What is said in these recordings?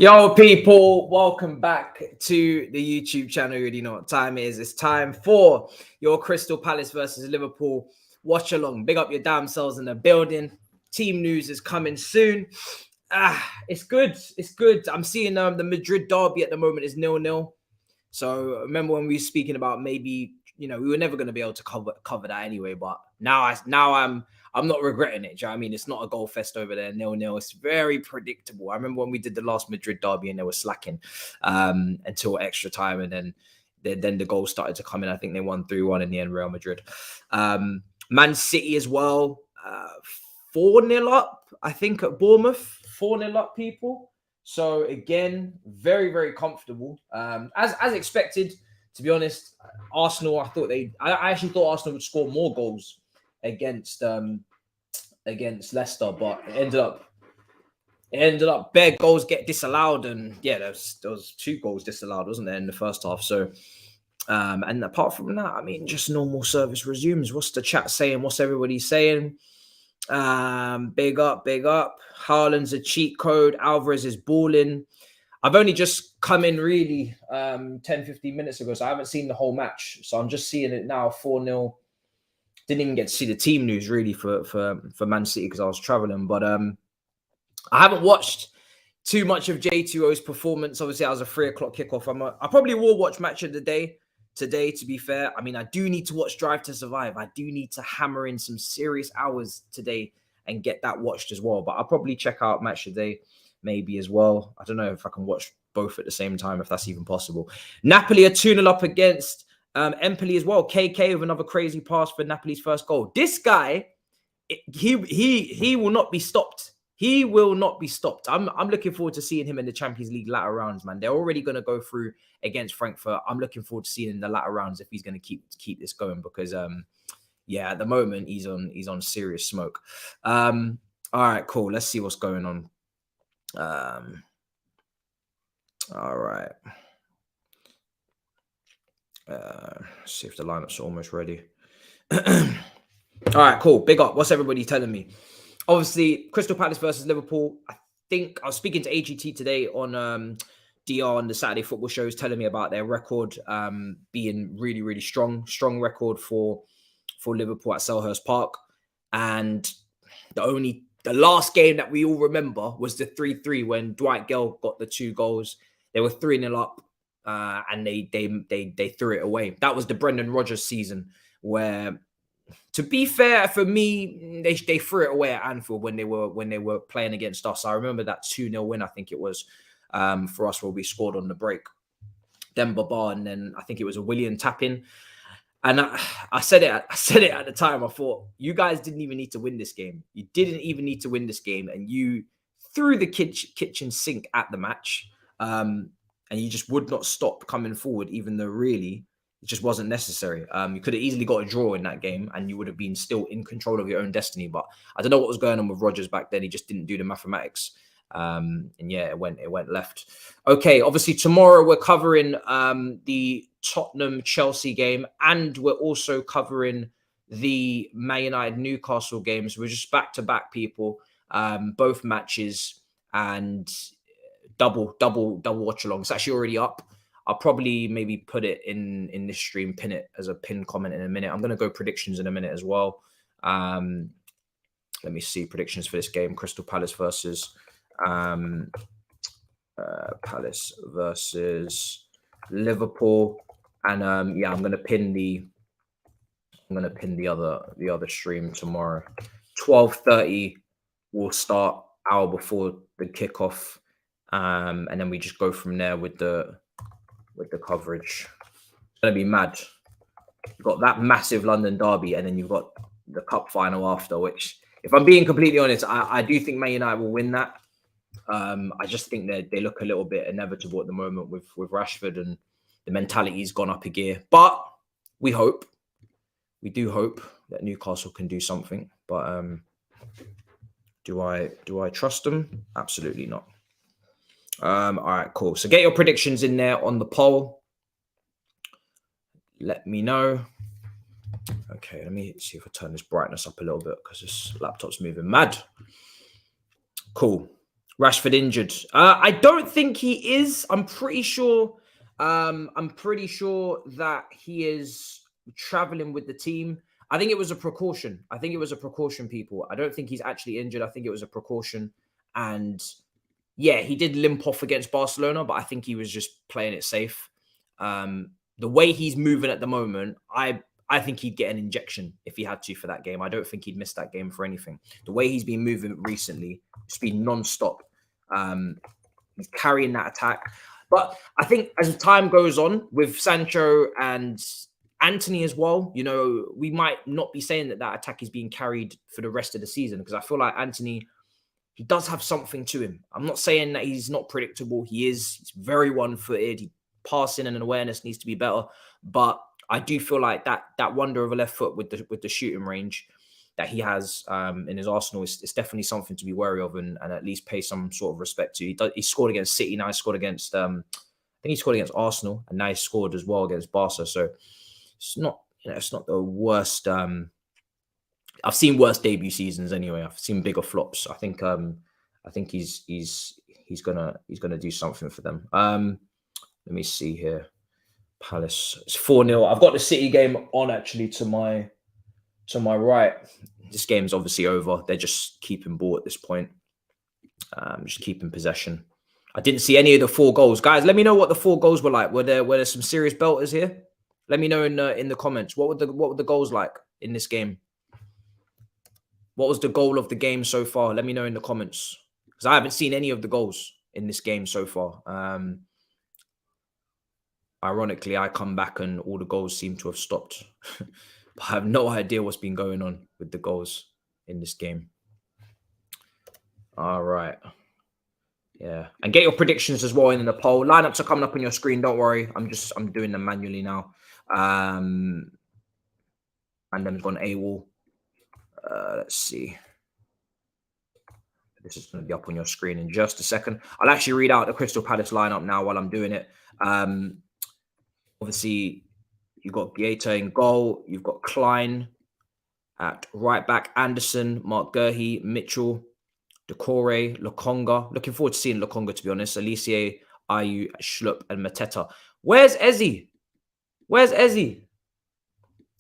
Yo, people, welcome back to the YouTube channel. You already know what time it is. It's time for your Crystal Palace versus Liverpool watch along. Big up your damn selves in the building. Team news is coming soon. It's good. It's good. I'm seeing the Madrid derby at the moment is 0-0. So remember when we were speaking about maybe, we were never going to be able to cover that anyway. But now I'm not regretting it. Do you know what I mean? It's not a goal fest over there, 0-0. It's very predictable. I remember when we did the last Madrid derby and they were slacking until extra time, and then the goals started to come in. I think they won 3-1 in the end, Real Madrid. Man City as well, 4-0 up, I think, at Bournemouth. 4-0 up, people. So again, very, very comfortable. As expected, to be honest. Arsenal, I actually thought Arsenal would score more goals against Leicester, but it ended up bare goals get disallowed, and yeah, there was 2 goals disallowed, wasn't there, in the first half? So and apart from that, I mean, just normal service resumes. What's the chat saying? What's everybody saying? Big up. Haaland's a cheat code. Alvarez is balling. I've only just come in really 10-15 minutes ago, so I haven't seen the whole match. So I'm just seeing it now, 4-0. Didn't even get to see the team news really for Man City because I was traveling. But I haven't watched too much of J2O's performance. Obviously, that was a 3 o'clock kickoff. I probably will watch match of the day today, to be fair. I mean, I do need to watch Drive to Survive. I do need to hammer in some serious hours today and get that watched as well. But I'll probably check out match of the day maybe as well. I don't know if I can watch both at the same time, if that's even possible. Napoli are 2-0 up against Empoli as well. KK with another crazy pass for Napoli's first goal. This guy, he will not be stopped. He will not be stopped. I'm looking forward to seeing him in the Champions League latter rounds, man. They're already going to go through against Frankfurt. I'm looking forward to seeing him in the latter rounds if he's going to keep this going, because yeah, at the moment he's on serious smoke. All right, cool. Let's see what's going on. All right. See if the lineup's almost ready. All right, cool. Big up. What's everybody telling me? Obviously, Crystal Palace versus Liverpool. I think I was speaking to AGT today on DR on the Saturday Football Shows, telling me about their record being really, really strong record for Liverpool at Selhurst Park. And the last game that we all remember was the 3-3 when Dwight Gale got the 2 goals. They were 3-0 up. And they threw it away. That was the Brendan Rodgers season, where, to be fair, for me, they threw it away at Anfield when they were playing against us. I remember that 2-0 win, I think it was, for us, where we scored on the break. Then Baba, and then I think it was a Willian tap-in. And I said it at the time. I thought, you guys didn't even need to win this game. You didn't even need to win this game, and you threw the kitchen sink at the match. And you just would not stop coming forward, even though really it just wasn't necessary. You could have easily got a draw in that game and you would have been still in control of your own destiny. But I don't know what was going on with Rodgers back then. He just didn't do the mathematics. And yeah, it went left. Okay, obviously tomorrow we're covering the Tottenham-Chelsea game, and we're also covering the Man United-Newcastle games. We're just back-to-back, people. Both matches, and double watch along. It's actually already up. I'll probably maybe put it in this stream, pin it as a pinned comment in a minute. I'm going to go predictions in a minute as well. Let me see predictions for this game. Crystal Palace versus Liverpool. And yeah, I'm going to pin the other stream tomorrow. 12:30 will start, hour before the kickoff. And then we just go from there with the coverage. It's going to be mad. You've got that massive London derby, and then you've got the cup final after, which, if I'm being completely honest, I do think Man United will win that. I just think that they look a little bit inevitable at the moment with Rashford, and the mentality's gone up a gear. But we do hope that Newcastle can do something. But do I trust them? Absolutely not. All right, cool. So get your predictions in there on the poll. Let me know. Okay, let me see if I turn this brightness up a little bit, because this laptop's moving mad. Cool. Rashford injured. I don't think he is. I'm pretty sure. I'm pretty sure that he is traveling with the team. I think it was a precaution. I think it was a precaution, people. I don't think he's actually injured. I think it was a precaution. And yeah, he did limp off against Barcelona, but I think he was just playing it safe. The way he's moving at the moment, I think he'd get an injection if he had to for that game. I don't think he'd miss that game for anything. The way he's been moving recently, it's been non-stop. He's carrying that attack. But I think as time goes on with Sancho and Anthony as well, you know, we might not be saying that that attack is being carried for the rest of the season, because I feel like Anthony, he does have something to him. I'm not saying that he's not predictable. He is. He's very one-footed. Passing and awareness needs to be better. But I do feel like that wonder of a left foot with the shooting range that he has in his Arsenal is definitely something to be wary of and at least pay some sort of respect to. He scored against City, now he scored against I think he scored against Arsenal, and now he scored as well against Barca. So it's not, you know, it's not the worst. I've seen worse debut seasons anyway. I've seen bigger flops. I think he's gonna do something for them. Let me see here. Palace. It's 4-0. I've got the City game on actually to my right. This game's obviously over. They're just keeping ball at this point. Just keeping possession. I didn't see any of the 4 goals. Guys, let me know what the 4 goals were like. Were there some serious belters here? Let me know in the comments. What were the goals like in this game? What was the goal of the game so far? Let me know in the comments, because I haven't seen any of the goals in this game so far. Ironically, I come back and all the goals seem to have stopped. But I have no idea what's been going on with the goals in this game. All right. Yeah. And get your predictions as well in the poll. Lineups are coming up on your screen. Don't worry. I'm doing them manually now. And then gone AWOL. Let's see. This is going to be up on your screen in just a second. I'll actually read out the Crystal Palace lineup now while I'm doing it. Obviously, you've got Guaita in goal. You've got Klein at right back. Anderson, Mark Gurhey, Mitchell, Decore, Lokonga. Looking forward to seeing Lokonga, to be honest. Alicia, Ayu, Schlupp, and Mateta. Where's Ezzy? Where's Ezzy?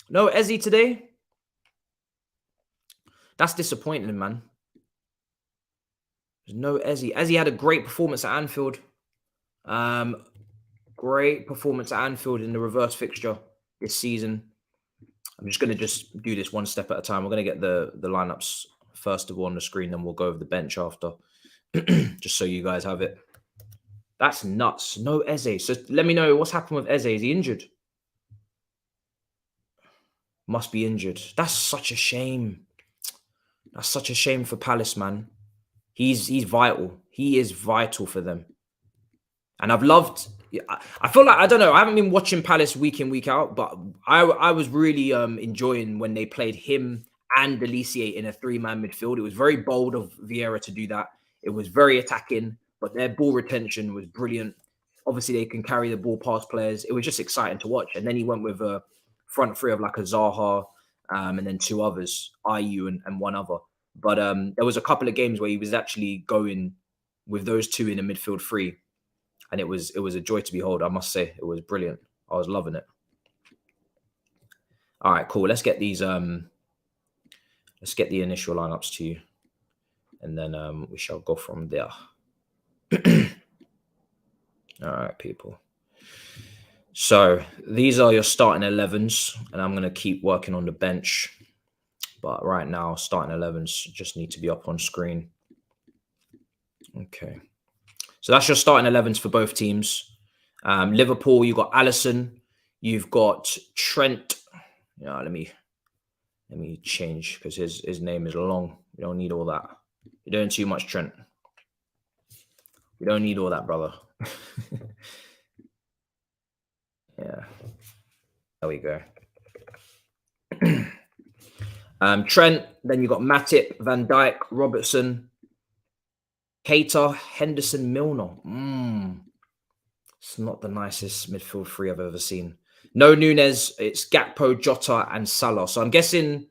No Ezzy today? That's disappointing, man. There's no Ezzy. Ezzy had a great performance at Anfield. Great performance at Anfield in the reverse fixture this season. I'm just going to do this one step at a time. We're going to get the lineups first of all on the screen, then we'll go over the bench after, just so you guys have it. That's nuts. No Eze. So let me know what's happened with Eze. Is he injured? Must be injured. That's such a shame. That's such a shame for Palace, man. He's vital. He is vital for them. And I've loved... I feel like, I don't know, I haven't been watching Palace week in, week out, but I was really enjoying when they played him and Alicia in a 3-man midfield. It was very bold of Vieira to do that. It was very attacking, but their ball retention was brilliant. Obviously, they can carry the ball past players. It was just exciting to watch. And then he went with a front 3 of like a Zaha and then 2 others, Ayu and 1 other. But there was a couple of games where he was actually going with those 2 in a midfield 3. And it was a joy to behold, I must say. It was brilliant. I was loving it. All right, cool. Let's get these. Let's get the initial lineups to you, and then we shall go from there. All right, people. So these are your starting 11s, and I'm going to keep working on the bench. But right now, starting 11s just need to be up on screen. Okay. So that's your starting 11s for both teams. Liverpool, you've got Alisson, you've got Trent. Yeah, let me change because his name is long. You don't need all that. You're doing too much, Trent. You don't need all that, brother. Yeah. There we go. Trent, then you've got Matip, Van Dijk, Robertson, Keita, Henderson, Milner. It's not the nicest midfield 3 I've ever seen. No Nunez. It's Gakpo, Jota, and Salah. So I'm guessing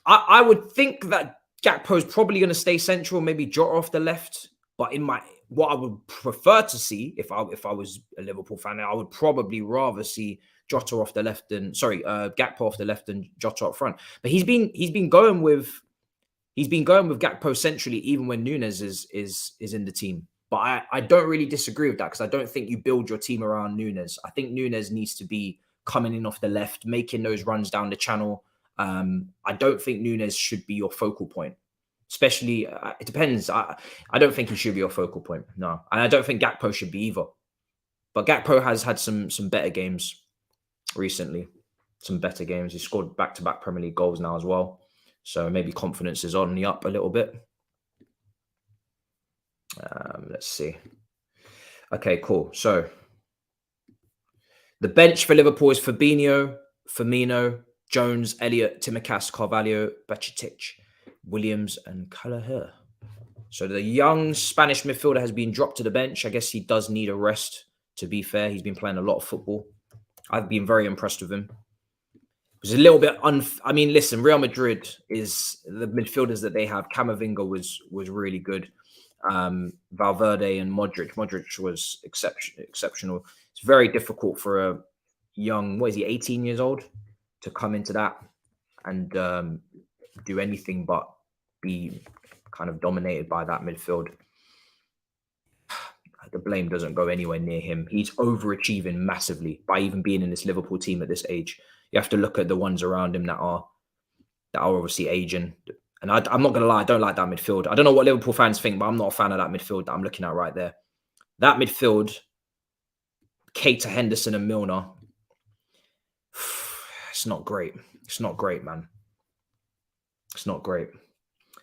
I would think that Gakpo's probably going to stay central, maybe Jota off the left. But what I would prefer to see, if I was a Liverpool fan, I would probably rather see Jota off the left than Gakpo off the left and Jota up front. But he's been going with Gakpo centrally even when Nunes is in the team. But I don't really disagree with that because I don't think you build your team around Nunes. I think Nunes needs to be coming in off the left, making those runs down the channel. I don't think Nunes should be your focal point. Especially, it depends. I don't think he should be your focal point. No. And I don't think Gakpo should be either. But Gakpo has had some better games recently. Some better games. He scored back-to-back Premier League goals now as well. So maybe confidence is on the up a little bit. Let's see. Okay, cool. So the bench for Liverpool is Fabinho, Firmino, Jones, Elliott, Tsimikas, Carvalho, Bajcetic, Williams, and Callagher. So the young Spanish midfielder has been dropped to the bench. I guess he does need a rest, to be fair. He's been playing a lot of football. I've been very impressed with him. It was a little bit I mean, listen, Real Madrid is the midfielders that they have. Camavinga was really good. Valverde and Modric. Modric was exceptional. It's very difficult for a young, 18 years old, to come into that and do anything but be kind of dominated by that midfield. The blame doesn't go anywhere near him. He's overachieving massively by even being in this Liverpool team at this age. You have to look at the ones around him that are obviously aging. And I'm not going to lie, I don't like that midfield. I don't know what Liverpool fans think, but I'm not a fan of that midfield that I'm looking at right there. That midfield, Keita, Henderson and Milner, it's not great. It's not great, man. It's not great.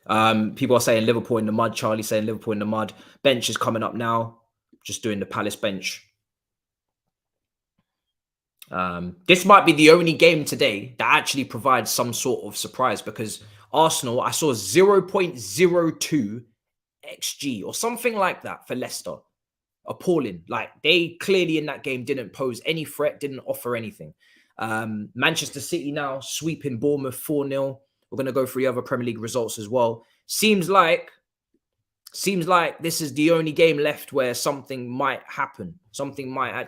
People are saying Liverpool in the mud. Charlie saying Liverpool in the mud. Bench is coming up now. Just doing the Palace bench. This might be the only game today that actually provides some sort of surprise because Arsenal, I saw 0.02 XG or something like that for Leicester. Appalling. Like, they clearly in that game didn't pose any threat, didn't offer anything. Manchester City now sweeping Bournemouth 4-0. We're going to go through the other Premier League results as well. Seems like this is the only game left where something might happen. Something might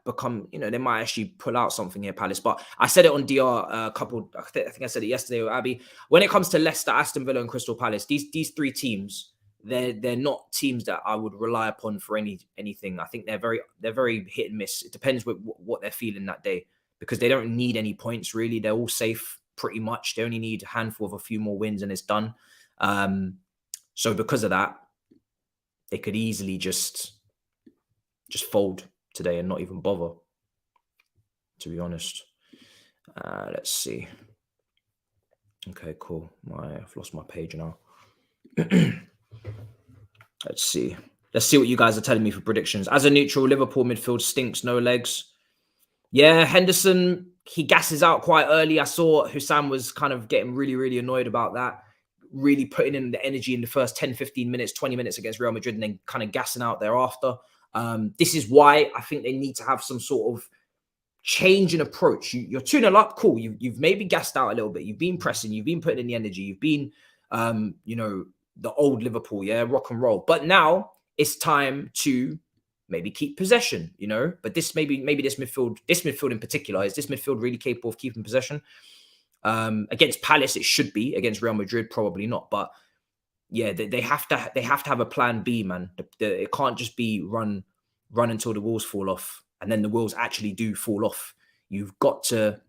become, they might actually pull out something here, Palace. But I said it on DR I think I said it yesterday with Abby. When it comes to Leicester, Aston Villa and Crystal Palace, these three teams, they're not teams that I would rely upon for anything. I think they're very hit and miss. It depends with what they're feeling that day because they don't need any points really. They're all safe pretty much. They only need a handful of a few more wins and it's done. So because of that, they could easily just fold today and not even bother, to be honest. Let's see. Okay, cool. I've lost my page now. Let's see what you guys are telling me for predictions. As a neutral, Liverpool midfield stinks, no legs. Yeah, Henderson, he gasses out quite early. I saw Hussam was kind of getting really, really annoyed about that. Really putting in the energy in the first 10, 15 minutes, 20 minutes against Real Madrid and then kind of gassing out thereafter. This is why I think they need to have some sort of change in approach. You're 2-0 up, cool. You've maybe gassed out a little bit. You've been pressing. You've been putting in the energy. You've been, the old Liverpool, yeah, rock and roll. But now it's time to maybe keep possession, But this maybe this midfield in particular, is this midfield really capable of keeping possession? Against Palace, it should be. Against Real Madrid, probably not. But yeah, they have to have a plan B, man. It can't just be run until the wheels fall off, and then the wheels actually do fall off. You've got to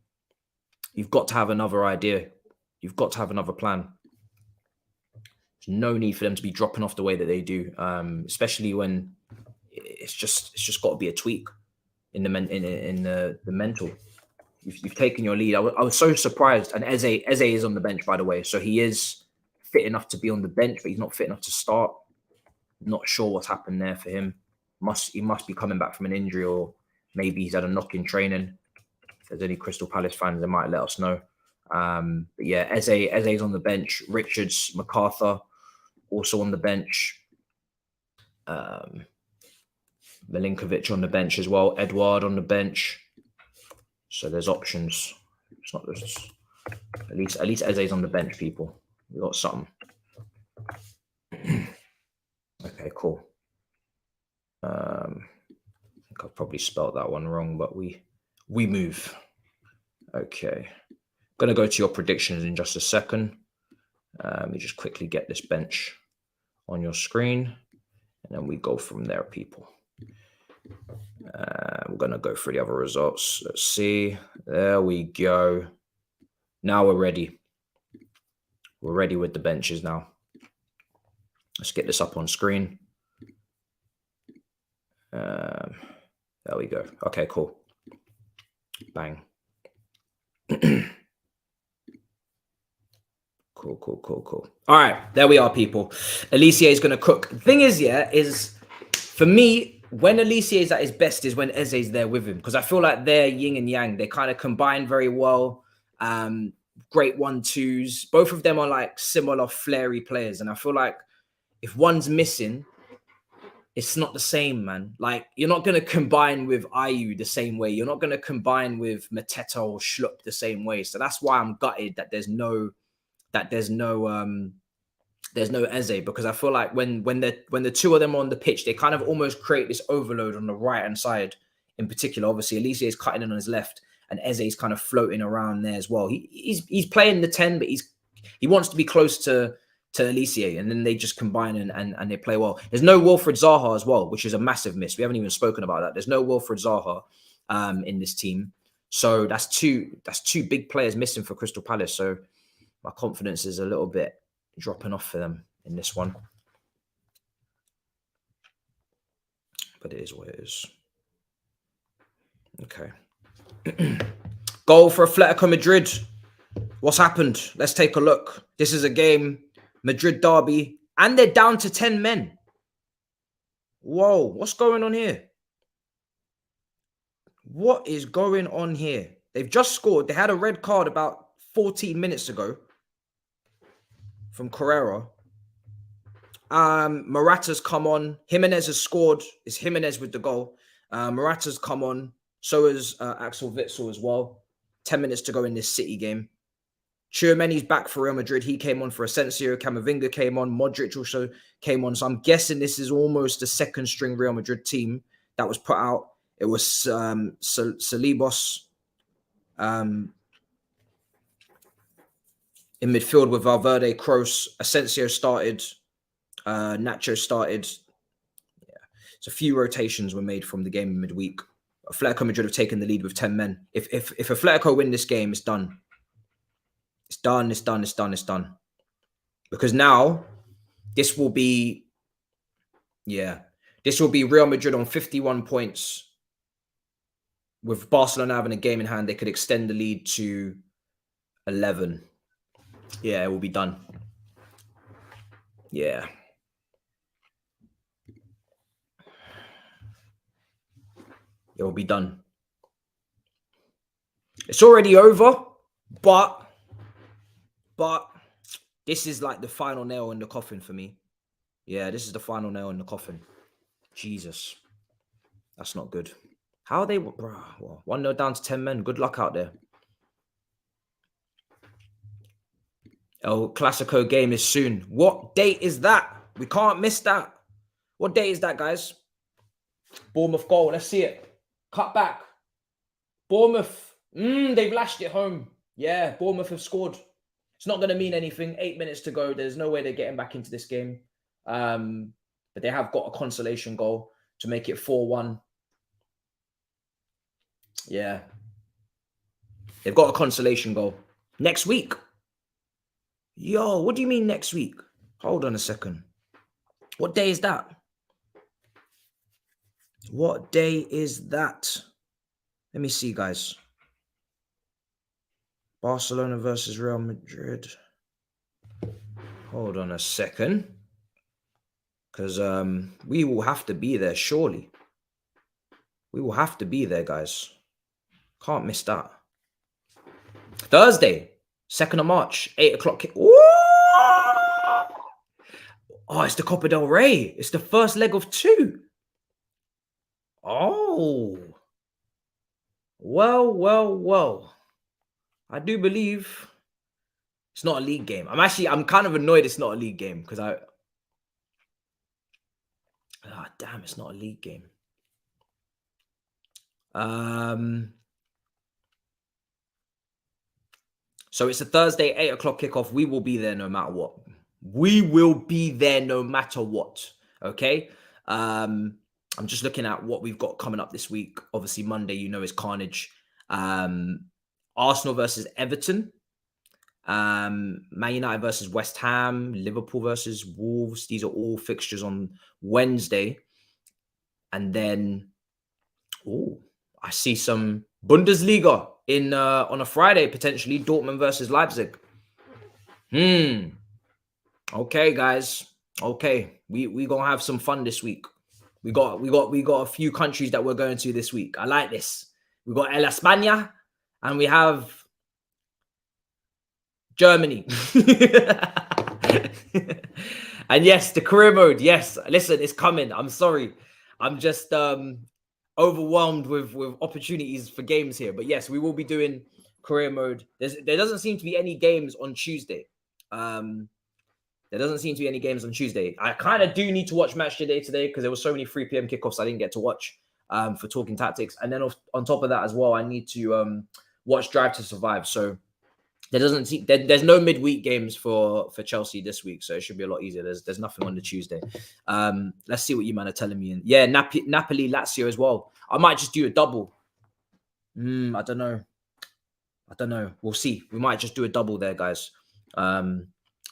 have another idea. You've got to have another plan. There's no need for them to be dropping off the way that they do, especially when it's just got to be a tweak in the mental. You've taken your lead. I was so surprised. And Eze is on the bench, by the way, so he is fit enough to be on the bench, but he's not fit enough to start. Not sure what's happened there for him. He must be coming back from an injury, or maybe he's had a knock in training. If there's any Crystal Palace fans, they might let us know. But yeah, Eze's on the bench. Richards, MacArthur also on the bench. Milinkovic on the bench as well. Edouard on the bench. So there's options. It's not just at least Eze's on the bench, people. We got something. Okay, cool. I think I've probably spelled that one wrong, but we move. Okay. Gonna go to your predictions in just a second. Let me just quickly get this bench on your screen, and then we go from there, people. We're gonna go through the other results. Let's see. There we go. Now we're ready. We're ready with the benches now. Let's get this up on screen. There we go. Okay, cool. Bang. Cool. All right, there we are, people. Alicia is going to cook. The thing is, yeah, is for me, when Alicia is at his best is when Eze is there with him, because I feel like they're yin and yang. They kind of combine very well. Great 1-2s. Both of them are like similar flary players, and I feel like if one's missing, it's not the same, man. Like, you're not going to combine with Ayu the same way. You're not going to combine with Mateta or Schlupp the same way. So that's why I'm gutted that there's no Eze, because I feel like when the two of them are on the pitch, they kind of almost create this overload on the right hand side in particular. Obviously, Alicia is cutting in on his left, and Eze is kind of floating around there as well. He's playing the 10, but he wants to be close to Alicia, and then they just combine and they play well. There's no Wilfred Zaha as well, which is a massive miss. We haven't even spoken about that. There's no Wilfred Zaha in this team, so that's two big players missing for Crystal Palace. So my confidence is a little bit dropping off for them in this one. But it is what it is. Okay. Goal for Atletico Madrid. What's happened? Let's take a look. This is a game, Madrid derby, and they're down to 10 men. Whoa, what's going on here? What is going on here? They've just scored. They had a red card about 14 minutes ago from Carrera. Morata's come on. Jimenez has scored. It's Jimenez with the goal. Morata's come on. So has Axel Witsel as well. 10 minutes to go in this City game. Tchouameni's back for Real Madrid. He came on for Asensio. Camavinga came on. Modric also came on. So I'm guessing this is almost the second string Real Madrid team that was put out. It was Salibos in midfield with Valverde, Kroos. Asensio started. Nacho started. Yeah. So a few rotations were made from the game in midweek. Atletico Madrid have taken the lead with 10 men. If Atletico win this game, it's done. It's done. Because now this will be Real Madrid on 51 points. With Barcelona having a game in hand, they could extend the lead to 11. Yeah, it will be done. Yeah. It will be done. It's already over, but this is like the final nail in the coffin for me. Yeah, this is the final nail in the coffin. Jesus. That's not good. How are they? Bro, 1-0 down to 10 men. Good luck out there. El Clasico game is soon. What date is that? We can't miss that. What date is that, guys? Bournemouth goal. Let's see it. Cut back. Bournemouth. They've lashed it home. Yeah, Bournemouth have scored. It's not going to mean anything. 8 minutes to go. There's no way they're getting back into this game. But they have got a consolation goal to make it 4-1. Yeah. They've got a consolation goal. Next week. Yo, what do you mean next week? Hold on a second. What day is that? What day is that? Let me see, guys. Barcelona versus Real Madrid. Hold on a second. Because we will have to be there, surely. We will have to be there, guys. Can't miss that. Thursday, 2nd of March, 8 o'clock. Oh, it's the Copa del Rey. It's the first leg of 2. Oh. Well. I do believe It's not a league game. I'm kind of annoyed it's not a league game because damn, it's not a league game. So it's a Thursday, 8 o'clock kickoff. We will be there no matter what. We will be there no matter what. Okay. I'm just looking at what we've got coming up this week. Obviously, Monday, is carnage. Arsenal versus Everton. Man United versus West Ham. Liverpool versus Wolves. These are all fixtures on Wednesday. And then, I see some Bundesliga in on a Friday, potentially Dortmund versus Leipzig. Okay, guys. Okay, we gonna have some fun this week. We got a few countries that we're going to this week. I like this. We got El España and we have Germany. And yes, the career mode. Yes, listen, it's coming. I'm sorry. I'm just overwhelmed with opportunities for games here. But yes, we will be doing career mode. There doesn't seem to be any games on Tuesday. There doesn't seem to be any games on Tuesday. I kind of do need to watch Match Today because there were so many 3 p.m. kickoffs I didn't get to watch for Talking Tactics. And then on top of that as well, I need to watch Drive to Survive. So there's no midweek games for Chelsea this week, so it should be a lot easier. There's nothing on the Tuesday. Let's see what you man are telling me. And yeah, Napoli, Lazio as well. I might just do a double. I don't know. We'll see. We might just do a double there, guys.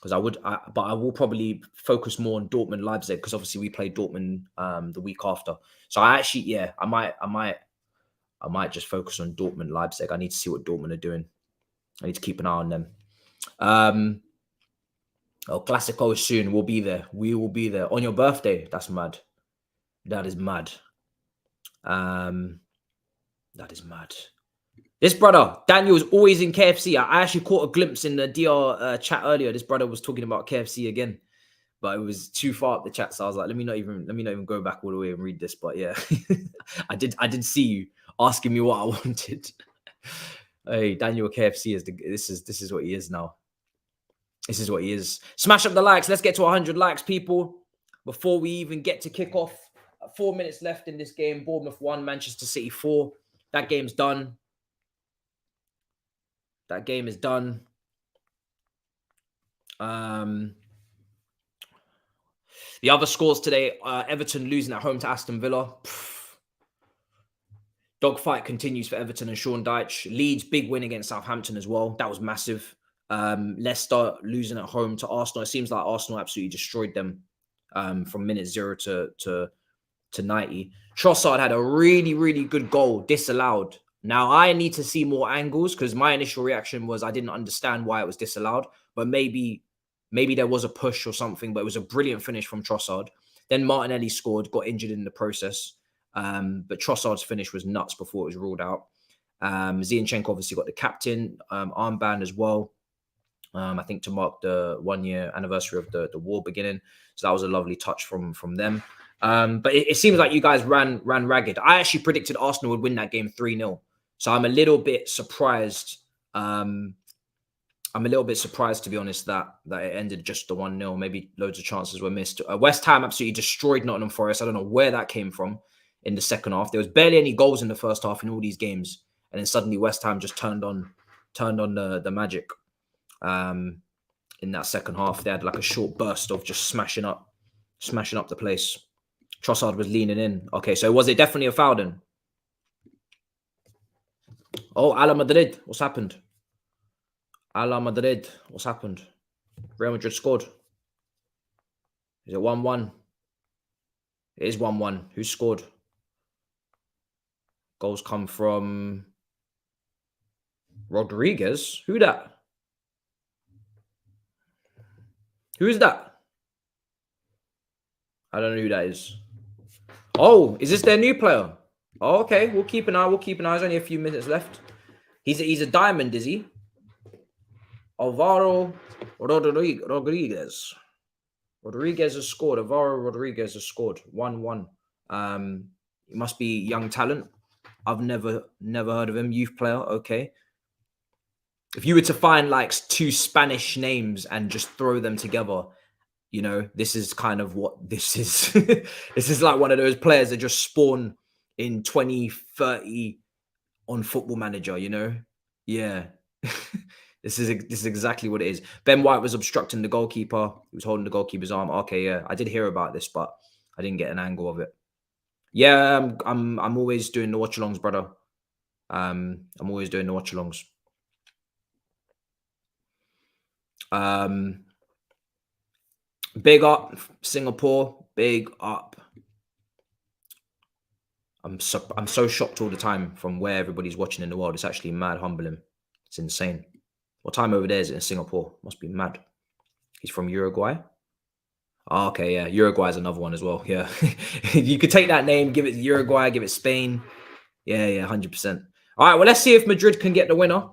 Because I will probably focus more on Dortmund Leipzig because obviously we play Dortmund the week after. So I might just focus on Dortmund Leipzig. I need to see what Dortmund are doing. I need to keep an eye on them. Classico is soon. We'll be there. We will be there on your birthday. That's mad. That is mad. That is mad. This brother, Daniel, is always in KFC. I actually caught a glimpse in the DR chat earlier. This brother was talking about KFC again, but it was too far up the chat. So I was like, let me not even go back all the way and read this. But yeah, I did see you asking me what I wanted. Hey, Daniel KFC this is what he is now. This is what he is. Smash up the likes. Let's get to 100 likes, people, before we even get to kick off. 4 minutes left in this game. Bournemouth 1, Manchester City 4. That game's done. That game is done. The other scores today, Everton losing at home to Aston Villa. Dogfight continues for Everton and Sean Dyche. Leeds, big win against Southampton as well. That was massive. Leicester losing at home to Arsenal. It seems like Arsenal absolutely destroyed them from minute 0 to 90. Trossard had a really, really good goal disallowed. Now, I need to see more angles because my initial reaction was I didn't understand why it was disallowed, but maybe there was a push or something, but it was a brilliant finish from Trossard. Then Martinelli scored, got injured in the process. But Trossard's finish was nuts before it was ruled out. Zinchenko obviously got the captain armband as well. I think to mark the 1-year anniversary of the war beginning. So that was a lovely touch from them. But it seems like you guys ran ragged. I actually predicted Arsenal would win that game 3-0. So I'm a little bit surprised. I'm a little bit surprised, to be honest, that it ended just the 1-0. Maybe loads of chances were missed. West Ham absolutely destroyed Nottingham Forest. I don't know where that came from in the second half. There was barely any goals in the first half in all these games. And then suddenly West Ham just turned on the magic. In that second half, they had like a short burst of just smashing up the place. Trossard was leaning in. Okay, so was it definitely a foul then? Oh, Ala Madrid, what's happened? Ala Madrid, what's happened? Real Madrid scored. Is it 1-1? It is 1-1. Who scored? Goals come from Rodriguez. Who that? Who is that? I don't know who that is. Oh, is this their new player? Oh, okay, we'll keep an eye. There's only a few minutes left. He's a diamond, is he? Alvaro Rodriguez. Rodriguez has scored. Alvaro Rodriguez has scored. 1-1. He must be young talent. I've never heard of him. Youth player. Okay. If you were to find like 2 Spanish names and just throw them together, you know, this is kind of what this is. This is like one of those players that just spawn in 2030 on Football Manager, you know? Yeah. This is exactly what it is. Ben White was obstructing the goalkeeper. He was holding the goalkeeper's arm. Okay, yeah. I did hear about this, but I didn't get an angle of it. Yeah, I'm always doing the watchalongs, brother. I'm always doing the watchalongs. Big up Singapore. Big up. I'm so shocked all the time from where everybody's watching in the world. It's actually mad humbling. It's insane. What time over there is it in Singapore? Must be mad. He's from Uruguay. Oh, okay, yeah. Uruguay is another one as well. Yeah. You could take that name, give it Uruguay, give it Spain. Yeah, 100%. All right, well, let's see if Madrid can get the winner,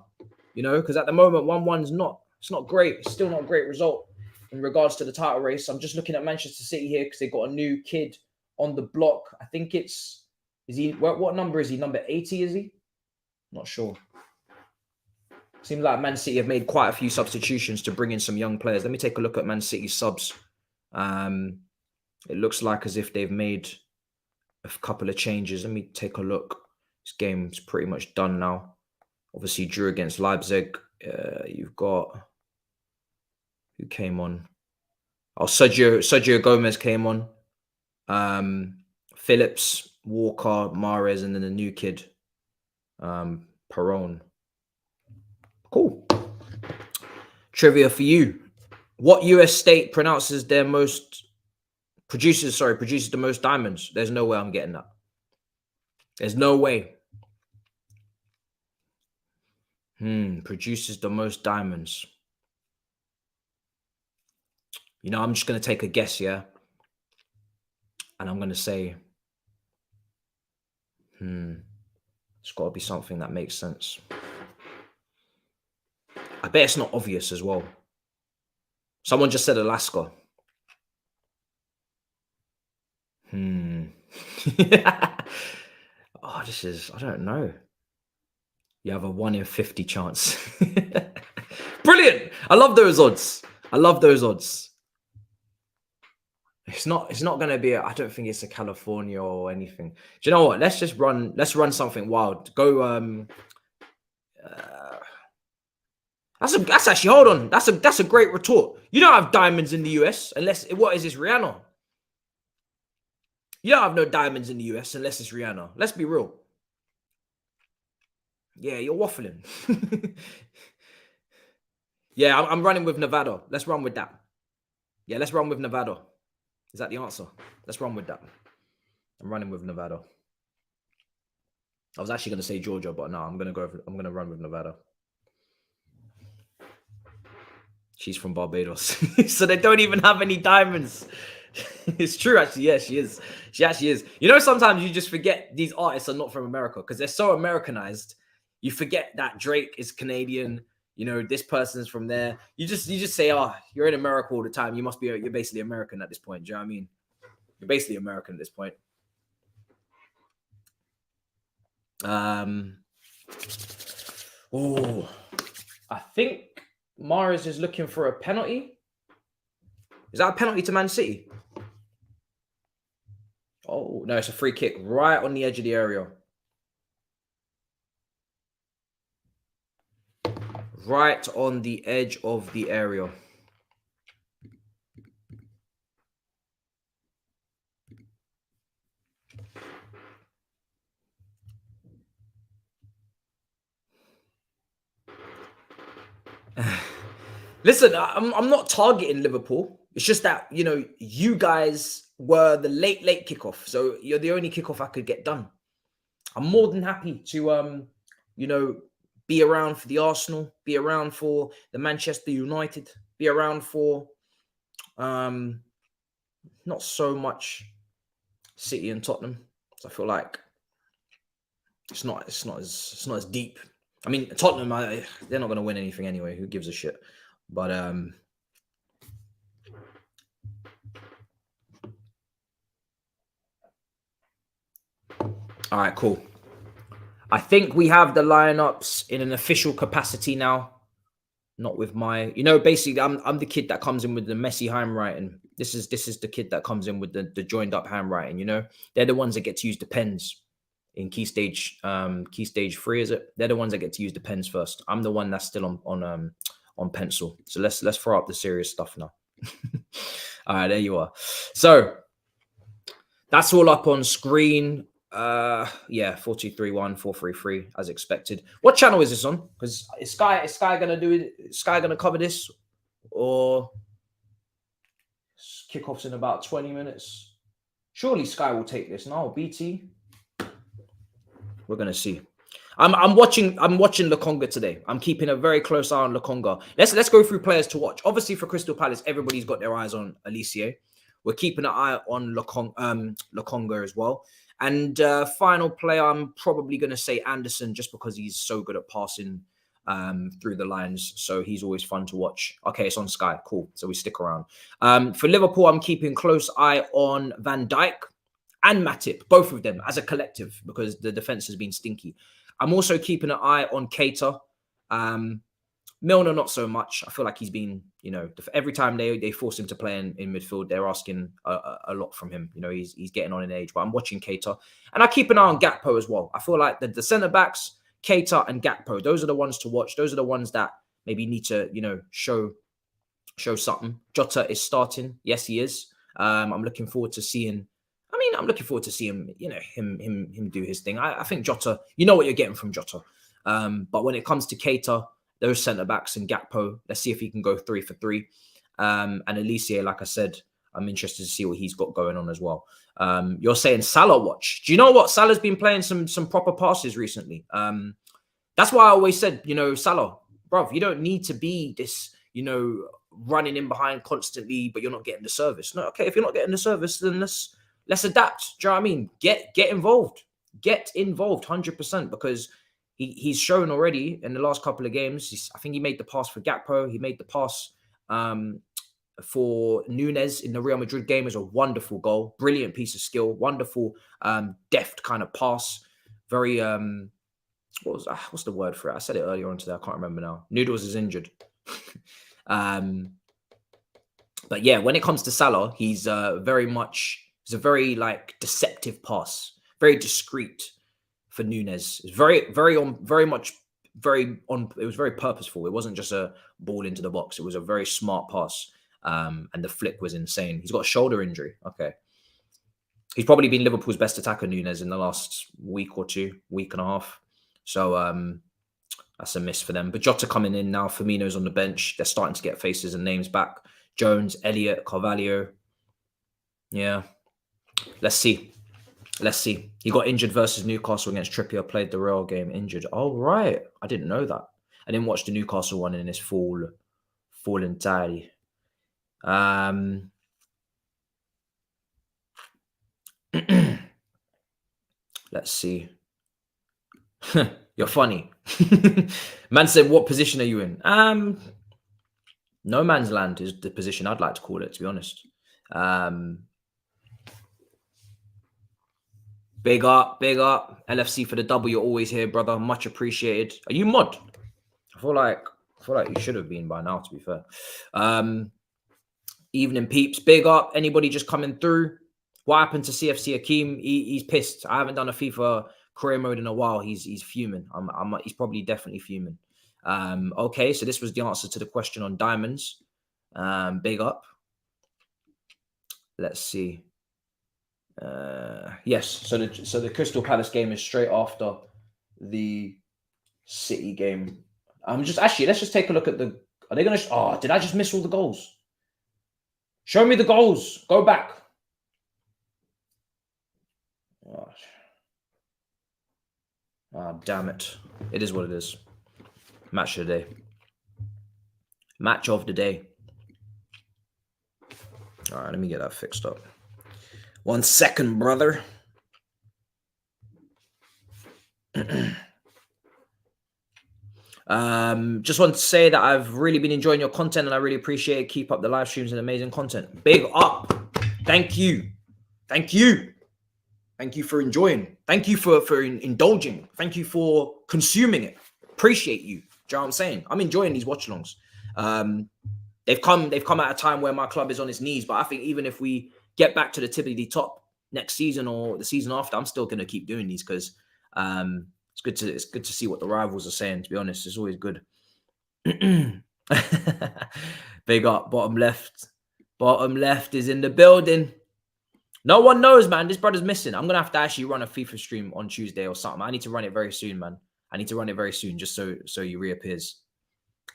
you know, because at the moment, 1-1's it's not great. It's still not a great result in regards to the title race. I'm just looking at Manchester City here because they've got a new kid on the block. I think is he, what number is he? Number 80, is he? Not sure. Seems like Man City have made quite a few substitutions to bring in some young players. Let me take a look at Man City's subs. It looks like as if they've made a couple of changes. Let me take a look. This game's pretty much done now. Obviously, drew against Leipzig. You've got... Who came on? Oh, Sergio Gomez came on. Phillips, Walker, Mahrez, and then the new kid, Perón. Cool. Trivia for you. What US state produces the most diamonds? There's no way I'm getting that. There's no way. Produces the most diamonds. You know, I'm just going to take a guess, yeah? And I'm going to say, it's got to be something that makes sense. I bet it's not obvious as well. Someone just said Alaska. Oh, this is, I don't know. You have a 1 in 50 chance. Brilliant. I love those odds. It's not going to be, I don't think it's a California or anything. Do you know what? Let's run something wild. Go, that's actually, hold on. That's a great retort. You don't have diamonds in the US unless, what is this, Rihanna? You don't have no diamonds in the US unless it's Rihanna. Let's be real. Yeah, you're waffling. Yeah, I'm running with Nevada. Let's run with that. Yeah, let's run with Nevada. Is that the answer? Let's run with that. I'm running with Nevada. I was actually going to say Georgia, but no, I'm going to run with Nevada. She's from Barbados. So they don't even have any diamonds. It's true, actually. Yeah, she is. She actually is. You know, sometimes you just forget these artists are not from America because they're so Americanized. You forget that Drake is Canadian. You know, this person's from there. You just say, oh, you're in America all the time. You're basically American at this point. Do you know what I mean? You're basically American at this point. Oh, I think Mahrez is looking for a penalty. Is that a penalty to Man City? Oh, no, it's a free kick right on the edge of the area. Right on the edge of the area. Listen, I'm not targeting Liverpool. It's just that, you know, you guys were the late kickoff. So you're the only kickoff I could get done. I'm more than happy to, you know, be around for the Arsenal, be around for the Manchester United, be around for not so much City and Tottenham. So I feel like it's not as deep. I mean, Tottenham, they're not going to win anything anyway. Who gives a shit? But all right, cool. I think we have the lineups in an official capacity now. Not with my, you know, basically I'm the kid that comes in with the messy handwriting. This is the kid that comes in with the joined up handwriting, you know. They're the ones that get to use the pens in key stage 3, is it? They're the ones that get to use the pens first. I'm the one that's still on pencil. So let's throw up the serious stuff now. All right, there you are. So that's all up on screen. Yeah, 4231 433 as expected. What channel is this on? Because is Sky gonna do it? Is Sky gonna cover this, or kickoffs in about 20 minutes? Surely Sky will take this. No, BT. We're gonna see. I'm watching Lokonga today. I'm keeping a very close eye on Lokonga. Let's go through players to watch. Obviously for Crystal Palace, everybody's got their eyes on Alicia. We're keeping an eye on Lokonga as well. And final player, I'm probably going to say Anderson, just because he's so good at passing through the lines. So he's always fun to watch. Okay, it's on Sky. Cool. So we stick around. For Liverpool, I'm keeping close eye on Van Dijk and Matip, both of them as a collective, because the defense has been stinky. I'm also keeping an eye on Keita. Milner, not so much. I feel like he's been, you know, every time they force him to play in midfield, they're asking a lot from him. You know, he's getting on in age. But I'm watching Keita. And I keep an eye on Gakpo as well. I feel like the centre-backs, Keita and Gakpo, those are the ones to watch. Those are the ones that maybe need to, you know, show something. Jota is starting. Yes, he is. I'm looking forward to seeing... I'm looking forward to seeing you know, him do his thing. I think Jota, you know what you're getting from Jota. But when it comes to Keita, those centre-backs and Gakpo, let's see if he can go 3 for 3. And Alicia, like I said, I'm interested to see what he's got going on as well. You're saying Salah watch. Do you know what? Salah's been playing some proper passes recently. That's why I always said, you know, Salah, bro, you don't need to be this, you know, running in behind constantly, but you're not getting the service. No, okay, if you're not getting the service, then let's adapt. Do you know what I mean? Get involved. Get involved 100%, because he's shown already in the last couple of games. I think he made the pass for Gakpo. He made the pass for Nunez in the Real Madrid game. Is a wonderful goal. Brilliant piece of skill. Wonderful, deft kind of pass. Very, what's the word for it? I said it earlier on today. I can't remember now. Noodles is injured. But yeah, when it comes to Salah, he's a very like deceptive pass. Very discreet for Nunez. It's it was very purposeful. It wasn't just a ball into the box. It was a very smart pass. And the flick was insane. He's got a shoulder injury. Okay. He's probably been Liverpool's best attacker, Nunez, in the last week and a half. So that's a miss for them. But Jota coming in now. Firmino's on the bench. They're starting to get faces and names back. Jones, Elliott, Carvalho. Yeah. Let's see. He got injured versus Newcastle against Trippier. Played the Real game injured. Oh, right. I didn't know that. I didn't watch the Newcastle one in its full entirety. Let's see. You're funny. Man said, what position are you in? No man's land is the position I'd like to call it, to be honest. Big up. LFC for the W. You're always here, brother. Much appreciated. Are you mod? I feel like you should have been by now, to be fair. Evening peeps. Big up. Anybody just coming through? What happened to CFC Hakeem? He's pissed. I haven't done a FIFA career mode in a while. He's fuming. He's probably definitely fuming. Okay, so this was the answer to the question on diamonds. Big up. Let's see. Yes, so the Crystal Palace game is straight after the City game. Let's just take a look at the. Are they gonna? Oh, did I just miss all the goals? Show me the goals. Go back. Oh, damn it! It is what it is. Match of the day. Match of the day. All right, let me get that fixed up. 1 second, brother. Just want to say that I've really been enjoying your content and I really appreciate it. Keep up the live streams and amazing content. Big up. Thank you. Thank you. Thank you for enjoying. Thank you for indulging. Thank you for consuming it. Appreciate you. Do you know what I'm saying? I'm enjoying these watch-alongs. They've come at a time where my club is on its knees. But I think even if we get back to the tippity top next season or the season after, I'm still going to keep doing these because it's good to see what the rivals are saying. To be honest, it's always good. Big up, bottom left. Bottom left is in the building. No one knows, man. This brother's missing. I'm gonna have to actually run a FIFA stream on Tuesday or something. I need to run it very soon, man. I need to run it very soon just so he reappears.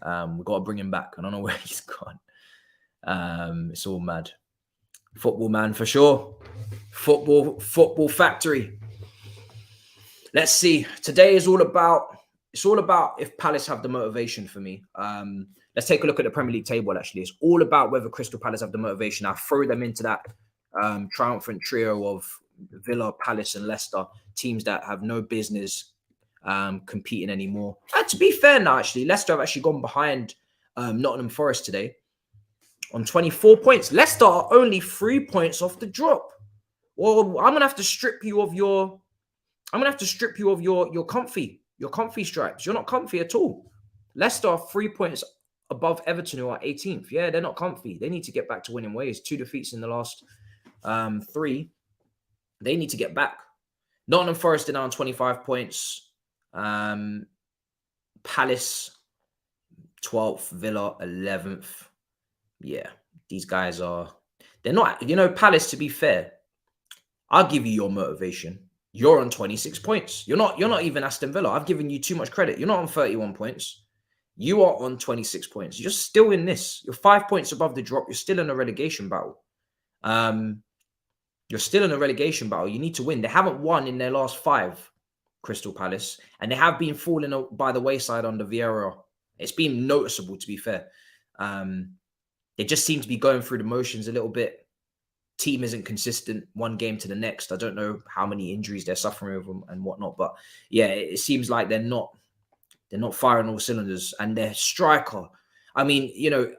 We've got to bring him back. I don't know where he's gone. It's all mad. Football man for sure. Football factory. Let's see. Today is all about. It's all about if Palace have the motivation for me. Let's take a look at the Premier League table. Actually, it's all about whether Crystal Palace have the motivation. I throw them into that triumphant trio of Villa, Palace, and Leicester, teams that have no business competing anymore. And to be fair now, actually, Leicester have actually gone behind Nottingham Forest today on 24 points. Leicester are only 3 points off the drop. Well, I'm gonna have to strip you of your. I'm gonna have to strip you of your comfy stripes. You're not comfy at all. Leicester are 3 points above Everton, who are 18th. Yeah, they're not comfy. They need to get back to winning ways. 2 defeats in the last 3. They need to get back. Nottingham Forest are now on 25 points. Palace 12th, Villa 11th. Yeah, these guys they're not, Palace, to be fair, I'll give you your motivation. You're on 26 points. You're not even Aston Villa. I've given you too much credit. You're not on 31 points. You are on 26 points. You're still in this. You're 5 points above the drop. You're still in a relegation battle. You're still in a relegation battle. You need to win. They haven't won in their last 5, Crystal Palace, and they have been falling by the wayside under Vieira. It's been noticeable, to be fair. They just seem to be going through the motions a little bit. Team isn't consistent one game to the next. I don't know how many injuries they're suffering with them and whatnot, but yeah, it seems like they're not firing all cylinders. And their striker, I mean,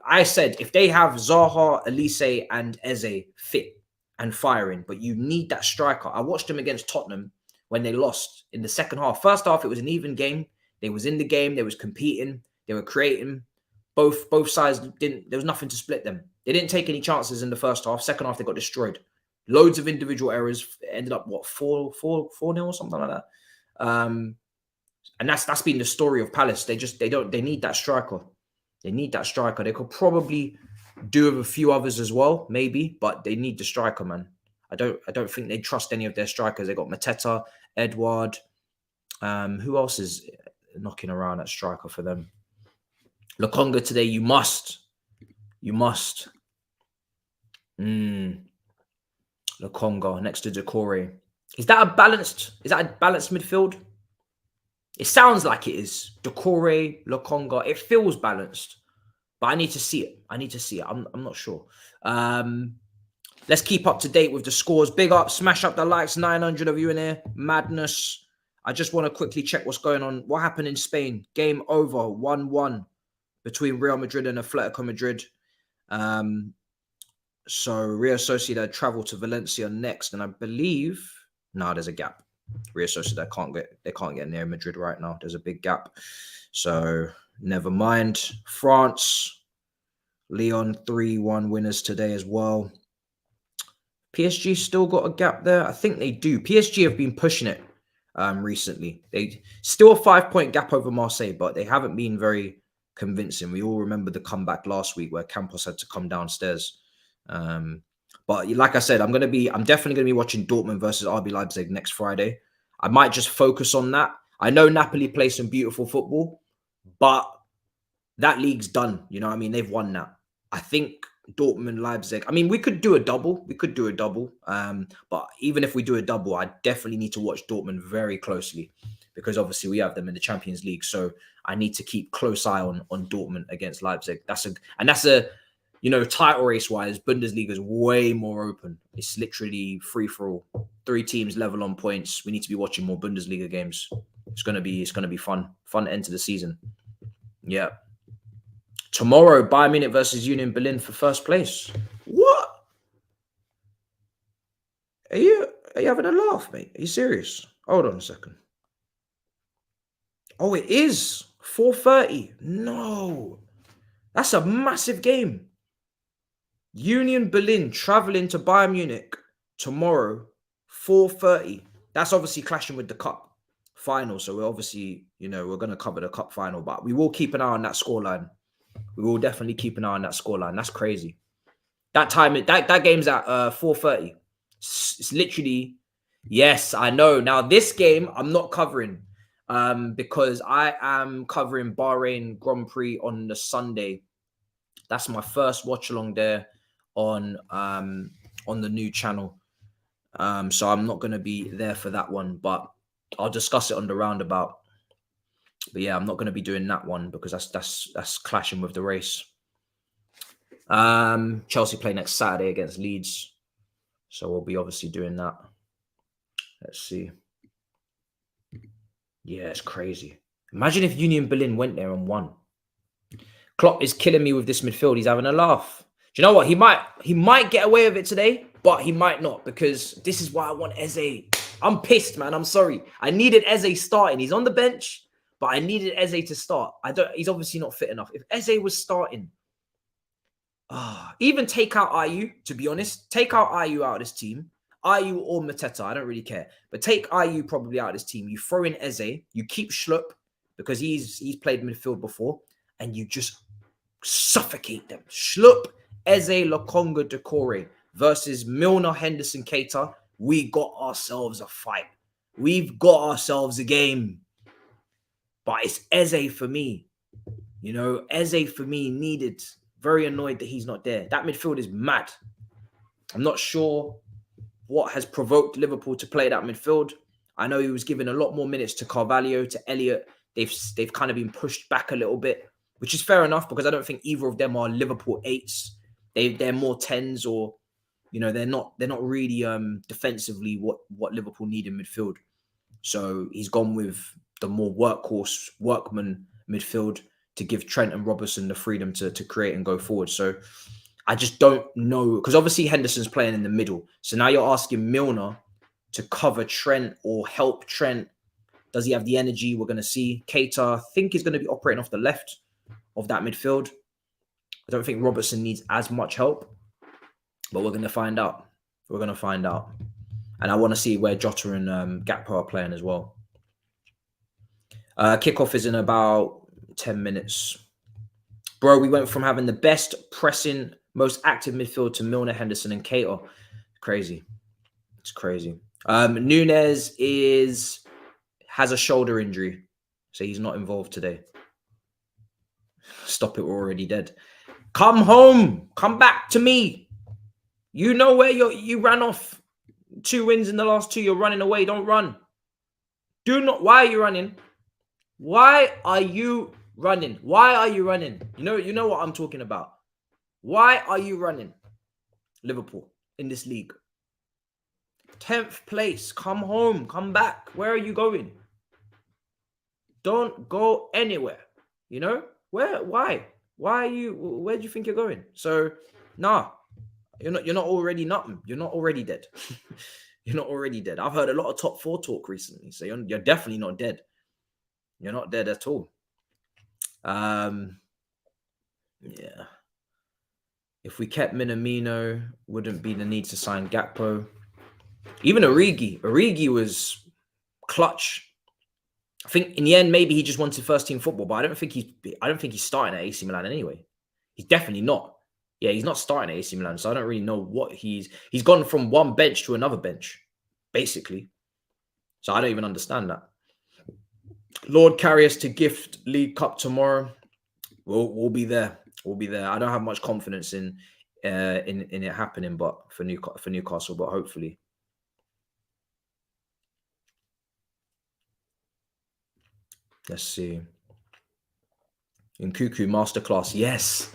I said if they have Zaha, Elise, and Eze fit and firing, but you need that striker. I watched them against Tottenham when they lost in the second half. First half, it was an even game. They was in the game. They was competing. They were creating. Both sides there was nothing to split them. They didn't take any chances in the first half. Second half, they got destroyed. Loads of individual errors. Ended up 4-0 or something like that. And that's been the story of Palace. They need that striker. They need that striker. They could probably do with a few others as well, maybe, but they need the striker, man. I don't think they trust any of their strikers. They got Mateta, Edouard. Who else is knocking around at striker for them? Lokonga today, you must. Lokonga next to Decore. Is that a balanced midfield? It sounds like it is. Decore, Lokonga. It feels balanced, but I need to see it. I'm not sure. Let's keep up to date with the scores. Big up, smash up the likes. 900 of you in here. Madness. I just want to quickly check what's going on. What happened in Spain? Game over. 1-1 between Real Madrid and Atletico Madrid. So Real Sociedad travel to Valencia next, and I believe there's a gap. Real Sociedad can't get near Madrid right now. There's a big gap. So never mind. France, Lyon 3-1 winners today as well. PSG still got a gap there. I think they do. PSG have been pushing it recently. They still a 5-point gap over Marseille, but they haven't been very convincing. We all remember the comeback last week where Campos had to come downstairs. But like I said, I'm definitely gonna be watching Dortmund versus RB Leipzig next Friday. I might just focus on that. I know Napoli play some beautiful football, but that league's done. You know what I mean? They've won that. I think Dortmund, Leipzig. I mean, we could do a double. But even if we do a double, I definitely need to watch Dortmund very closely because obviously we have them in the Champions League. So I need to keep close eye on Dortmund against Leipzig. That's a title race wise, Bundesliga is way more open. It's literally free for all. 3 teams level on points. We need to be watching more Bundesliga games. It's gonna be fun end to the season. Yeah. Tomorrow, Bayern Munich versus Union Berlin for first place. What? Are you having a laugh, mate? Are you serious? Hold on a second. Oh, it is 4:30. No. That's a massive game. Union Berlin traveling to Bayern Munich tomorrow, 4:30. That's obviously clashing with the cup final. So we're obviously, we're going to cover the cup final, but we will keep an eye on that scoreline. We will definitely keep an eye on that scoreline. That's crazy. That time, that game's at 4:30. It's literally, yes, I know. Now this game I'm not covering because I am covering Bahrain Grand Prix on the Sunday. That's my first watch along there on the new channel. So I'm not going to be there for that one, but I'll discuss it on the roundabout. But yeah, I'm not going to be doing that one because that's clashing with the race. Chelsea play next Saturday against Leeds, so we'll be obviously doing that. Let's see. Yeah, it's crazy. Imagine if Union Berlin went there and won. Klopp is killing me with this midfield. He's having a laugh. Do you know what? He might get away with it today, but he might not, because this is why I want Eze. I'm pissed, man. I'm sorry. I needed Eze starting. He's on the bench, but I needed Eze to start. He's obviously not fit enough. If Eze was starting, even take out Ayew, to be honest. Take out Ayew out of this team. Ayew or Mateta, I don't really care. But take Ayew probably out of this team. You throw in Eze. You keep Schlupp because he's played midfield before, and you just suffocate them. Schlupp, Eze, Lokonga, Decore versus Milner, Henderson, Keita. We got ourselves a fight. We've got ourselves a game. But it's Eze for me. Eze for me needed. Very annoyed that he's not there. That midfield is mad. I'm not sure what has provoked Liverpool to play that midfield. I know he was given a lot more minutes to Carvalho, to Elliott. They've kind of been pushed back a little bit, which is fair enough because I don't think either of them are Liverpool 8s. They're more 10s, or they're not really defensively what Liverpool need in midfield. So he's gone with the more workhorse, workman midfield to give Trent and Robertson the freedom to create and go forward. So I just don't know, because obviously Henderson's playing in the middle. So now you're asking Milner to cover Trent or help Trent. Does he have the energy? We're going to see. Keita, I think, is going to be operating off the left of that midfield. I don't think Robertson needs as much help, but we're going to find out. We're going to find out. And I want to see where Jota and Gakpo are playing as well. Kickoff is in about 10 minutes. Bro, we went from having the best pressing, most active midfield to Milner, Henderson, and Keita. Crazy. It's crazy. Nunez has a shoulder injury, so he's not involved today. Stop it, we're already dead. Come home. Come back to me. You know where you ran off. 2 wins in the last 2. You're running away. Don't run. Why are you running? Why are you running? Why are you running? You know what I'm talking about. Why are you running? Liverpool in this league. 10th place. Come home. Come back. Where are you going? Don't go anywhere. Where? Why? Why are you? Where do you think you're going? So, nah. You're not already nothing. You're not already dead. You're not already dead. I've heard a lot of top 4 talk recently. So you're definitely not dead. You're not dead at all. Yeah. If we kept Minamino, wouldn't be the need to sign Gakpo. Even Origi was clutch. I think in the end, maybe he just wanted first team football, but I don't think he's starting at AC Milan anyway. He's definitely not. Yeah, he's not starting at AC Milan, so I don't really know what he's gone from one bench to another bench, basically. So I don't even understand that. Lord, carry us to Gift League Cup tomorrow. We'll be there. We'll be there. I don't have much confidence in it happening, but for Newcastle, but hopefully. Let's see. In Cuckoo Masterclass, yes.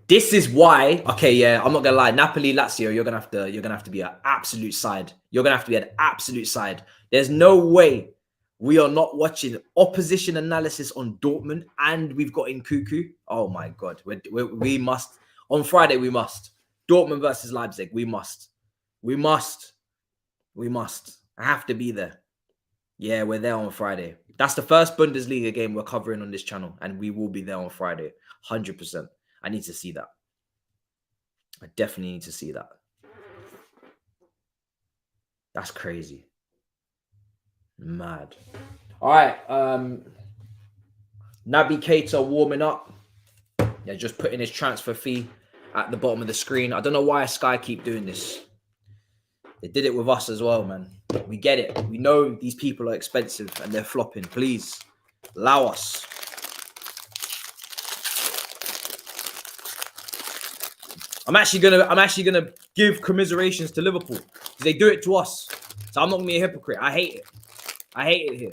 This is why. Okay, yeah, I'm not gonna lie. Napoli, Lazio, you're gonna have to be an absolute side. You're gonna have to be an absolute side. There's no way we are not watching opposition analysis on Dortmund, and we've got in Cuckoo. Oh my God, we must on Friday. We must Dortmund versus Leipzig. We must. I have to be there. Yeah, we're there on Friday. That's the first Bundesliga game we're covering on this channel, and we will be there on Friday. 100%. I need to see that. I definitely need to see that. That's crazy. Mad. All right. Naby Keita warming up. Yeah, just putting his transfer fee at the bottom of the screen. I don't know why Sky keep doing this. They did it with us as well, man. We get it. We know these people are expensive and they're flopping. Please allow us. I'm actually gonna give commiserations to Liverpool because they do it to us. So I'm not gonna be a hypocrite. I hate it. I hate it here.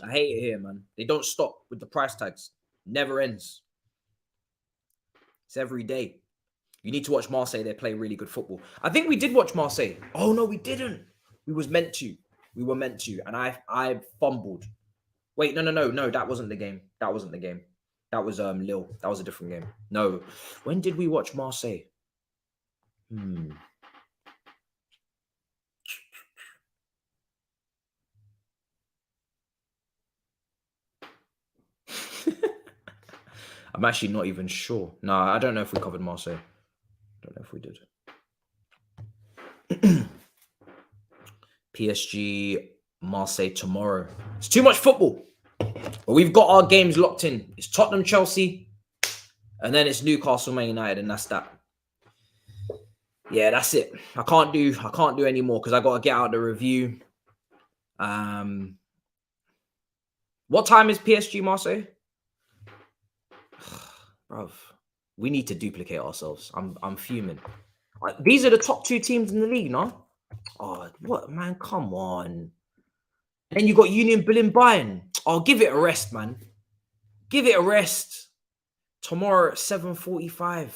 I hate it here, man. They don't stop with the price tags. Never ends. It's every day. You need to watch Marseille. They play really good football. I think we did watch Marseille. Oh, no, we didn't. We was meant to. We were meant to. And I fumbled. Wait, no. That wasn't the game. That wasn't the game. That was Lille. That was a different game. No. When did we watch Marseille? I'm actually not even sure. No, I don't know if we covered Marseille. I don't know if we did. PSG, Marseille tomorrow. It's too much football. But we've got our games locked in. It's Tottenham, Chelsea, and then it's Newcastle, Man United, and that's that. Yeah, that's it. I can't do any more because I got to get out the review. What time is PSG Marseille? Bruv, we need to duplicate ourselves. I'm fuming. These are the top two teams in the league, no? Oh, what, man? Come on. And then you got Union Berlin Bayern. Oh, give it a rest, man. Give it a rest. Tomorrow at 7:45.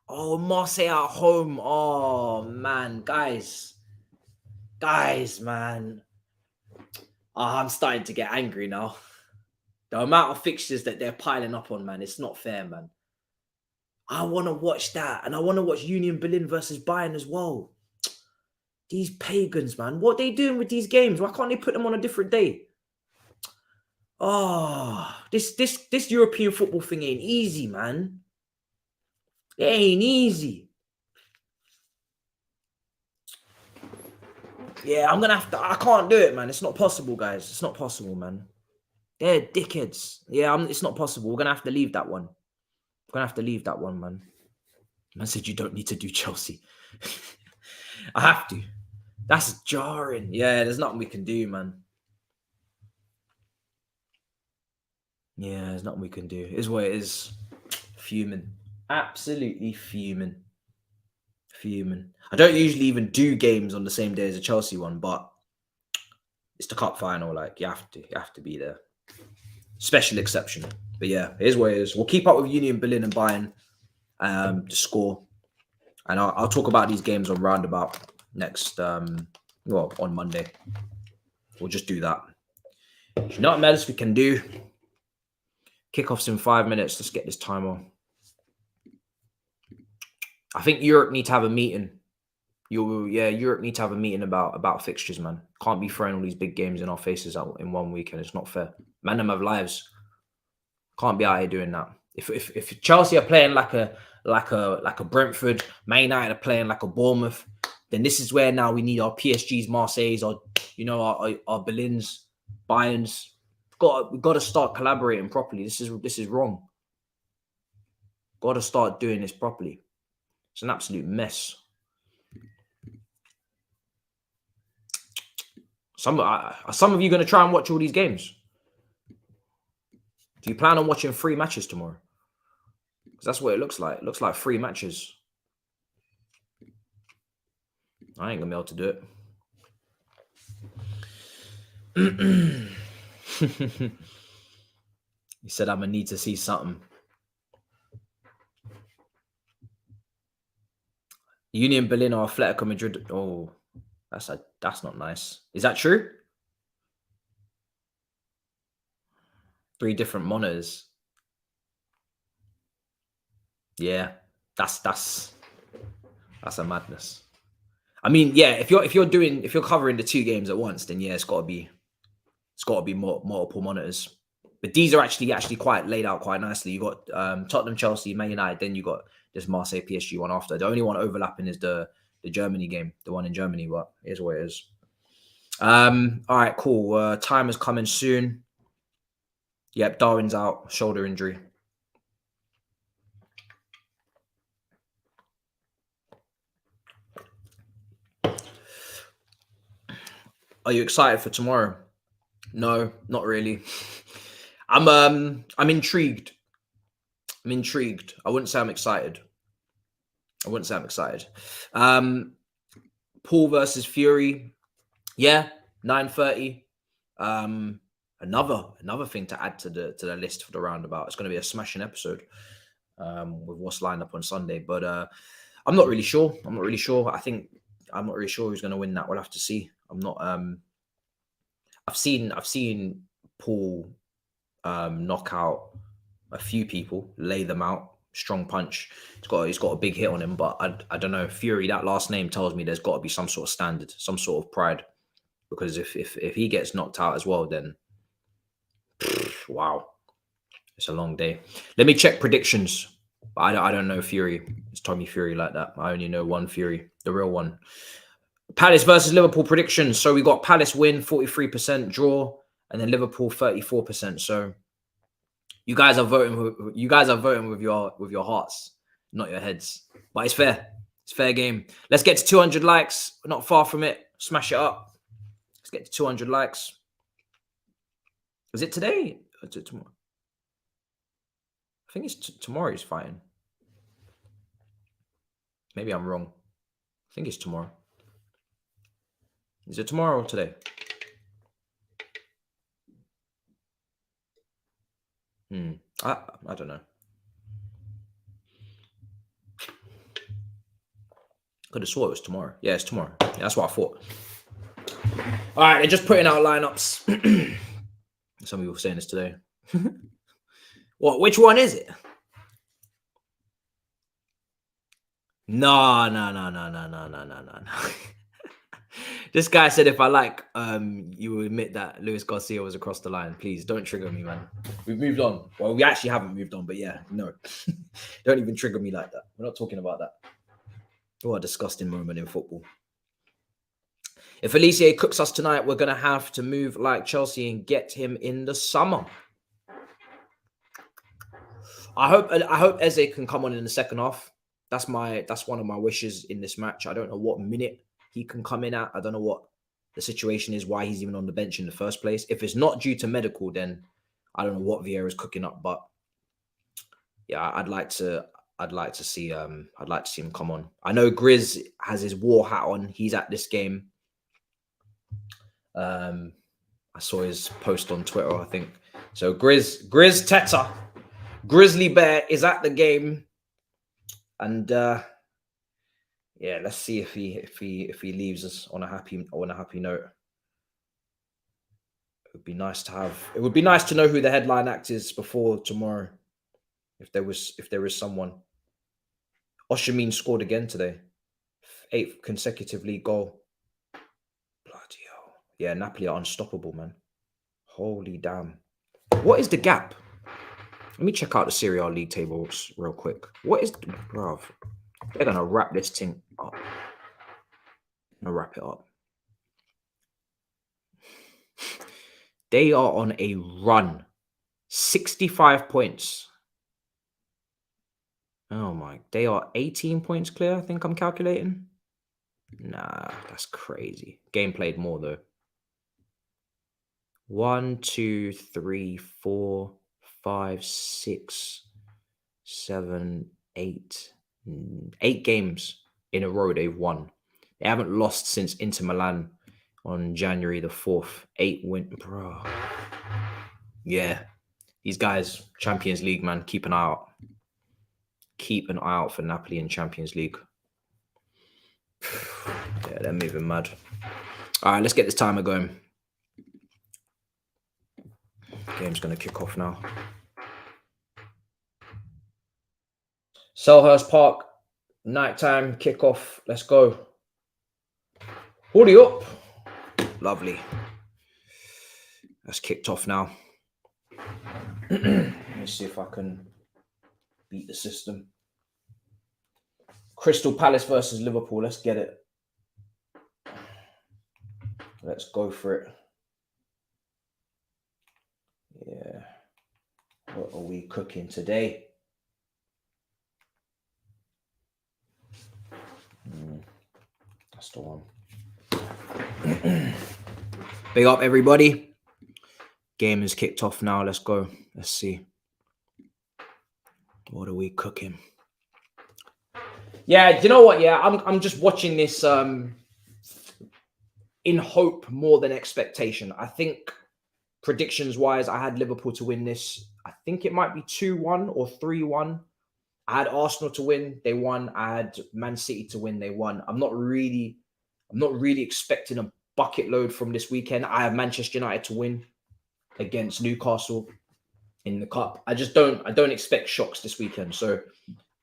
Oh, Marseille at home. Oh, man. Guys, man. Oh, I'm starting to get angry now. The amount of fixtures that they're piling up on, man, it's not fair, man. I want to watch that. And I want to watch Union Berlin versus Bayern as well. These pagans, man. What are they doing with these games? Why can't they put them on a different day? Oh, this European football thing ain't easy, man. It ain't easy. Yeah, I'm going to have to... I can't do it, man. It's not possible, guys. It's not possible, man. They're dickheads. Yeah, it's not possible. We're going to have to leave that one. We're going to have to leave that one, man. Man said you don't need to do Chelsea. I have to. That's jarring. Yeah, there's nothing we can do, man. Yeah, there's nothing we can do. It is what it is. Fuming. Absolutely fuming. Fuming. I don't usually even do games on the same day as a Chelsea one, but it's the cup final. Like, you have to be there. Special exception. But yeah, it is what it is. We'll keep up with Union Berlin and Bayern to score. And I'll talk about these games on Roundabout next, on Monday. We'll just do that. You know what else we can do? Kickoff's in 5 minutes. Let's get this timer. I think Europe need to have a meeting. Europe need to have a meeting about fixtures, man. Can't be throwing all these big games in our faces out in one weekend. It's not fair. Man, them have lives. Can't be out here doing that. If Chelsea are playing like a Brentford, Man United are playing like a Bournemouth, then this is where now we need our PSGs, Marseilles, our Berlins, Bayerns. We've got to start collaborating properly. This is wrong. Got to start doing this properly. It's an absolute mess. Are some of you going to try and watch all these games? Do you plan on watching 3 matches tomorrow? Because that's what it looks like. It looks like 3 matches. I ain't going to be able to do it. He said, I'm going to need to see something. Union Berlin or Atletico Madrid. Oh, that's not nice. Is that true? 3 different monitors. Yeah, that's a madness. I mean, yeah, if you're covering the 2 games at once, then yeah, it's gotta be It's got to be multiple monitors. But these are actually quite laid out quite nicely. You got Tottenham, Chelsea, Man United. Then you got this Marseille PSG one after. The only one overlapping is the Germany game, the one in Germany. But here's what it is. All right, cool. Time is coming soon. Yep, Darwin's out, shoulder injury. Are you excited for tomorrow? No, not really. I'm intrigued. I'm intrigued. I wouldn't say I'm excited. Paul versus Fury. Yeah, 9:30. Another thing to add to the list for the roundabout. It's going to be a smashing episode with what's lined up on Sunday. But I'm not really sure. I'm not really sure who's going to win that. We'll have to see. I'm not. I've seen Paul knock out a few people, lay them out, strong punch. He's got a big hit on him, but I don't know. Fury, that last name tells me there's got to be some sort of standard, some sort of pride. Because if he gets knocked out as well, then wow, it's a long day. Let me check predictions. I don't know Fury. It's Tommy Fury like that. I only know one Fury, the real one. Palace versus Liverpool predictions. So we got Palace win 43%, draw, and then Liverpool 34%. So you guys are voting. You guys are voting with your hearts, not your heads. But it's fair. It's fair game. Let's get to 200 likes. We're not far from it. Smash it up. Let's get to 200 likes. Is it today? Or is it tomorrow? I think it's tomorrow he's fighting. Maybe I'm wrong. I think it's tomorrow. Is it tomorrow or today? I don't know. Could have swore it was tomorrow. Yeah, it's tomorrow. Yeah, that's what I thought. All right, they're just putting out lineups. Some people were saying this today. What? Which one is it? No. This guy said if I like, you will admit that Luis Garcia was across the line. Please don't trigger me, man. We've moved on. Well, we actually haven't moved on, but yeah, no. Don't even trigger me like that. We're not talking about that. What a disgusting moment in football. If Alicia cooks us tonight, we're going to have to move like Chelsea and get him in the summer. I hope Eze can come on in the second half. That's one of my wishes in this match. I don't know what minute he can come in at. I don't know what the situation is, why he's even on the bench in the first place. If it's not due to medical, then I don't know what Vieira's cooking up. But yeah, I'd like to see him come on. I know Grizz has his war hat on. He's at this game. I saw his post on Twitter, I think. So Grizz Teta, Grizzly Bear is at the game, and yeah, let's see if he leaves us on a happy note. It would be nice to know who the headline act is before tomorrow, if there is someone. Oshamin scored again today, 8th consecutive league goal. Bloody hell! Yeah, Napoli are unstoppable, man. Holy damn! What is the gap? Let me check out the Serie A league tables real quick. What is, bruv? They're gonna wrap this thing up. Wrap it up. They are on a run. 65 points. Oh my, they are 18 points clear, I think I'm calculating. Nah, that's crazy. Game played more though. 1, 2, 3, 4, 5, 6, 7, 8. 8 games in a row they've won. They haven't lost since Inter Milan on January the 4th. 8 win, bro. Yeah, these guys, Champions League, man. Keep an eye out. Keep an eye out for Napoli in Champions League. Yeah, they're moving mad. All right, let's get this timer going. Game's going to kick off now. Selhurst Park, nighttime kickoff. Let's go. Hurry up. Lovely. That's kicked off now. Let me see if I can beat the system. Crystal Palace versus Liverpool. Let's get it. Let's go for it. Yeah. What are we cooking today? That's the one. Big up, everybody. Game is kicked off now. Let's go. Let's see. What are we cooking? Yeah, you know what? Yeah, I'm just watching this in hope more than expectation. I think predictions-wise, I had Liverpool to win this. I think it might be 2-1 or 3-1. I had Arsenal to win. They won. I had Man City to win. They won. I'm not really expecting a bucket load from this weekend. I have Manchester United to win against Newcastle in the cup. I don't expect shocks this weekend. So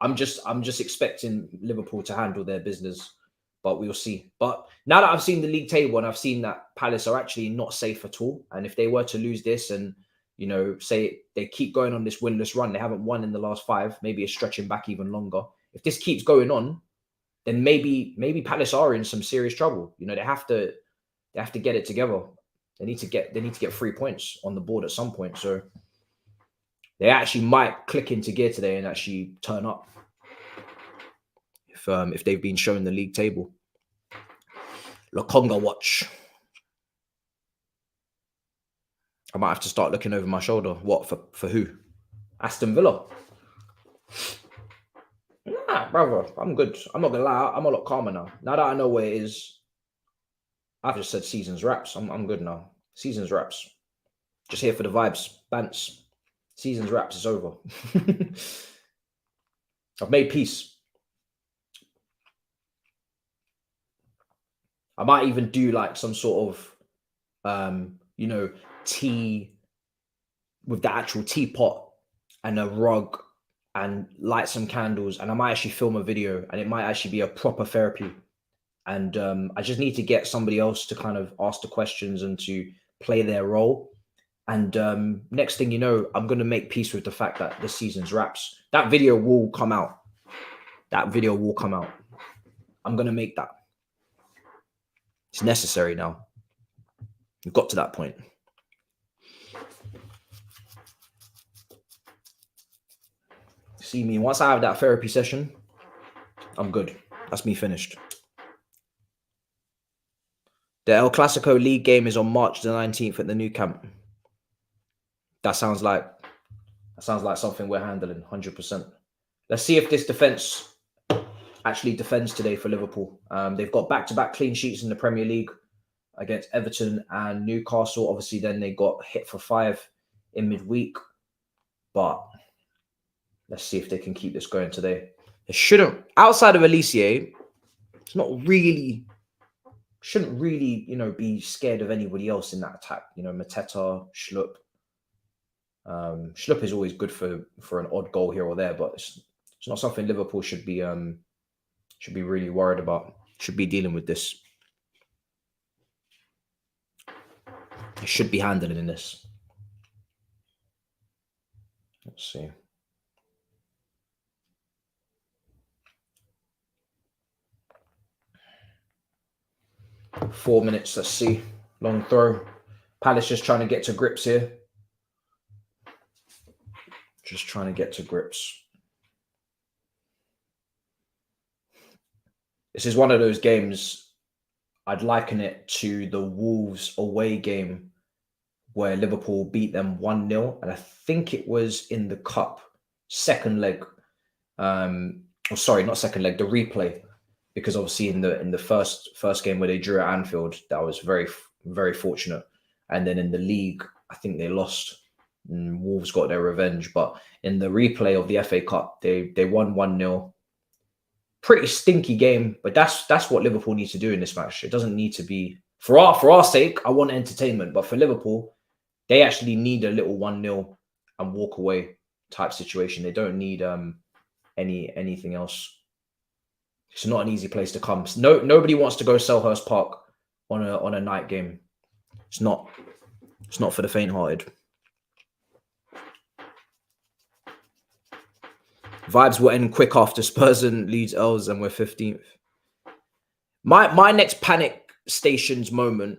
I'm just expecting Liverpool to handle their business, but we'll see. But now that I've seen the league table and I've seen that Palace are actually not safe at all, and if they were to lose this and, you know, say they keep going on this winless run, they haven't won in the last 5, maybe it's stretching back even longer. If this keeps going on, then maybe Palace are in some serious trouble. You know, they have to get it together. They need to get 3 points on the board at some point. So they actually might click into gear today and actually turn up if they've been shown the league table. Lokonga watch. I might have to start looking over my shoulder. What for who? Aston Villa. Nah, brother, I'm good. I'm not gonna lie, I'm a lot calmer now. Now that I know where it is, I've just said season's wraps. I'm good now. Season's wraps. Just here for the vibes. Bants. Season's wraps is over. I've made peace. I might even do like some sort of, you know, tea with the actual teapot and a rug and light some candles. And I might actually film a video and it might actually be a proper therapy. And I just need to get somebody else to kind of ask the questions and to play their role. And next thing you know, I'm going to make peace with the fact that the season's wraps. That video will come out. That video will come out. I'm going to make that. It's necessary now. We've got to that point. See me, once I have that therapy session, I'm good. That's me finished. The El Clasico League game is on March the 19th at the new camp. That sounds like something we're handling 100%. Let's see if this defense actually defends today for Liverpool. They've got back-to-back clean sheets in the Premier League against Everton and Newcastle. Obviously, then they got hit for 5 in midweek. But let's see if they can keep this going today. It shouldn't, outside of Alicia, it's not really, shouldn't really, you know, be scared of anybody else in that attack. You know, Mateta, Schlupp. Schlupp is always good for an odd goal here or there, but it's not something Liverpool should be really worried about. Should be dealing with this. They should be handling in this. Let's see. Four minutes, let's see. Long throw. Palace just trying to get to grips here. Just trying to get to grips. This is one of those games, I'd liken it to the Wolves away game where Liverpool beat them 1-0. And I think it was in the cup, second leg. Sorry, not second leg, the replay. Because obviously in the first game where they drew at Anfield, that was very, very fortunate. And then in the league, I think they lost. And Wolves got their revenge. But in the replay of the FA Cup, they won 1-0. Pretty stinky game, but that's what Liverpool needs to do in this match. It doesn't need to be for our sake. I want entertainment, but for Liverpool, they actually need a little 1-0 and walk away type situation. They don't need anything else. It's not an easy place to come. Nobody wants to go Selhurst Park on a night game. It's not It's not for the faint-hearted. Vibes will end quick after Spurs and Leeds L's and we're 15th. My next panic stations moment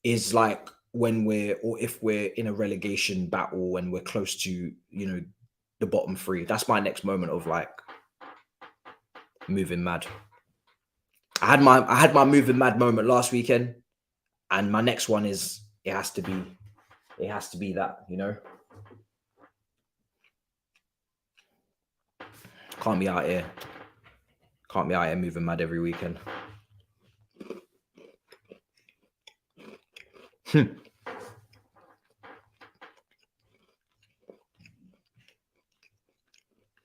is like when if we're in a relegation battle when we're close to, you know, the bottom three. That's my next moment of like moving mad. I had my moving mad moment last weekend, and my next one is it has to be that, you know. Can't be out here moving mad every weekend.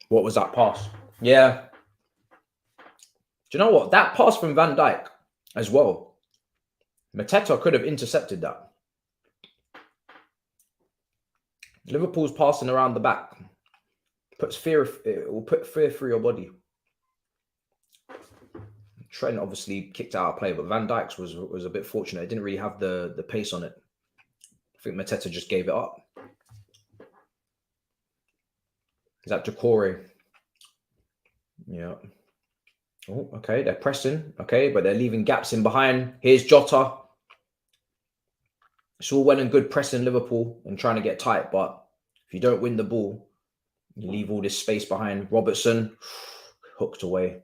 What was that pass? Yeah. Do you know what? That pass from Van Dijk as well. Matisse could have intercepted that. Liverpool's passing around the back it will put fear through your body. Trent obviously kicked out of play, but Van Dijk's was a bit fortunate. It didn't really have the pace on it. I think Matisse just gave it up. Is that Decore? Yeah. Oh, okay. They're pressing. Okay, but they're leaving gaps in behind. Here's Jota. It's all well and good pressing Liverpool and trying to get tight, but if you don't win the ball, you leave all this space behind. Robertson hooked away.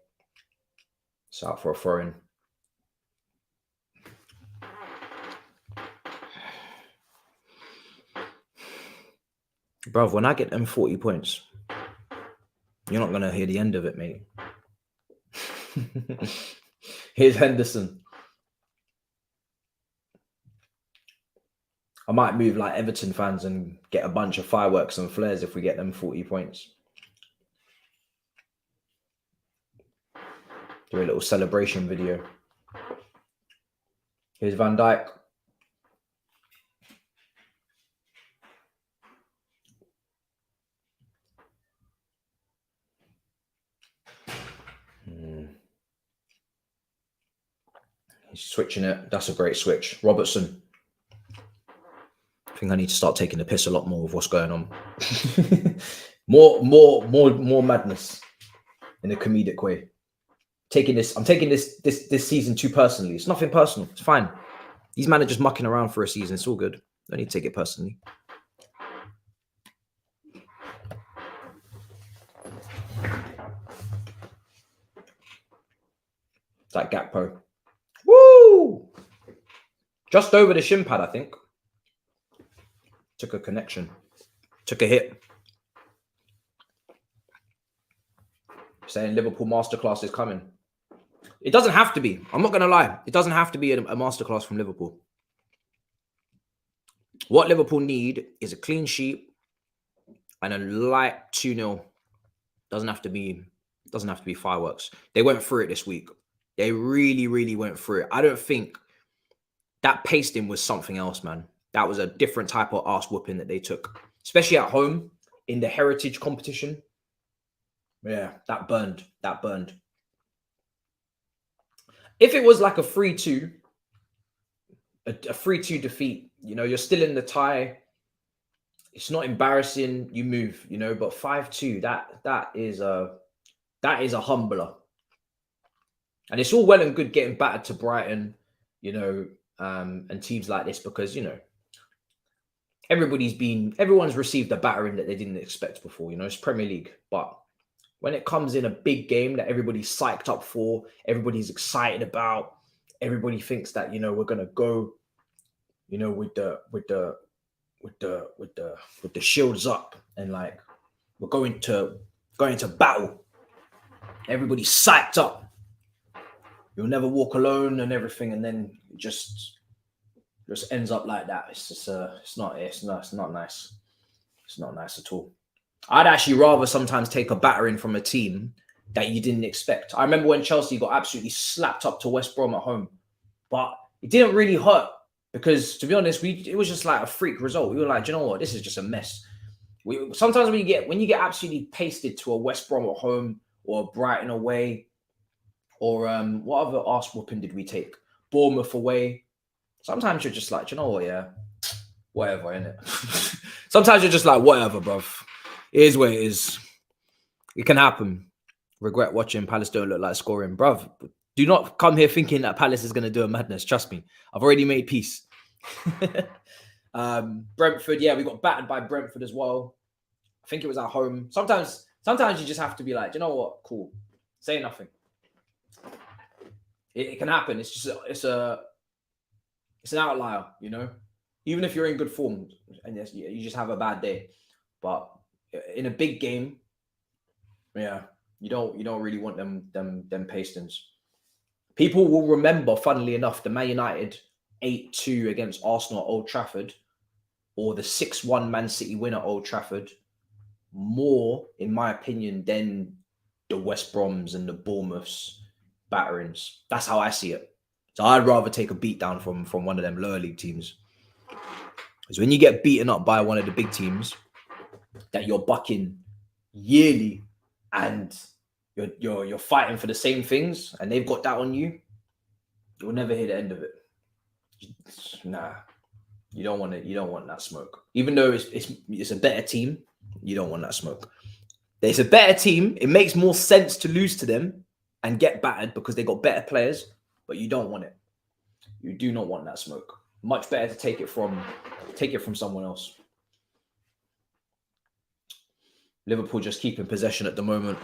It's out for a throw-in. Bruv, when I get them 40 points, you're not going to hear the end of it, mate. Here's Henderson. I might move like Everton fans and get a bunch of fireworks and flares if we get them 40 points. Do a little celebration video. Here's Van Dijk. He's switching it. That's a great switch. Robertson. I think I need to start taking the piss a lot more with what's going on. more madness in a comedic way. I'm taking this season too personally. It's nothing personal. It's fine. These men are just mucking around for a season. It's all good. Don't need to take it personally. It's like Gakpo. Woo! Just over the shin pad, I think. Took a connection. Took a hit. Saying Liverpool masterclass is coming. It doesn't have to be. I'm not going to lie. It doesn't have to be a masterclass from Liverpool. What Liverpool need is a clean sheet and a light 2-0. Doesn't have to be fireworks. They went through it this week. They really, really went through it. I don't think that pasting was something else, man. That was a different type of arse whooping that they took, especially at home in the heritage competition. Yeah, that burned. That burned. If it was like a 3-2, a 3-2 defeat, you know, you're still in the tie. It's not embarrassing. You move, you know, but 5-2, that is a humbler. And it's all well and good getting battered to Brighton, you know, and teams like this because, you know, everyone's received a battering that they didn't expect before. You know, it's Premier League. But when it comes in a big game that everybody's psyched up for, everybody's excited about, everybody thinks that, you know, we're gonna go, you know, with the shields up and like we're going to battle. Everybody's psyched up. You'll never walk alone and everything, and then it just ends up like that. It's just it's not nice. It's not nice at all. I'd actually rather sometimes take a battering from a team that you didn't expect. I remember when Chelsea got absolutely slapped up to West Brom at home, but it didn't really hurt because, to be honest, it was just like a freak result. We were like, do you know what? This is just a mess. Sometimes when you get absolutely pasted to a West Brom at home or a Brighton away, or what other arse whooping did we take? Bournemouth away. Sometimes you're just like, do you know what? Yeah, whatever, innit? Sometimes you're just like, whatever, bruv. It is what it is. It can happen. Regret watching Palace don't look like scoring. Bruv, do not come here thinking that Palace is going to do a madness. Trust me. I've already made peace. Brentford, yeah, we got battered by Brentford as well. I think it was at home. Sometimes you just have to be like, you know what? Cool. Say nothing. It can happen. It's just it's an outlier, you know. Even if you're in good form and yes, you just have a bad day, but in a big game, yeah, you don't really want them pastons. People will remember, funnily enough, the Man United 8-2 against Arsenal at Old Trafford, or the 6-1 Man City win at Old Trafford, more, in my opinion, than the West Broms and the Bournemouths batterings. That's how I see it. So I'd rather take a beat down from one of them lower league teams. Because when you get beaten up by one of the big teams that you're bucking yearly and you're fighting for the same things and they've got that on you, you'll never hear the end of it. Nah, you don't want it. You don't want that smoke. Even though it's a better team, you don't want that smoke. There's a better team. It makes more sense to lose to them and get battered because they got better players, but you don't want it. You do not want that smoke. Much better to take it from someone else. Liverpool just keeping possession at the moment.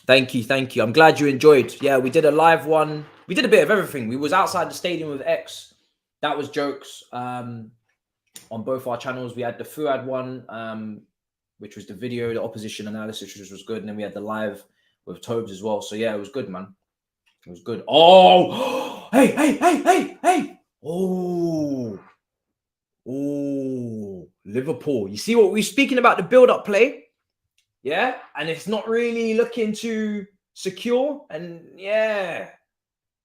Thank you. I'm glad you enjoyed. Yeah, we did a live one. We did a bit of everything. We was outside the stadium with X. That was jokes. On both our channels, we had the Fuad one, which was the video, the opposition analysis, which was good. And then we had the live with Thabz as well. So yeah, it was good, man. It was good. Oh, hey. Oh, Liverpool. You see what we're speaking about, the build-up play? Yeah, and it's not really looking too secure. And yeah,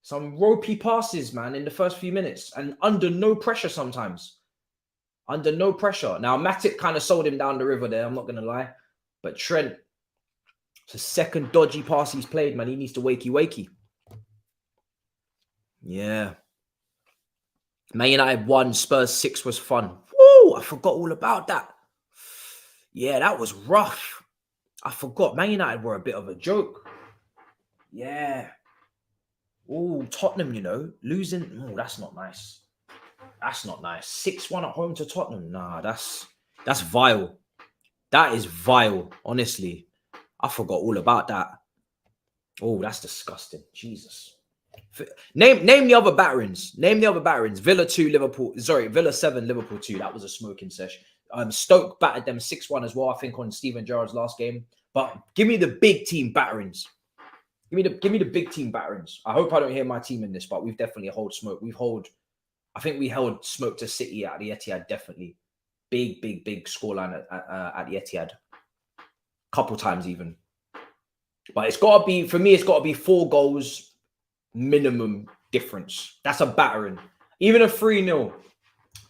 some ropey passes, man, in the first few minutes. And under no pressure sometimes. Under no pressure. Now, Matisse kind of sold him down the river there, I'm not going to lie. But Trent, it's the second dodgy pass he's played, man. He needs to wakey. Yeah. Man United 1, Spurs 6 was fun. Woo! I forgot all about that. Yeah, that was rough. I forgot. Man United were a bit of a joke. Yeah. Oh, Tottenham, you know, losing. Oh, that's not nice. That's not nice. 6-1 at home to Tottenham. Nah, that's vile. That is vile, honestly. I forgot all about that. Oh, that's disgusting. Jesus. Name the other batterings. Name the other batterings. Villa 2, Liverpool. Sorry, Villa 7, Liverpool 2. That was a smoking session. Stoke battered them 6-1 as well, I think, on Steven Gerrard's last game. But give me the big team batterings. Give me the big team batterings. I hope I don't hear my team in this, but we've definitely held smoke. I think we held smoke to City at the Etihad, definitely. Big scoreline at the Etihad. Couple times even. But it's got to be, for me, it's got to be 4 goals minimum difference. That's a battering. Even a 3-0,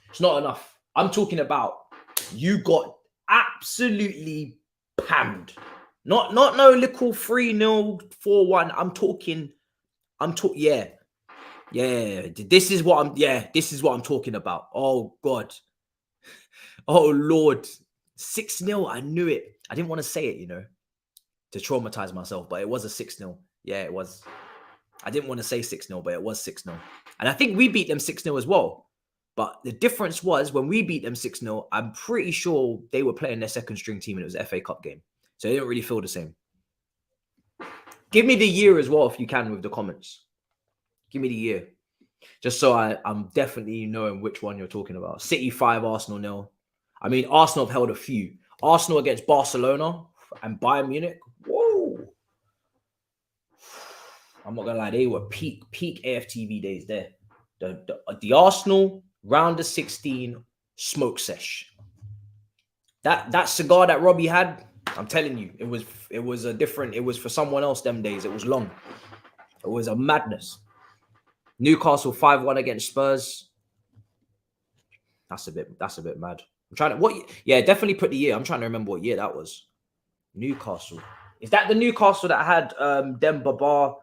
it's not enough. I'm talking about you got absolutely pammed. Not no little 3-0, 4-1. I'm talking, yeah. This is what I'm talking about. Oh God. Oh Lord. 6-0. I knew it. I didn't want to say it, you know, to traumatize myself, but it was a 6-0. Yeah, it was. I didn't want to say 6-0, but it was 6-0. And I think we beat them 6-0 as well. But the difference was when we beat them 6-0, I'm pretty sure they were playing their second string team and it was an FA Cup game. So it didn't really feel the same. Give me the year as well if you can with the comments. Give me the year. Just so I'm definitely knowing which one you're talking about. City 5, Arsenal 0. I mean, Arsenal have held a few. Arsenal against Barcelona and Bayern Munich. Whoa. I'm not going to lie. They were peak AFTV days there. The Arsenal round of 16 smoke sesh. That cigar that Robbie had, I'm telling you, it was a different, it was for someone else them days. It was long. It was a madness. Newcastle 5-1 against Spurs. That's a bit mad. I'm trying to definitely put the year. I'm trying to remember what year that was. Newcastle. Is that the Newcastle that had Demba Ba,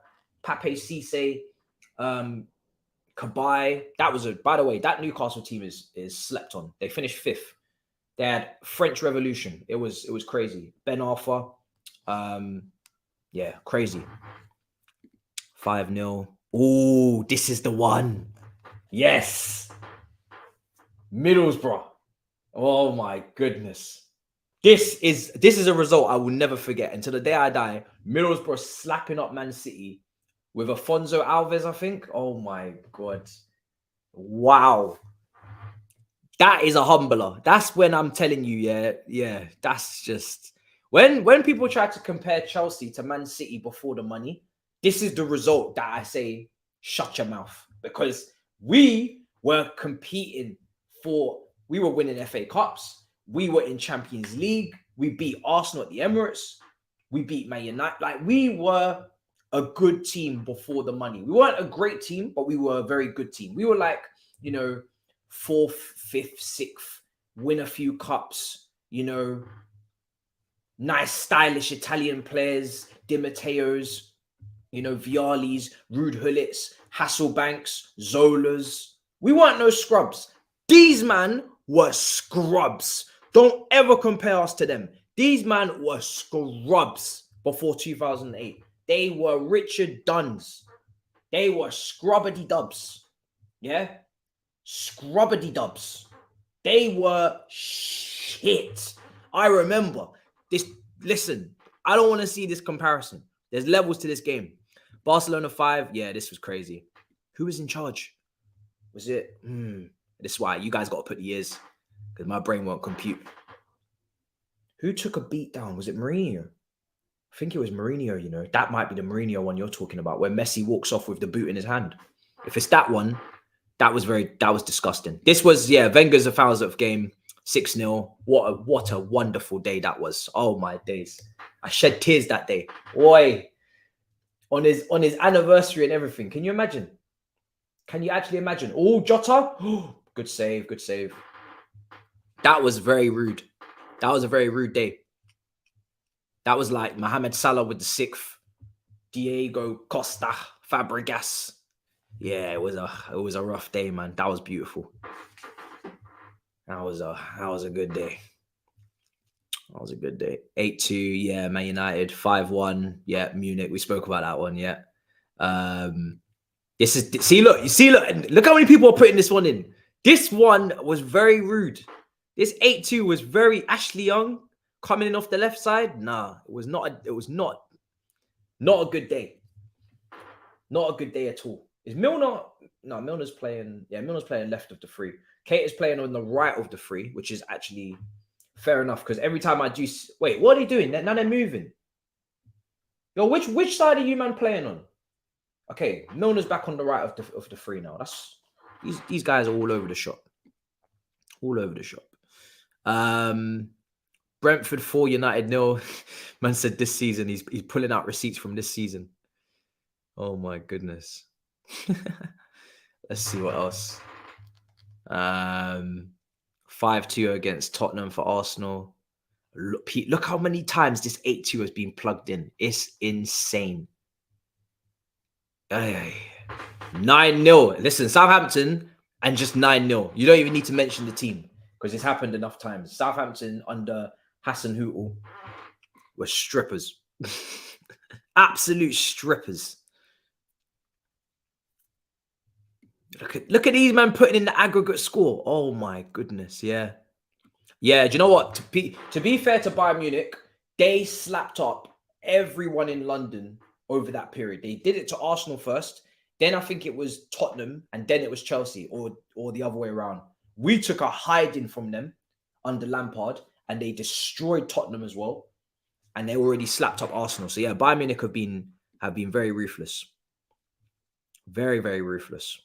Pape Cisse, Kabay. That was by the way, that Newcastle team is slept on. They finished 5th. They had French Revolution. It was crazy. Ben Arthur. Yeah, crazy. 5-0. Oh, this is the one. Yes. Middlesbrough. Oh my goodness. This is a result I will never forget until the day I die. Middlesbrough slapping up Man City with Afonso Alves, I think. Oh my God. Wow. That is a humbler. That's when I'm telling you, yeah. That's just when people try to compare Chelsea to Man City before the money, this is the result that I say, shut your mouth. Because we were competing we were winning FA Cups. We were in Champions League. We beat Arsenal at the Emirates. We beat Man United. Like, we were a good team before the money. We weren't a great team, but we were a very good team. We were like, 4th, 5th, 6th, win a few cups, nice, stylish Italian players, Di Matteos, Vialis, Ruud Hullits, Hasselbanks, Zolas. We weren't no scrubs. These man were scrubs. Don't ever compare us to them. These man were scrubs before 2008. They were Richard Duns. They were scrubbity dubs. Yeah? Scrubbity dubs. They were shit. I remember this. Listen, I don't want to see this comparison. There's levels to this game. Barcelona 5. Yeah, this was crazy. Who was in charge? Was it? This is why you guys got to put the years, because my brain won't compute. Who took a beat down? Was it Mourinho? I think it was Mourinho, That might be the Mourinho one you're talking about, where Messi walks off with the boot in his hand. If it's that one, that was disgusting. This was, Wenger's 1,000th game, 6-0. What a wonderful day that was. Oh my days. I shed tears that day. Boy, on his anniversary and everything. Can you imagine? Can you actually imagine? Oh, Jota. Good save. That was very rude. That was a very rude day. That was like Mohamed Salah with the 6th. Diego Costa Fabregas. Yeah, it was a rough day, man. That was beautiful. That was a good day. That was a good day. 8-2, yeah, Man United. 5-1, yeah, Munich. We spoke about that one, yeah. Look how many people are putting this one in. This one was very rude. This 8-2 was very Ashley Young coming in off the left side. Nah, it was not a good day. Not a good day at all. Is Milner? No, Milner's playing. Yeah, Milner's playing left of the 3. Kate is playing on the right of the 3, which is actually fair enough, because every time I do, wait, what are they doing? Now they're moving. Yo, which side are you man playing on? Okay, Milner's back on the right of the 3 now. That's these guys are all over the shop. All over the shop. Brentford 4, United 0. Man said this season he's pulling out receipts from this season. Oh my goodness. Let's see what else. 5-2 against Tottenham for Arsenal. Look how many times this 8-2 has been plugged in. It's insane. 9-0. Listen, Southampton and just 9-0. You don't even need to mention the team because it's happened enough times. Southampton under Hassan Hootel were strippers. Absolute strippers. Look at these men putting in the aggregate score. Oh my goodness, yeah. Yeah, do you know what? To be fair to Bayern Munich, they slapped up everyone in London over that period. They did it to Arsenal first, then I think it was Tottenham, and then it was Chelsea, or the other way around. We took a hiding from them under Lampard, and they destroyed Tottenham as well, and they already slapped up Arsenal. So yeah, Bayern Munich have been very ruthless. Very, very ruthless.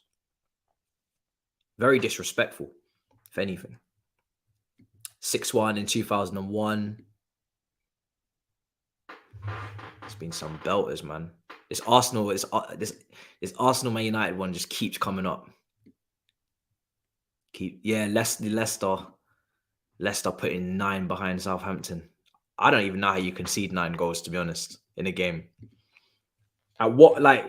Very disrespectful, if anything. 6-1 in 2001. It's been some belters, man. This Arsenal Man United one just keeps coming up. Leicester putting 9 behind Southampton. I don't even know how you concede 9 goals, to be honest, in a game. At what, like,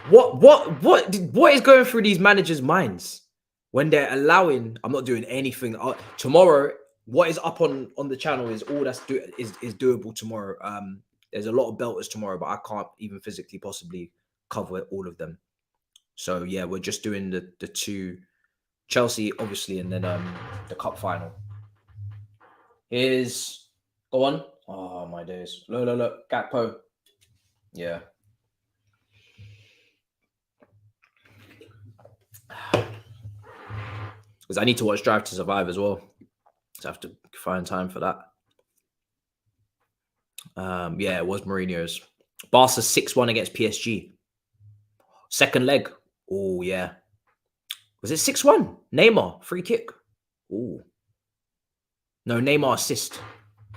What is going through these managers' minds when they're allowing? I'm not doing anything tomorrow. What is up on the channel is all is doable tomorrow. There's a lot of belters tomorrow, but I can't even physically possibly cover all of them. So yeah, we're just doing the two, Chelsea obviously, and then the cup final. Here's go on. Oh my days! Look, Gakpo. Yeah. Because I need to watch Drive to Survive as well. So I have to find time for that. Yeah, it was Mourinho's. Barca 6-1 against PSG. Second leg. Oh, yeah. Was it 6-1? Neymar, free kick. Oh. No, Neymar assist.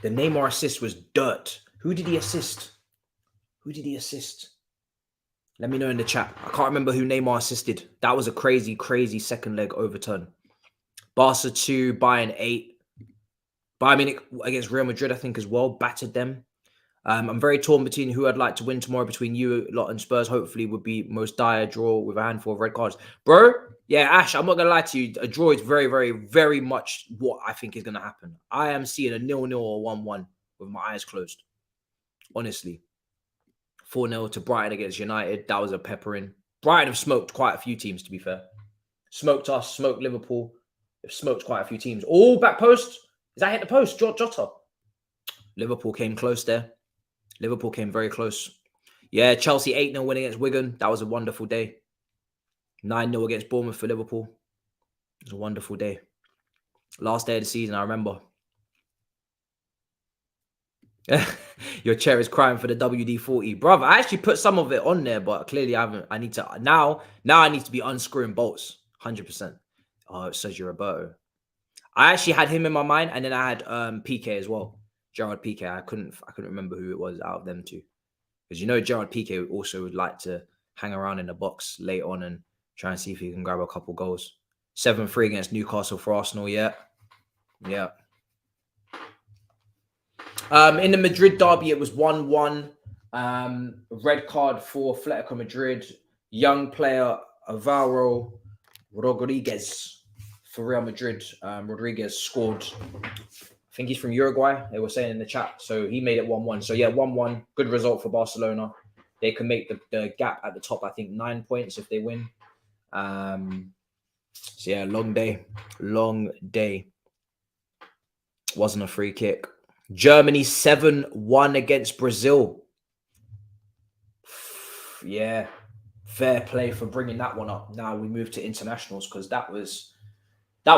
The Neymar assist was dirt. Who did he assist? Let me know in the chat. I can't remember who Neymar assisted. That was a crazy, crazy second leg overturn. Barca 2, Bayern 8. Bayern Munich against Real Madrid, I think, as well. Battered them. I'm very torn between who I'd like to win tomorrow between you lot and Spurs. Hopefully would be most dire draw with a handful of red cards. Bro, yeah, Ash, I'm not going to lie to you. A draw is very, very, very much what I think is going to happen. I am seeing a 0-0 or 1-1 with my eyes closed. Honestly. 4-0 to Brighton against United. That was a peppering. Brighton have smoked quite a few teams, to be fair. Smoked us, smoked Liverpool. They've smoked quite a few teams. Oh, back post. Is that hit the post? Jota. Liverpool came close there. Liverpool came very close. Yeah, Chelsea 8-0 win against Wigan. That was a wonderful day. 9-0 against Bournemouth for Liverpool. It was a wonderful day. Last day of the season, I remember. Your chair is crying for the WD-40. Brother, I actually put some of it on there, but clearly I haven't. I need to, now I need to be unscrewing bolts. 100%. Oh, it says you're Roberto. I actually had him in my mind, and then I had PK as well. Gerard Piqué. I couldn't remember who it was out of them two. Because you know Gerard Piqué also would like to hang around in the box late on and try and see if he can grab a couple goals. 7-3 against Newcastle for Arsenal, yeah. Yeah. In the Madrid derby, it was 1-1. Red card for Atletico Madrid. Young player Alvaro Rodriguez for Real Madrid. Rodriguez scored. I think he's from Uruguay, they were saying in the chat. So he made it 1-1. So yeah, 1-1. Good result for Barcelona. They can make the gap at the top, I think, 9 points if they win. So yeah, long day. Long day. Wasn't a free kick. Germany 7-1 against Brazil. Yeah. Fair play for bringing that one up. Now we move to internationals because that was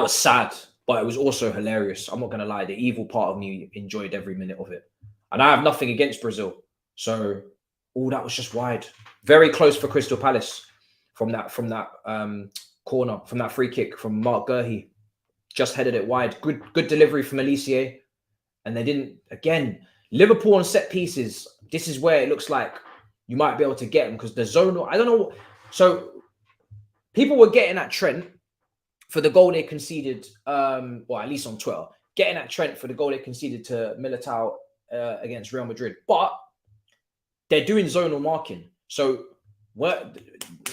sad. But it was also hilarious. I'm not going to lie. The evil part of me enjoyed every minute of it. And I have nothing against Brazil. So, that was just wide. Very close for Crystal Palace from that corner, from that free kick from Mark Gurhey. Just headed it wide. Good delivery from Alicia. And they didn't, again, Liverpool on set pieces. This is where it looks like you might be able to get them because the zonal, I don't know. So, people were getting at Trent for the goal they conceded, or at least on Twitter, getting at Trent for the goal they conceded to Militao against Real Madrid. But they're doing zonal marking. So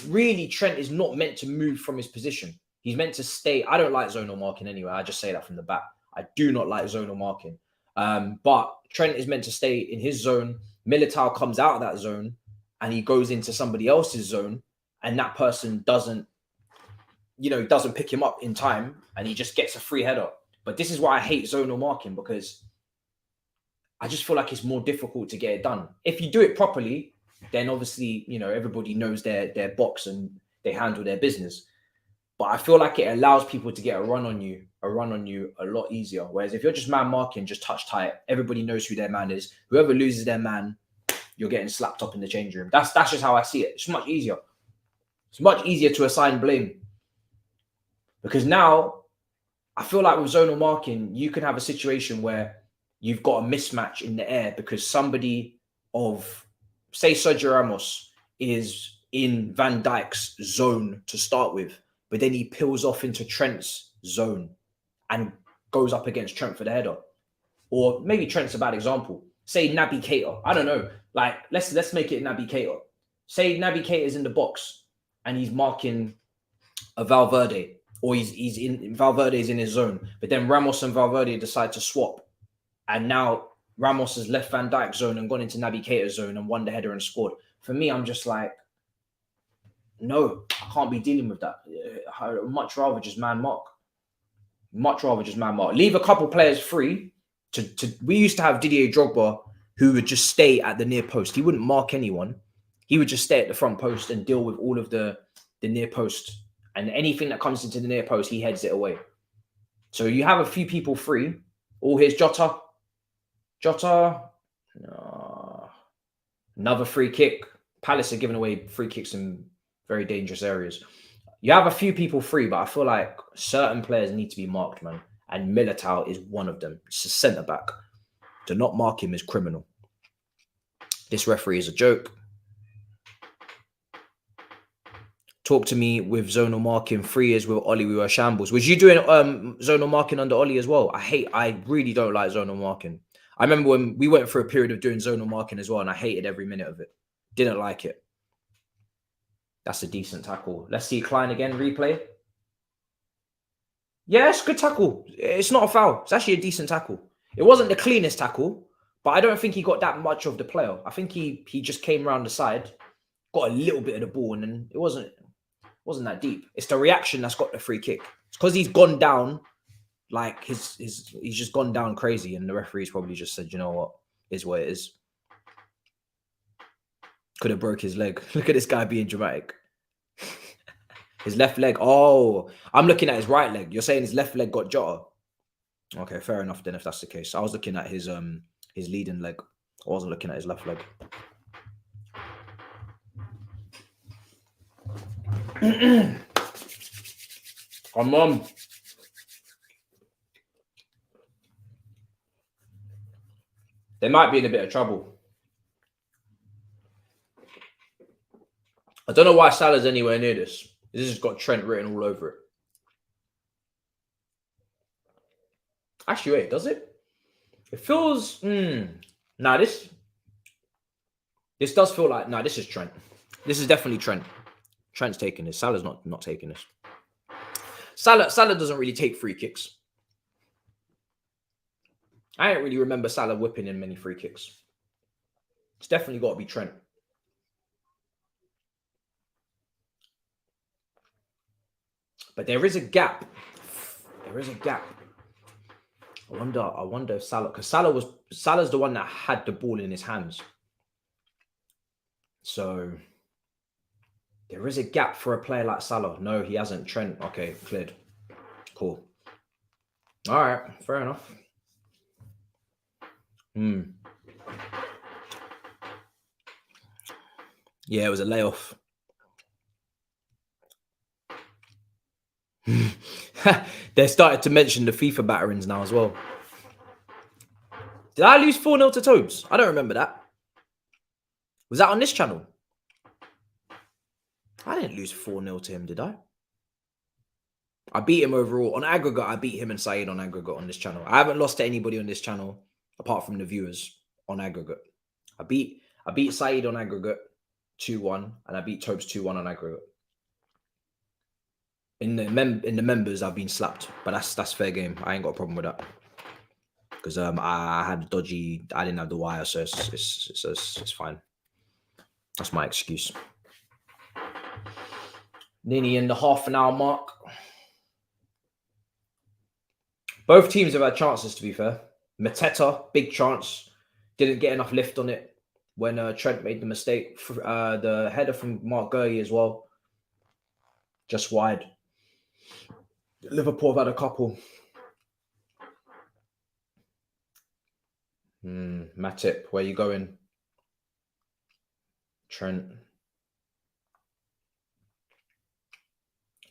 really, Trent is not meant to move from his position. He's meant to stay. I don't like zonal marking anyway. I just say that from the back. I do not like zonal marking. But Trent is meant to stay in his zone. Militao comes out of that zone and he goes into somebody else's zone and that person doesn't pick him up in time and he just gets a free header. But this is why I hate zonal marking because I just feel like it's more difficult to get it done. If you do it properly, then obviously, everybody knows their box and they handle their business. But I feel like it allows people to get a run on you a lot easier. Whereas if you're just man marking, just touch tight, everybody knows who their man is. Whoever loses their man, you're getting slapped up in the change room. That's just how I see it. It's much easier. It's much easier to assign blame. Because now, I feel like with zonal marking, you can have a situation where you've got a mismatch in the air because somebody of, say, Sergio Ramos is in Van Dijk's zone to start with, but then he peels off into Trent's zone and goes up against Trent for the header. Or maybe Trent's a bad example. Say Naby Keita. I don't know. Like, let's make it Naby Keita. say Naby Keita's in the box and he's marking a Valverde, or he's in Valverde's in his zone, but then Ramos and Valverde decide to swap, and now Ramos has left Van Dijk's zone and gone into Naby Keita's zone and won the header and scored. For me, I'm just like, no, I can't be dealing with that. I'd much rather just man mark. Much rather just man mark. Leave a couple players free. We used to have Didier Drogba who would just stay at the near post. He wouldn't mark anyone. He would just stay at the front post and deal with all of the near post. And anything that comes into the near post, he heads it away. So you have a few people free. Oh, here's Jota. Another free kick. Palace are giving away free kicks in very dangerous areas. You have a few people free, but I feel like certain players need to be marked, man. And Militao is one of them. It's a centre-back. To not mark him is criminal. This referee is a joke. Talk to me with zonal marking. 3 years with Ollie, we were shambles. Was you doing zonal marking under Ollie as well? I really don't like zonal marking. I remember when we went through a period of doing zonal marking as well, and I hated every minute of it. Didn't like it. That's a decent tackle. Let's see Klein again, replay. Yeah, it's a good tackle. It's not a foul. It's actually a decent tackle. It wasn't the cleanest tackle, but I don't think he got that much of the player. I think he just came around the side, got a little bit of the ball, and then it wasn't that deep. It's the reaction that's got the free kick. It's because he's gone down, like he's just gone down crazy, and the referee's probably just said, you know what, is what it is. Could have broke his leg. Look at this guy being dramatic. His left leg. Oh, I'm looking at his right leg. You're saying his left leg got Jota. Okay, fair enough then if that's the case. I was looking at his leading leg. I wasn't looking at his left leg. Come on. They might be in a bit of trouble. I don't know why Salah's anywhere near this. This has got Trent written all over it. Actually, wait, does it? It feels... Nah, this does feel like... Nah, this is Trent. This is definitely Trent. Trent's taking this. Salah's not taking this. Salah doesn't really take free kicks. I don't really remember Salah whipping in many free kicks. It's definitely got to be Trent. But there is a gap. There is a gap. I wonder if Salah, because Salah's the one that had the ball in his hands. So there is a gap for a player like Salah. No, he hasn't. Trent. Okay, cleared. Cool. All right, fair enough. Yeah, it was a layoff. They started to mention the FIFA batterings now as well. Did I lose 4-0 to Thabz? I don't remember that. Was that on this channel? I didn't lose 4-0 to him, did I? I beat him overall. On aggregate, I beat him and Saeed on aggregate on this channel. I haven't lost to anybody on this channel, apart from the viewers, on aggregate. I beat Saeed on aggregate 2-1, and I beat Thabz 2-1 on aggregate. In the members, I've been slapped, but that's fair game. I ain't got a problem with that because I had dodgy. I didn't have the wire, so it's fine. That's my excuse. Nearly in the half an hour mark. Both teams have had chances, to be fair. Mateta, big chance, didn't get enough lift on it when Trent made the mistake. The header from Mark Gurley as well, just wide. Liverpool have had a couple. Matip, where you going? Trent.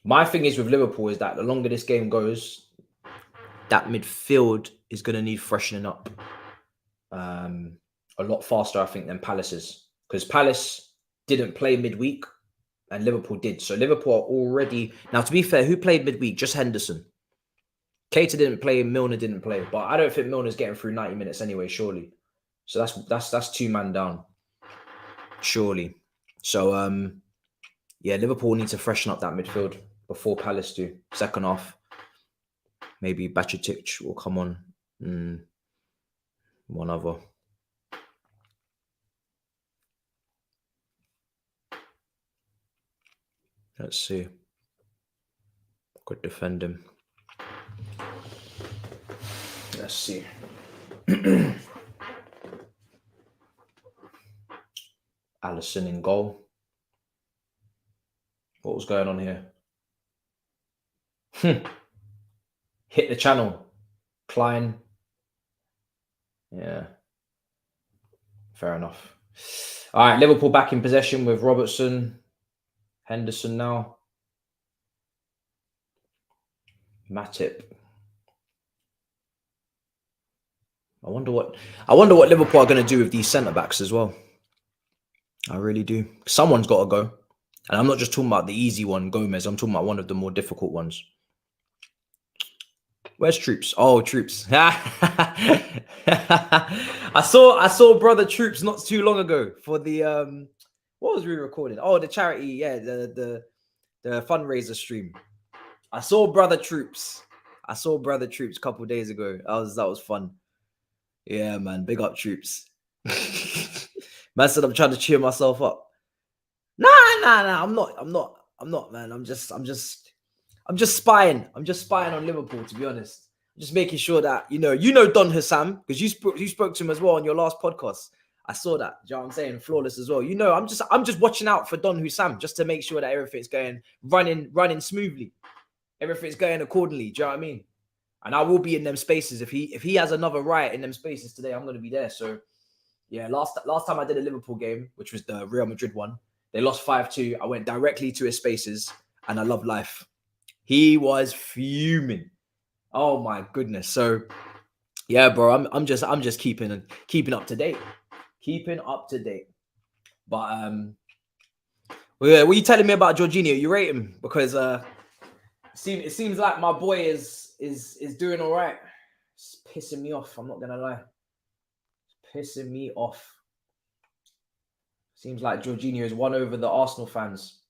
My thing is with Liverpool is that the longer this game goes, that midfield is going to need freshening up a lot faster, I think, than Palace's. Because Palace didn't play midweek and Liverpool did. So Liverpool are already... Now, to be fair, who played midweek? Just Henderson. Keita didn't play, Milner didn't play. But I don't think Milner's getting through 90 minutes anyway, surely. So that's 2 man down. Surely. So yeah, Liverpool need to freshen up that midfield before Palace do. Second half, maybe Bacic will come on. One other. Let's see. Could defend him. Let's see. Allison in goal. What was going on here? Hit the channel. Klein. Yeah. Fair enough. All right, Liverpool back in possession with Robertson. Henderson now. Matip. I wonder what Liverpool are going to do with these centre backs as well. I really do. Someone's got to go. And I'm not just talking about the easy one, Gomez. I'm talking about one of the more difficult ones. Where's Troops? Oh, Troops. I saw brother Troops not too long ago for the what was we recording? Oh, the charity, yeah, the fundraiser stream. I saw brother Troops. A couple of days ago. That was fun. Yeah, man. Big up Troops. Man said I'm trying to cheer myself up. Nah. I'm not, man. I'm just spying. I'm just spying on Liverpool, to be honest. I'm just making sure that you know Don Hussam, because you spoke to him as well on your last podcast. I saw that. Do you know what I'm saying? Flawless as well. I'm just watching out for Don Hussam just to make sure that everything's going running smoothly. Everything's going accordingly. Do you know what I mean? And I will be in them spaces. If he has another riot in them spaces today, I'm going to be there. So yeah, last time I did a Liverpool game, which was the Real Madrid one, they lost 5-2. I went directly to his spaces, and I love life. He was fuming. Oh my goodness. So yeah, bro, I'm just keeping up to date. But what are you telling me about Jorginho? You rate him? Because it seems like my boy is doing all right. It's pissing me off. I'm not gonna lie. It's pissing me off. Seems like Jorginho has won over the Arsenal fans.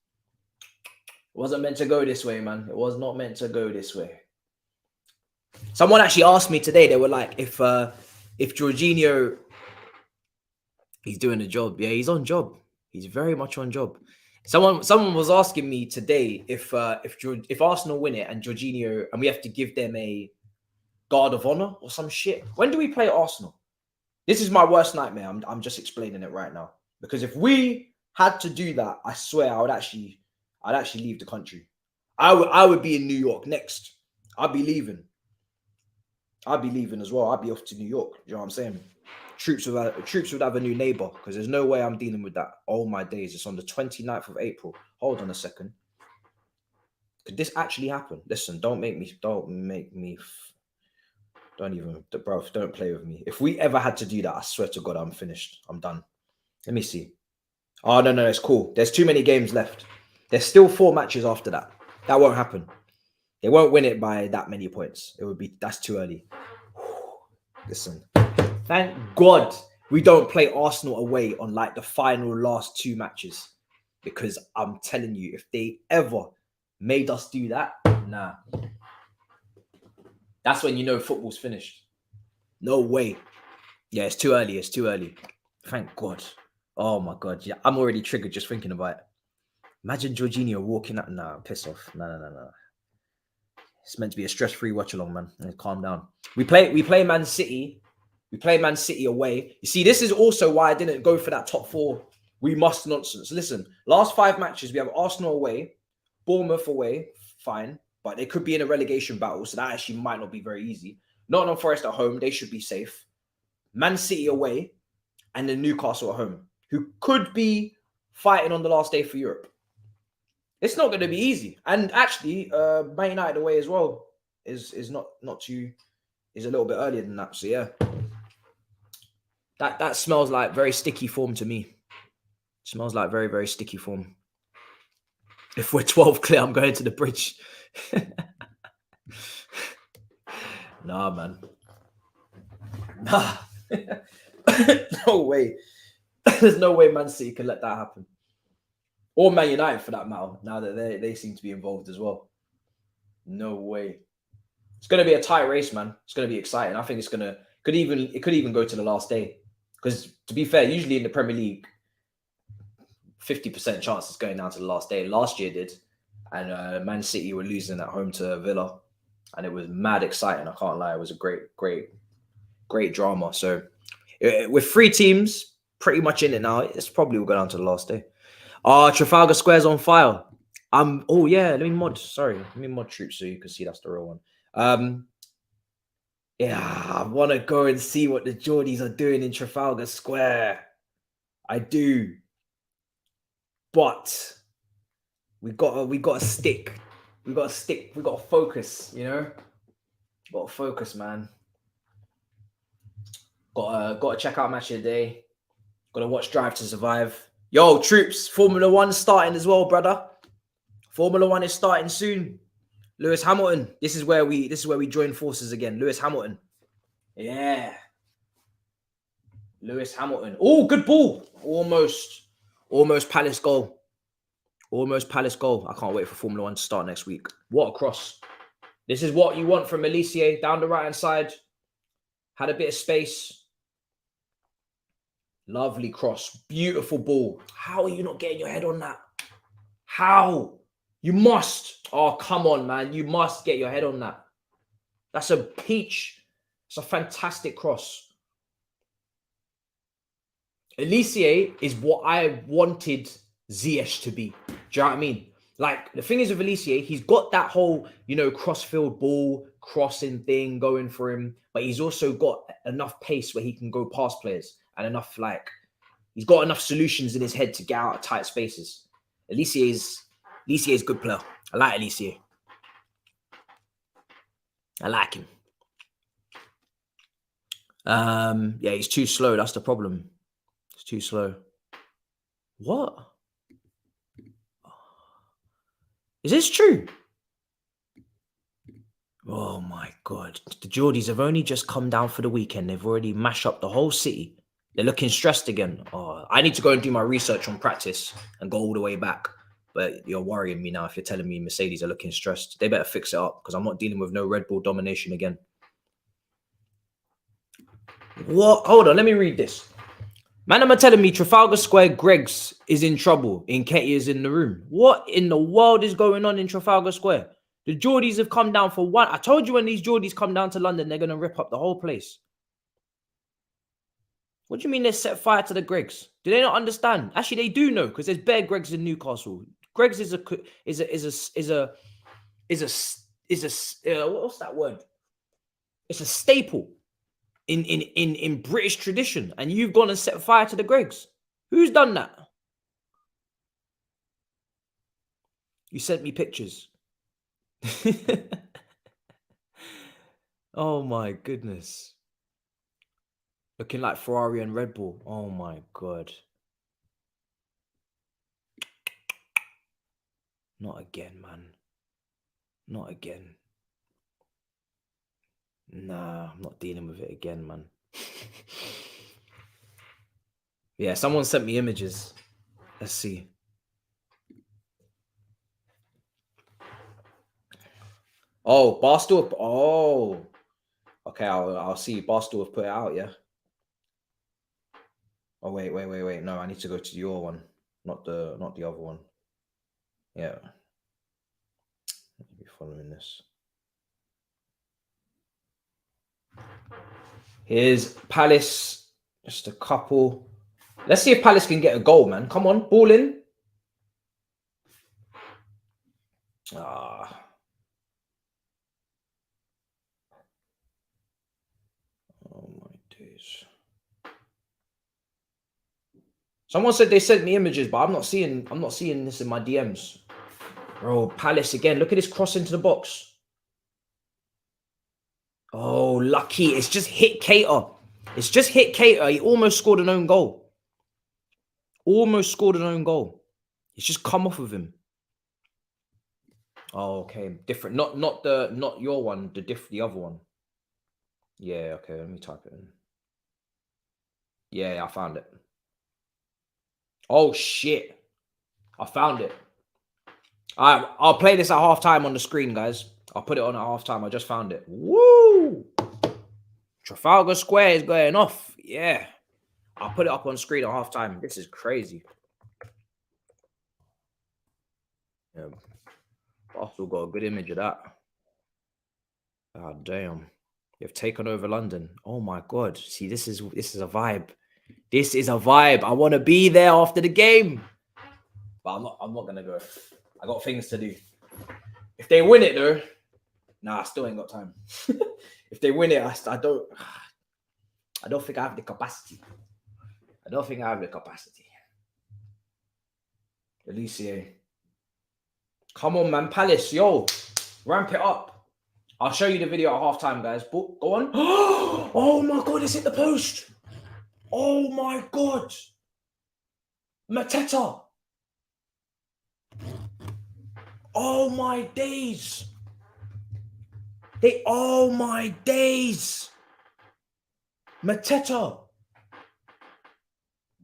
It wasn't meant to go this way, man. It was not meant to go this way. Someone actually asked me today. They were like, if Jorginho, he's doing a job. Yeah, he's on job. He's very much on job. Someone was asking me today if Arsenal win it and Jorginho, and we have to give them a guard of honor or some shit. When do we play Arsenal? This is my worst nightmare. I'm just explaining it right now, because if we had to do that, I swear I'd actually leave the country. I would be in New York next. I'd be leaving as well. I'd be off to New York. You know what I'm saying? Troops would have a new neighbor, because there's no way I'm dealing with that. Oh my days. It's on the 29th of April. Hold on a second. Could this actually happen? Listen, don't play with me. If we ever had to do that, I swear to God, I'm finished. I'm done. Let me see. Oh, no, it's cool. There's too many games left. There's still 4 matches after that. That won't happen. They won't win it by that many points. That's too early. Listen, thank God we don't play Arsenal away on like the final last 2 matches. Because I'm telling you, if they ever made us do that, nah. That's when you know football's finished. No way. Yeah, it's too early. Thank God. Oh my God. Yeah, I'm already triggered just thinking about it. Imagine Jorginho walking out. Nah, piss off. No. It's meant to be a stress-free watch-along, man. Calm down. We play Man City. We play Man City away. You see, this is also why I didn't go for that top 4. We must nonsense. Listen, last 5 matches, we have Arsenal away, Bournemouth away, fine. But they could be in a relegation battle, so that actually might not be very easy. Nottingham Forest at home, they should be safe. Man City away, and then Newcastle at home, who could be fighting on the last day for Europe. It's not going to be easy. And actually, Man United away as well is a little bit earlier than that. So yeah, that smells like very sticky form to me. It smells like very, very sticky form. If we're 12 clear, I'm going to the bridge. Nah, man. Nah. No way. There's no way Man City can let that happen. Or Man United for that matter, now that they seem to be involved as well. No way. It's going to be a tight race, man. It's going to be exciting. I think it could even go to the last day. Because to be fair, usually in the Premier League, 50% chance it's going down to the last day. Last year did. And Man City were losing at home to Villa. And it was mad exciting. I can't lie. It was a great drama. So with 3 teams pretty much in it now, it's probably will go down to the last day. Trafalgar Square's on fire. Oh yeah, let me mod troops so you can see that's the real one. Yeah, I want to go and see what the Geordies are doing in Trafalgar Square. I do. But we gotta stick. We gotta focus, you know? Gotta focus, man. Gotta check out Match of the Day. Gotta watch Drive to Survive. Yo, troops, Formula 1 starting as well, brother. Formula 1 is starting soon. Lewis Hamilton. This is where we join forces again. Lewis Hamilton. Yeah. Lewis Hamilton. Oh, good ball. Almost Palace goal. Almost Palace goal. I can't wait for Formula 1 to start next week. What a cross. This is what you want from Melisier down the right-hand side. Had a bit of space. Lovely cross. Beautiful ball. How are you not getting your head on that? How? You must. Oh, come on, man. You must get your head on that. That's a peach. It's a fantastic cross. Elisier is what I wanted Ziyech to be. Do you know what I mean? Like, the thing is with Elisier, he's got that whole, cross-field ball, crossing thing going for him, but he's also got enough pace where he can go past players and enough, he's got enough solutions in his head to get out of tight spaces. Elisier is a good player. I like Elisier. I like him. Yeah, he's too slow. That's the problem. It's too slow. What? Is this true? Oh my God. The Geordies have only just come down for the weekend. They've already mashed up the whole city. They're looking stressed again. Oh, I need to go and do my research on practice and go all the way back. But you're worrying me now if you're telling me Mercedes are looking stressed. They better fix it up because I'm not dealing with no Red Bull domination again. What? Hold on, let me read this. Man, am I telling me Trafalgar Square Greggs is in trouble? Nketiah is in the room. What in the world is going on in Trafalgar Square? The Geordies have come down for one. I told you when these Geordies come down to London, they're going to rip up the whole place. What do you mean they set fire to the Greggs? Do they not understand? Actually, they do know because there's bare Greggs in Newcastle. Greggs is a what's that word? It's a staple in British tradition, and you've gone and set fire to the Greggs. Who's done that? You sent me pictures. Oh my goodness. Looking like Ferrari and Red Bull. Oh my God. Not again, man. Not again. Nah, I'm not dealing with it again, man. Yeah, someone sent me images. Let's see. Oh, Barstool. Oh, okay. I'll see. Barstool have put it out. Yeah. Oh wait. No, I need to go to your one, not the other one. Yeah. Let me be following this. Here's Palace. Just a couple. Let's see if Palace can get a goal, man. Come on, ball in. Ah. Oh my days. Someone said they sent me images, but I'm not seeing this in my DMs. Bro, Palace again. Look at this cross into the box. Oh, lucky. It's just hit Cater. He almost scored an own goal. It's just come off of him. Oh, okay. Different. Not your one. The other one. Yeah, okay. Let me type it in. Yeah, I found it. Oh shit. I found it. All right, I'll play this at halftime on the screen, guys. I'll put it on at halftime. I just found it. Woo! Trafalgar Square is going off. Yeah. I'll put it up on screen at halftime. This is crazy. Yeah. Arsenal got a good image of that. God damn. You've taken over London. Oh my God. See, this is a vibe. This is a vibe. I want to be there after the game. But I'm not gonna go. I got things to do. If they win it though, nah, I still ain't got time. If they win it, I don't think I have the capacity. Elise. Come on, man. Palace, yo. Ramp it up. I'll show you the video at halftime, guys. But go on. Oh my God, it's hit the post. Oh my God. Mateta. Oh my days. Oh my days. Mateta.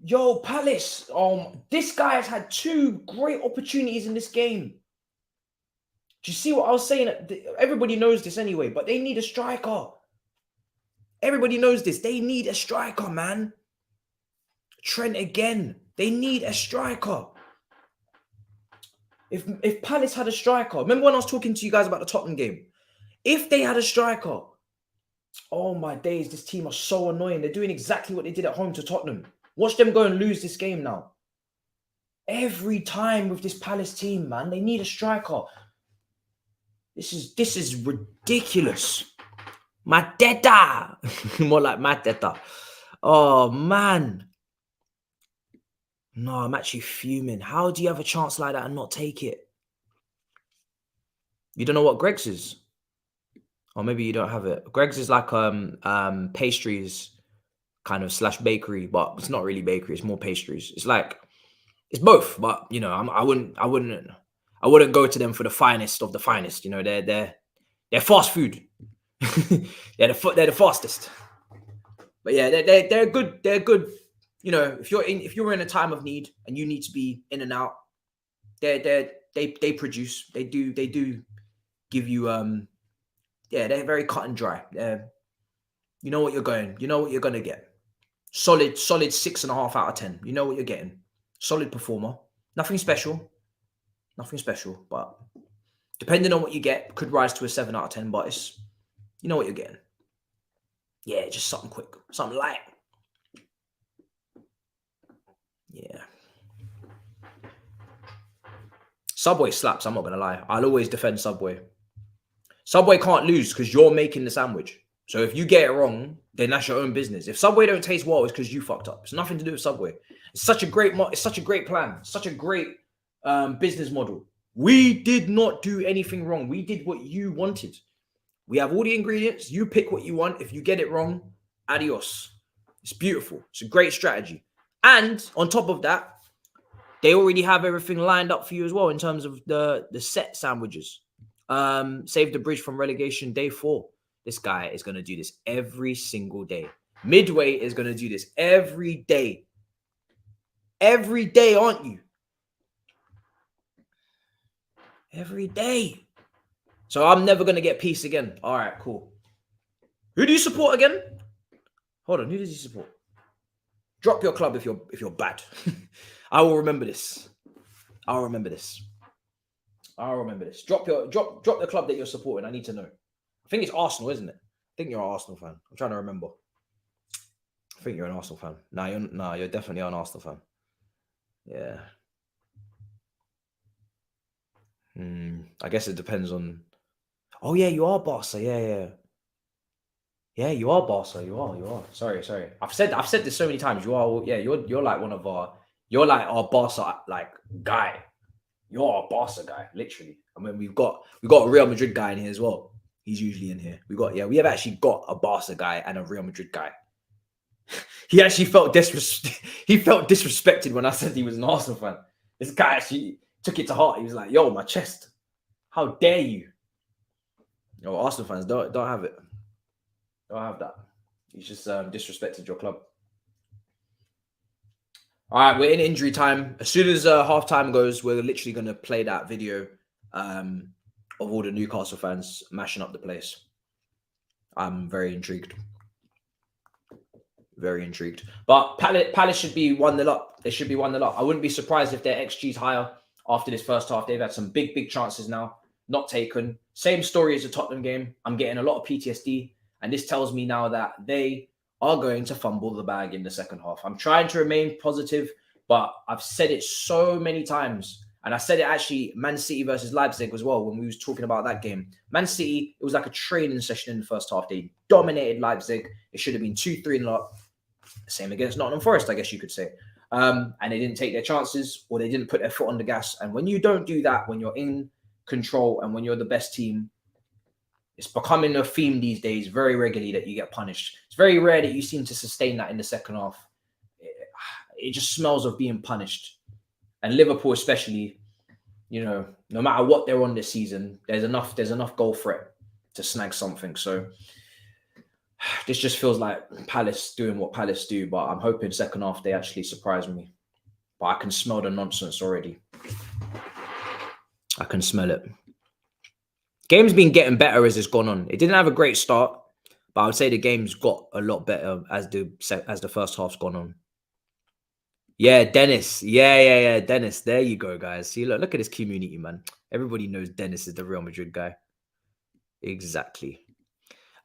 Yo, Palace. This guy has had 2 great opportunities in this game. Do you see what I was saying? Everybody knows this anyway, but they need a striker. Everybody knows this. They need a striker, man. Trent again. They need a striker. If Palace had a striker, remember when I was talking to you guys about the Tottenham game? If they had a striker, oh my days, this team are so annoying. They're doing exactly what they did at home to Tottenham. Watch them go and lose this game now. Every time with this Palace team, man, they need a striker. This is ridiculous. Mateta. More like Mateta. Oh, man. No, I'm actually fuming. How do you have a chance like that and not take it? You don't know what Greg's is? Or maybe you don't have it. Greg's is like pastries kind of / bakery, but it's not really bakery. It's more pastries. It's both, but you know, I wouldn't go to them for the finest of the finest. You know, they're fast food. they're the fastest. But yeah, they're good. They're good. You know, if you're in a time of need and you need to be in and out, they produce. They do give you yeah, they're very cut and dry. You know what you're going. You know what you're gonna get. Solid 6.5 out of 10. You know what you're getting. Solid performer. Nothing special. But depending on what you get, could rise to a 7 out of 10. But it's, you know what you're getting. Yeah, just something quick, something light. Yeah. Subway slaps. I'm not gonna lie. I'll always defend Subway. Subway can't lose because you're making the sandwich. So if you get it wrong, then that's your own business. If Subway don't taste well, it's because you fucked up. It's nothing to do with Subway. It's such a great plan. Such a great business model. We did not do anything wrong. We did what you wanted. We have all the ingredients. You pick what you want. If you get it wrong, adios. It's beautiful. It's a great strategy. And on top of that, they already have everything lined up for you as well in terms of the set sandwiches. Save the bridge from relegation day 4. This guy is going to do this every single day. Midway is going to do this every day. Every day, aren't you? Every day. So I'm never going to get peace again. All right, cool. Who do you support again? Hold on, who does he support? Drop your club if you're bad. I will remember this. I'll remember this. Drop the club that you're supporting. I need to know. I think it's Arsenal, isn't it? I think you're an Arsenal fan. I'm trying to remember. I think you're an Arsenal fan. You're definitely an Arsenal fan. Yeah. I guess it depends on. Oh yeah, you are Barca. Yeah. Yeah, you are Barca. You are. Sorry. I've said this so many times. You are. Yeah, you're like one of our. You're like our Barca guy. You're a Barca guy, literally. I mean, we've got a Real Madrid guy in here as well. He's usually in here. We have actually got a Barca guy and a Real Madrid guy. He actually felt disrespected when I said he was an Arsenal fan. This guy actually took it to heart. He was like, "Yo, my chest. How dare you?" Yo, Arsenal fans don't have it. Don't have that. He's just disrespected your club. All right, we're in injury time. As soon as half time goes, we're literally going to play that video of all the Newcastle fans mashing up the place. I'm very intrigued. Very intrigued. But Palace should be 1-0 up. They should be 1-0 up. I wouldn't be surprised if their XG is higher after this first half. They've had some big chances now, not taken. Same story as the Tottenham game. I'm getting a lot of PTSD. And this tells me now that they are going to fumble the bag in the second half. I'm trying to remain positive, but I've said it so many times. And I said it actually Man City versus Leipzig as well when we was talking about that game. Man City, it was like a training session in the first half. They dominated Leipzig. It should have been 2-3 up. Same against Nottingham Forest, I guess you could say. And they didn't take their chances or they didn't put their foot on the gas. And when you don't do that, when you're in control and when you're the best team, it's becoming a theme these days very regularly that you get punished. It's very rare that you seem to sustain that in the second half. It just smells of being punished. And Liverpool especially, you know, no matter what they're on this season, there's enough goal threat to snag something. So this just feels like Palace doing what Palace do, but I'm hoping second half they actually surprise me. But I can smell the nonsense already. I can smell it. Game's been getting better as it's gone on. It didn't have a great start, but I would say the game's got a lot better as the first half's gone on. Yeah, Dennis. Yeah. Dennis. There you go, guys. See, look at this community, man. Everybody knows Dennis is the Real Madrid guy. Exactly.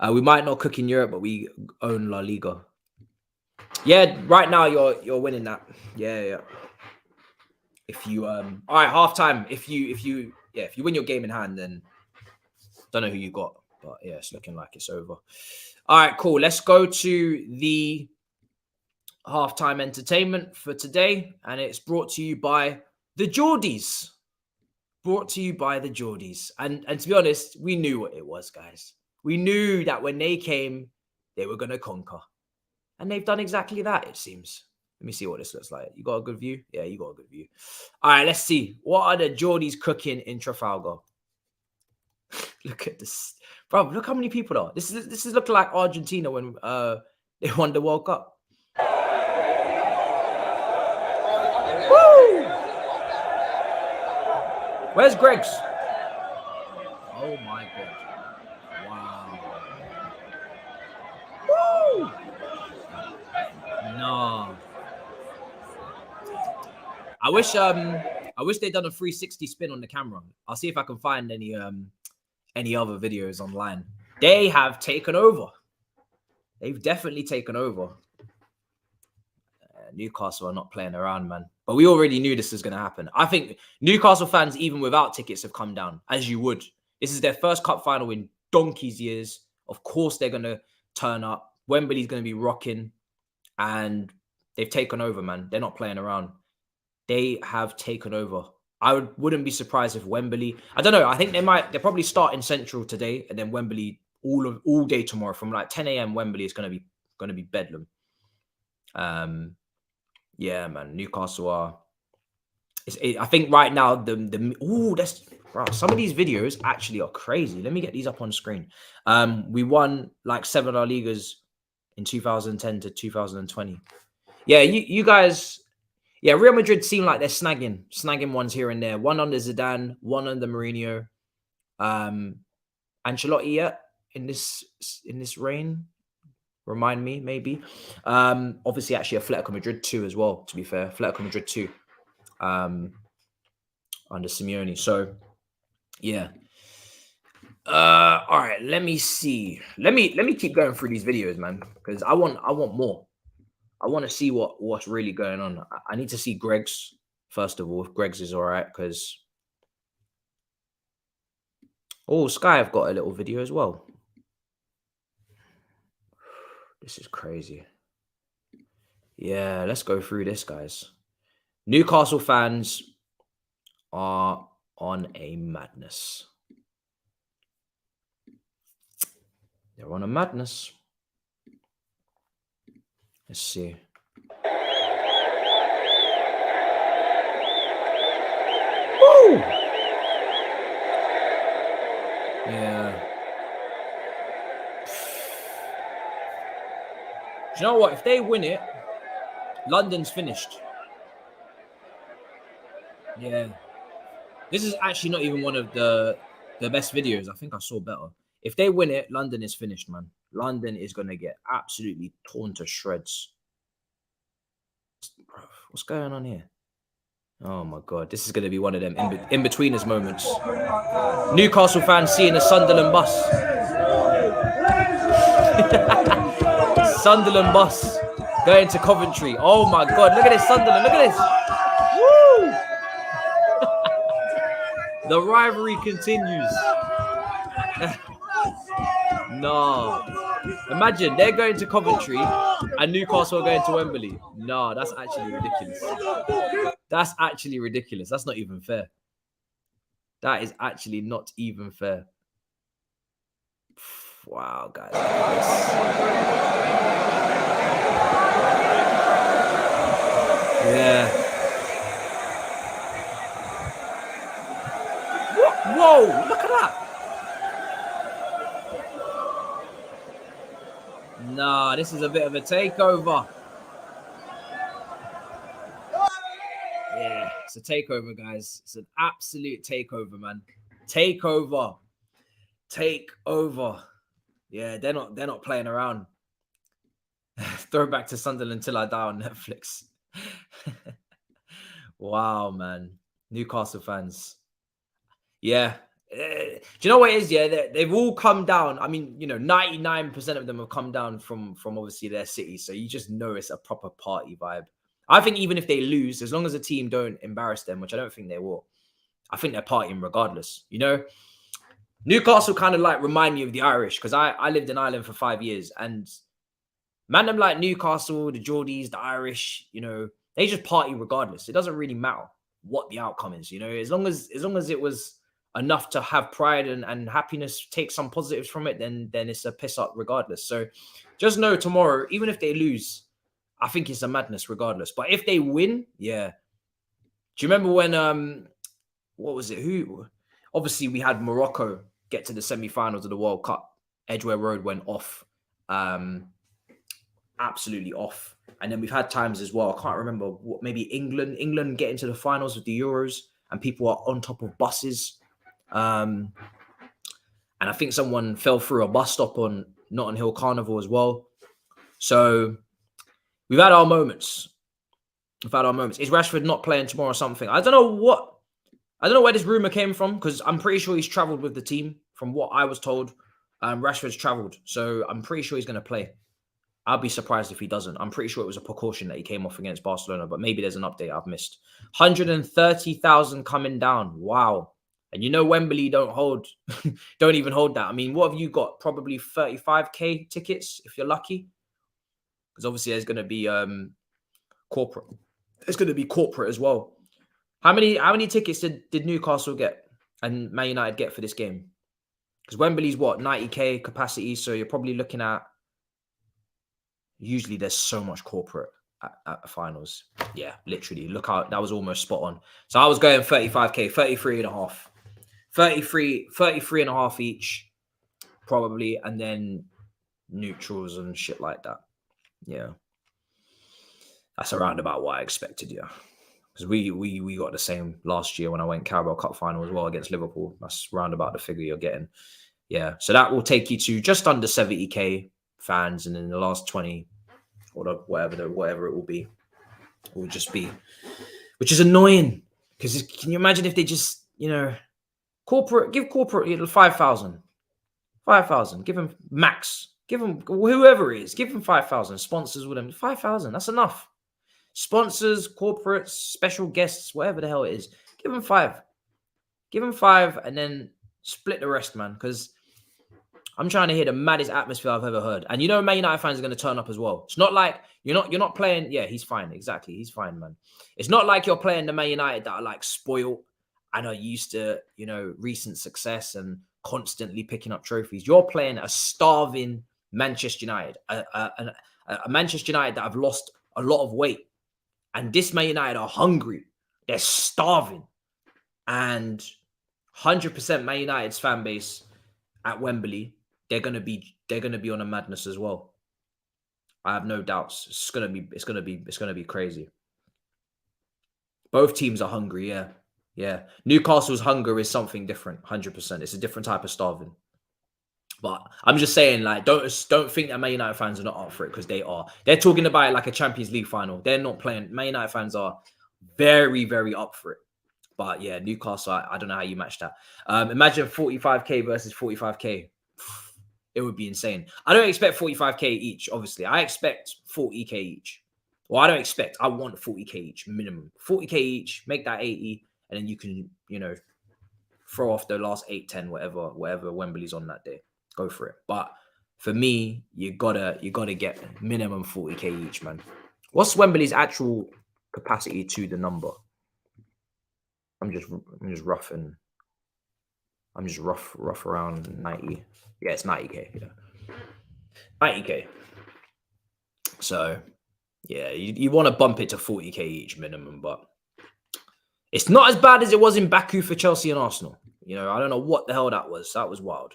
We might not cook in Europe, but we own La Liga. Yeah, right now you're winning that. Yeah. If you all right, halftime. If you win your game in hand, then don't know who you got, but yeah, it's looking like it's over. All right, cool. Let's go to the halftime entertainment for today, and it's brought to you by the Geordies. Brought to you by the Geordies. And to be honest, we knew what it was, guys. We knew that when they came, they were going to conquer. And they've done exactly that, it seems. Let me see what this looks like. You got a good view? Yeah, you got a good view. All right, let's see. What are the Geordies cooking in Trafalgar? Look at this. Bro, look how many people are. This is looking like Argentina when they won the World Cup. Woo! Where's Greg's? Oh my God. Wow. Woo! No. I wish they'd done a 360 spin on the camera. I'll see if I can find any other videos online. They have taken over. They've definitely taken over. Newcastle are not playing around, man. But we already knew this was going to happen. I think Newcastle fans, even without tickets, have come down, as you would. This is their first cup final in donkey's years. Of course, they're going to turn up. Wembley's going to be rocking. And they've taken over, man. They're not playing around. They have taken over. I wouldn't be surprised if Wembley... I don't know. I think they'll probably start in Central today and then Wembley all day tomorrow. From like 10 a.m. Wembley is going to be bedlam. Yeah, man. Newcastle are... I think right now, some of these videos actually are crazy. Let me get these up on screen. We won like 7 La Ligas in 2010 to 2020. Yeah, you guys... Yeah, Real Madrid seem like they're snagging ones here and there. One under Zidane, one under Mourinho. Ancelotti yet in this reign? Remind me, maybe. Obviously, actually, Atletico Madrid 2 as well, to be fair. Atletico Madrid 2 under Simeone. So, yeah. All right, let me see. Let me keep going through these videos, man, because I want more. I want to see what's really going on. I need to see Greg's, first of all, if Greg's is all right, because... Oh, Sky have got a little video as well. This is crazy. Yeah, let's go through this, guys. Newcastle fans are on a madness. They're on a madness. Let's see. Woo! Yeah. Do you know what? If they win it, London's finished. Yeah. This is actually not even one of the best videos. I think I saw better. If they win it, London is finished, man. London is going to get absolutely torn to shreds. What's going on here? Oh my God, this is going to be one of them in-betweeners moments. Newcastle fans seeing a Sunderland bus. Sunderland bus going to Coventry. Oh my God, look at this Sunderland, look at this. Woo! The rivalry continues. No. Imagine they're going to Coventry and Newcastle are going to Wembley. No, that's actually ridiculous. That's actually ridiculous. That's not even fair. That is actually not even fair. Wow, guys. Yeah. What? Whoa, look at that. Nah, this is a bit of a takeover. Yeah, it's a takeover, guys. It's an absolute takeover, man. Takeover. Takeover. Yeah, they're not playing around. Throwback to Sunderland Till I Die on Netflix. Wow, man. Newcastle fans. Yeah. Do you know what it is? Yeah, they've all come down. I mean, 99% of them have come down from obviously their city. So you just know it's a proper party vibe. I think even if they lose, as long as the team don't embarrass them, which I don't think they will, I think they're partying regardless. Newcastle kind of like remind me of the Irish because I lived in Ireland for 5 years, and man, them like Newcastle, the Geordies, the Irish, they just party regardless. It doesn't really matter what the outcome is, as long as it was enough to have pride and happiness, take some positives from it, then it's a piss up regardless. So just know tomorrow, even if they lose, I think it's a madness regardless. But if they win, yeah. Do you remember when what was it? Who? Obviously, we had Morocco get to the semi-finals of the World Cup. Edgware Road went off, absolutely off. And then we've had times as well. I can't remember what. Maybe England get into the finals of the Euros, and people are on top of buses. And I think someone fell through a bus stop on Notting Hill Carnival as well. So we've had our moments. Is Rashford not playing tomorrow or something? I don't know where this rumor came from, because I'm pretty sure he's traveled with the team. From what I was told, Rashford's traveled. So I'm pretty sure he's going to play. I'll be surprised if he doesn't. I'm pretty sure it was a precaution that he came off against Barcelona, but maybe there's an update I've missed. 130,000 coming down. Wow. And Wembley don't even hold that. I mean, what have you got? Probably 35k tickets if you're lucky. Because obviously there's going to be corporate. There's going to be corporate as well. How many tickets did Newcastle get and Man United get for this game? Because Wembley's what, 90k capacity, so you're probably looking at. Usually there's so much corporate at the finals. Yeah, literally. Look out, that was almost spot on. So I was going 35k, 33 and a half. 33 and a half each, probably, and then neutrals and shit like that. Yeah. That's around about what I expected, yeah. Because we got the same last year when I went Carabao Cup final as well against Liverpool. That's round about the figure you're getting. Yeah. So that will take you to just under 70k fans, and in the last 20 or whatever it will be, will just be, which is annoying. Because can you imagine if they just, give corporate 5,000. 5,000. Give them max. Give them whoever it is. Give them 5,000. Sponsors with them. 5,000. That's enough. Sponsors, corporates, special guests, whatever the hell it is. Give them 5. Give them 5 and then split the rest, man. Because I'm trying to hear the maddest atmosphere I've ever heard. And Man United fans are going to turn up as well. It's not like you're not playing. Yeah, he's fine. Exactly. He's fine, man. It's not like you're playing the Man United that are like spoiled and are used to, recent success and constantly picking up trophies. You're playing a starving Manchester United, a Manchester United that have lost a lot of weight. And this Man United are hungry. They're starving. And 100% Man United's fan base at Wembley, they're gonna be on a madness as well. I have no doubts. It's gonna be crazy. Both teams are hungry, yeah. Yeah. Newcastle's hunger is something different, 100%. It's a different type of starving. But I'm just saying, like, don't think that Man United fans are not up for it, because they are. They're talking about it like a Champions League final. They're not playing. Man United fans are very, very up for it. But yeah, Newcastle, I don't know how you match that. Imagine 45k versus 45k. It would be insane. I don't expect 45k each, obviously. I expect 40k each. Well, I don't expect. I want 40k each minimum. 40k each, make that 80, and then you can, throw off the last 8, 10, whatever Wembley's on that day. Go for it. But for me, you gotta get minimum 40k each, man. What's Wembley's actual capacity to the number? I'm just roughing. I'm just rough around 90. Yeah, it's 90k. Yeah, 90k. So yeah, you want to bump it to 40k each minimum, but it's not as bad as it was in Baku for Chelsea and Arsenal. I don't know what the hell that was. That was wild.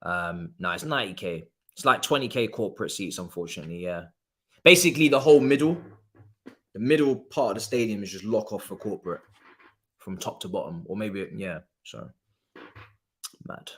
No, it's 90k. It's like 20k corporate seats, unfortunately. Yeah, basically the middle part of the stadium is just lock off for corporate from top to bottom, or maybe So mad.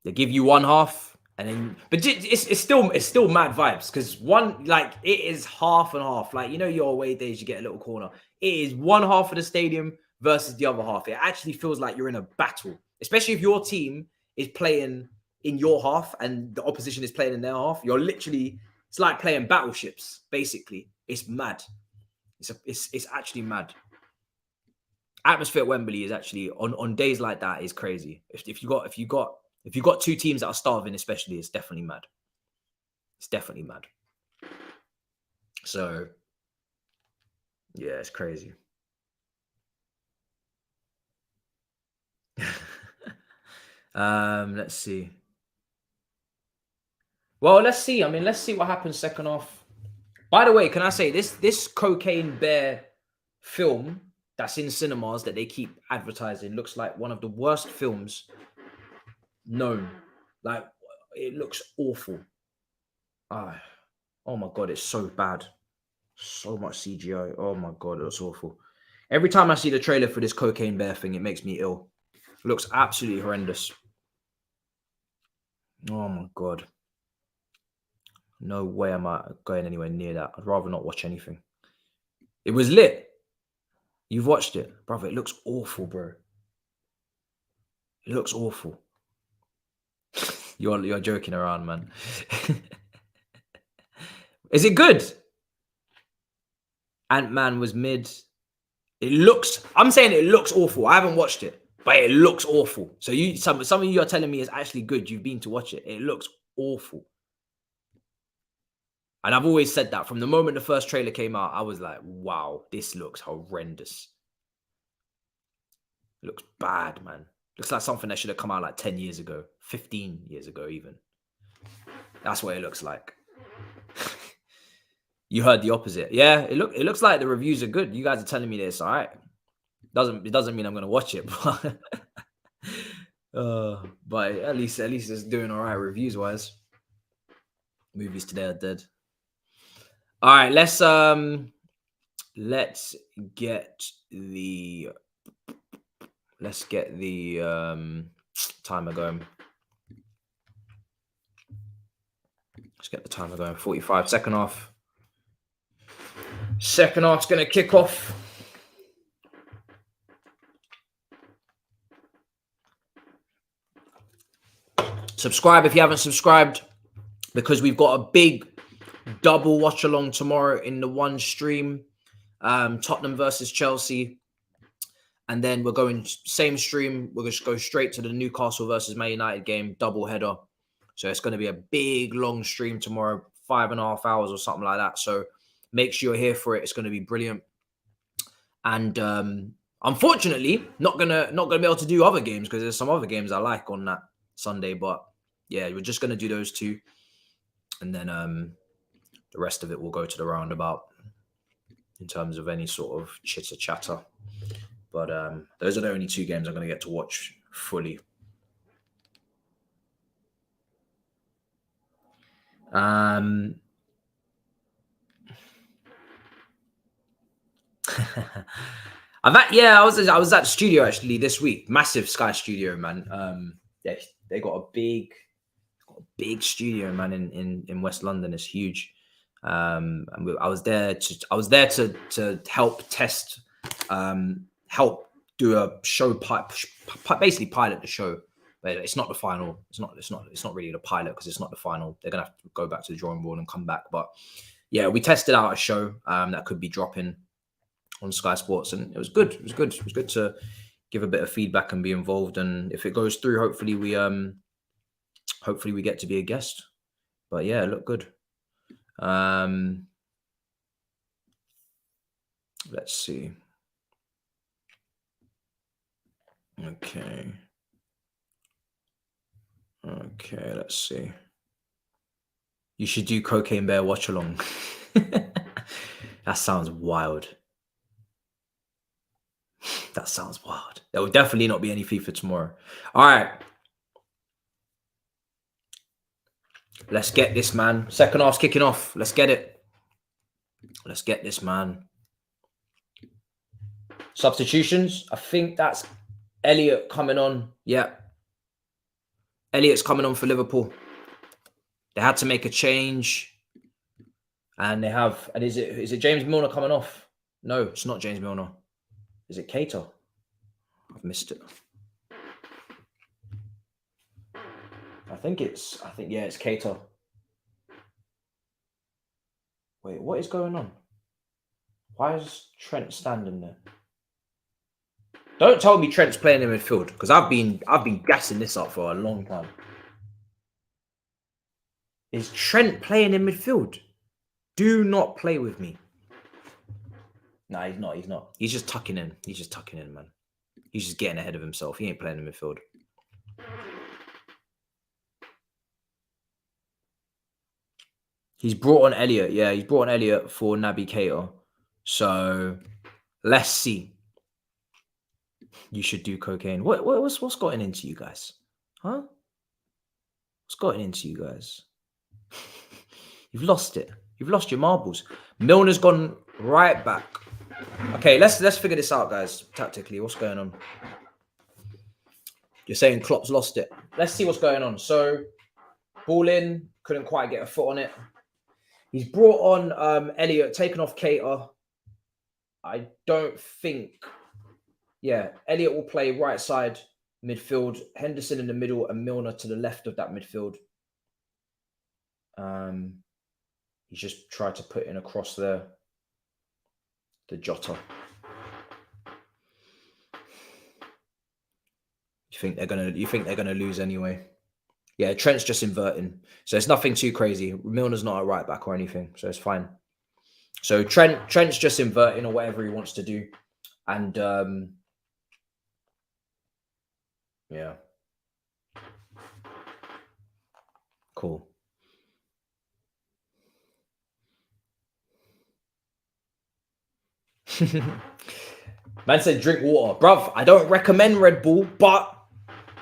They give you one half, and then but it's still mad vibes, because one, like, it is half and half. Like, your away days, you get a little corner. It is one half of the stadium versus the other half. It actually feels like you're in a battle, especially if your team is playing in your half and the opposition is playing in their half. It's like playing battleships, basically. It's mad. It's actually mad. Atmosphere at Wembley is actually on days like that is crazy. If you got two teams that are starving, especially, it's definitely mad. It's definitely mad. So yeah, it's crazy. Let's see. Well, let's see. I mean, let's see what happens second half. By the way, can I say this Cocaine Bear film that's in cinemas that they keep advertising looks like one of the worst films known. Like, it looks awful. Oh my god, it's so bad. So much CGI. Oh my god, it was awful. Every time I see the trailer for this Cocaine Bear thing, it makes me ill. It looks absolutely horrendous. Oh my god. No way am I going anywhere near that. I'd rather not watch anything. It was lit. You've watched it, brother. It looks awful, bro. It looks awful. You're joking around, man. Is it good? Ant-Man was mid. I'm saying it looks awful. I haven't watched it, but it looks awful. So some of you are telling me it's actually good. You've been to watch it. It looks awful. And I've always said that from the moment the first trailer came out. I was like, wow, this looks horrendous. It looks bad, man. Looks like something that should have come out like 10 years ago, 15 years ago even. That's what it looks like. You heard the opposite. Yeah, it looks like the reviews are good. You guys are telling me this, all right? It doesn't mean I'm gonna watch it, but at least it's doing all right reviews wise. Movies today are dead. All right, let's get the timer going. Let's get the timer going. 45 second half. Second half's gonna kick off. Subscribe if you haven't subscribed, because we've got a big double watch along tomorrow in the one stream. Tottenham versus Chelsea. And then we're going same stream. We'll just go straight to the Newcastle versus Man United game, double header. So it's going to be a big, long stream tomorrow, 5.5 hours or something like that. So make sure you're here for it. It's going to be brilliant. And unfortunately, not gonna be able to do other games, because there's some other games I like on that Sunday. But yeah, we're just going to do those two. And then the rest of it will go to the roundabout in terms of any sort of chitter chatter. But those are the only two games I'm going to get to watch fully. I was at the studio actually this week. Massive Sky studio, man. They got a big studio, man, in West London. It's huge. And I was there to help test, help do a show basically pilot the show. But it's not the final. It's not really the pilot because it's not the final. They're gonna have to go back to the drawing board and come back. But yeah, we tested out a show that could be dropping on Sky Sports, and it was good. It was good to give a bit of feedback and be involved. And if it goes through, hopefully we get to be a guest. But yeah, it looked good. Let's see. Okay, let's see. You should do Cocaine Bear Watchalong. That sounds wild. That sounds wild. There will definitely not be any FIFA tomorrow. All right. Let's get this, man. Second half's kicking off. Let's get it. Let's get this, man. Substitutions. I think that's Elliot coming on. Yeah. Elliot's coming on for Liverpool. They had to make a change. And is it James Milner coming off? No, it's not James Milner. Is it Keita? I've missed it. it's Keita. Wait, what is going on? Why is Trent standing there? Don't tell me Trent's playing in midfield, because I've been gassing this up for a long time. Is Trent playing in midfield? Do not play with me. No, he's not. He's just tucking in. Man. He's just getting ahead of himself. He ain't playing in midfield. He's brought on Elliot. Yeah, he's brought on Elliot for Naby Keita. So let's see. You should do cocaine. What's gotten into you guys? Huh? What's gotten into you guys? You've lost it. You've lost your marbles. Milner's gone right back. Okay, let's figure this out, guys. Tactically, what's going on? You're saying Klopp's lost it. Let's see what's going on. So, ball in, couldn't quite get a foot on it. He's brought on Elliot, taken off Keita. I don't think... Yeah, Elliot will play right side midfield, Henderson in the middle, and Milner to the left of that midfield. He's just tried to put in across there the Jota. You think they're gonna lose anyway? Yeah, Trent's just inverting, so it's nothing too crazy. Milner's not a right back or anything, so it's fine. So Trent's just inverting or whatever he wants to do, and yeah, cool. Man said drink water. Bruv, I don't recommend Red Bull, but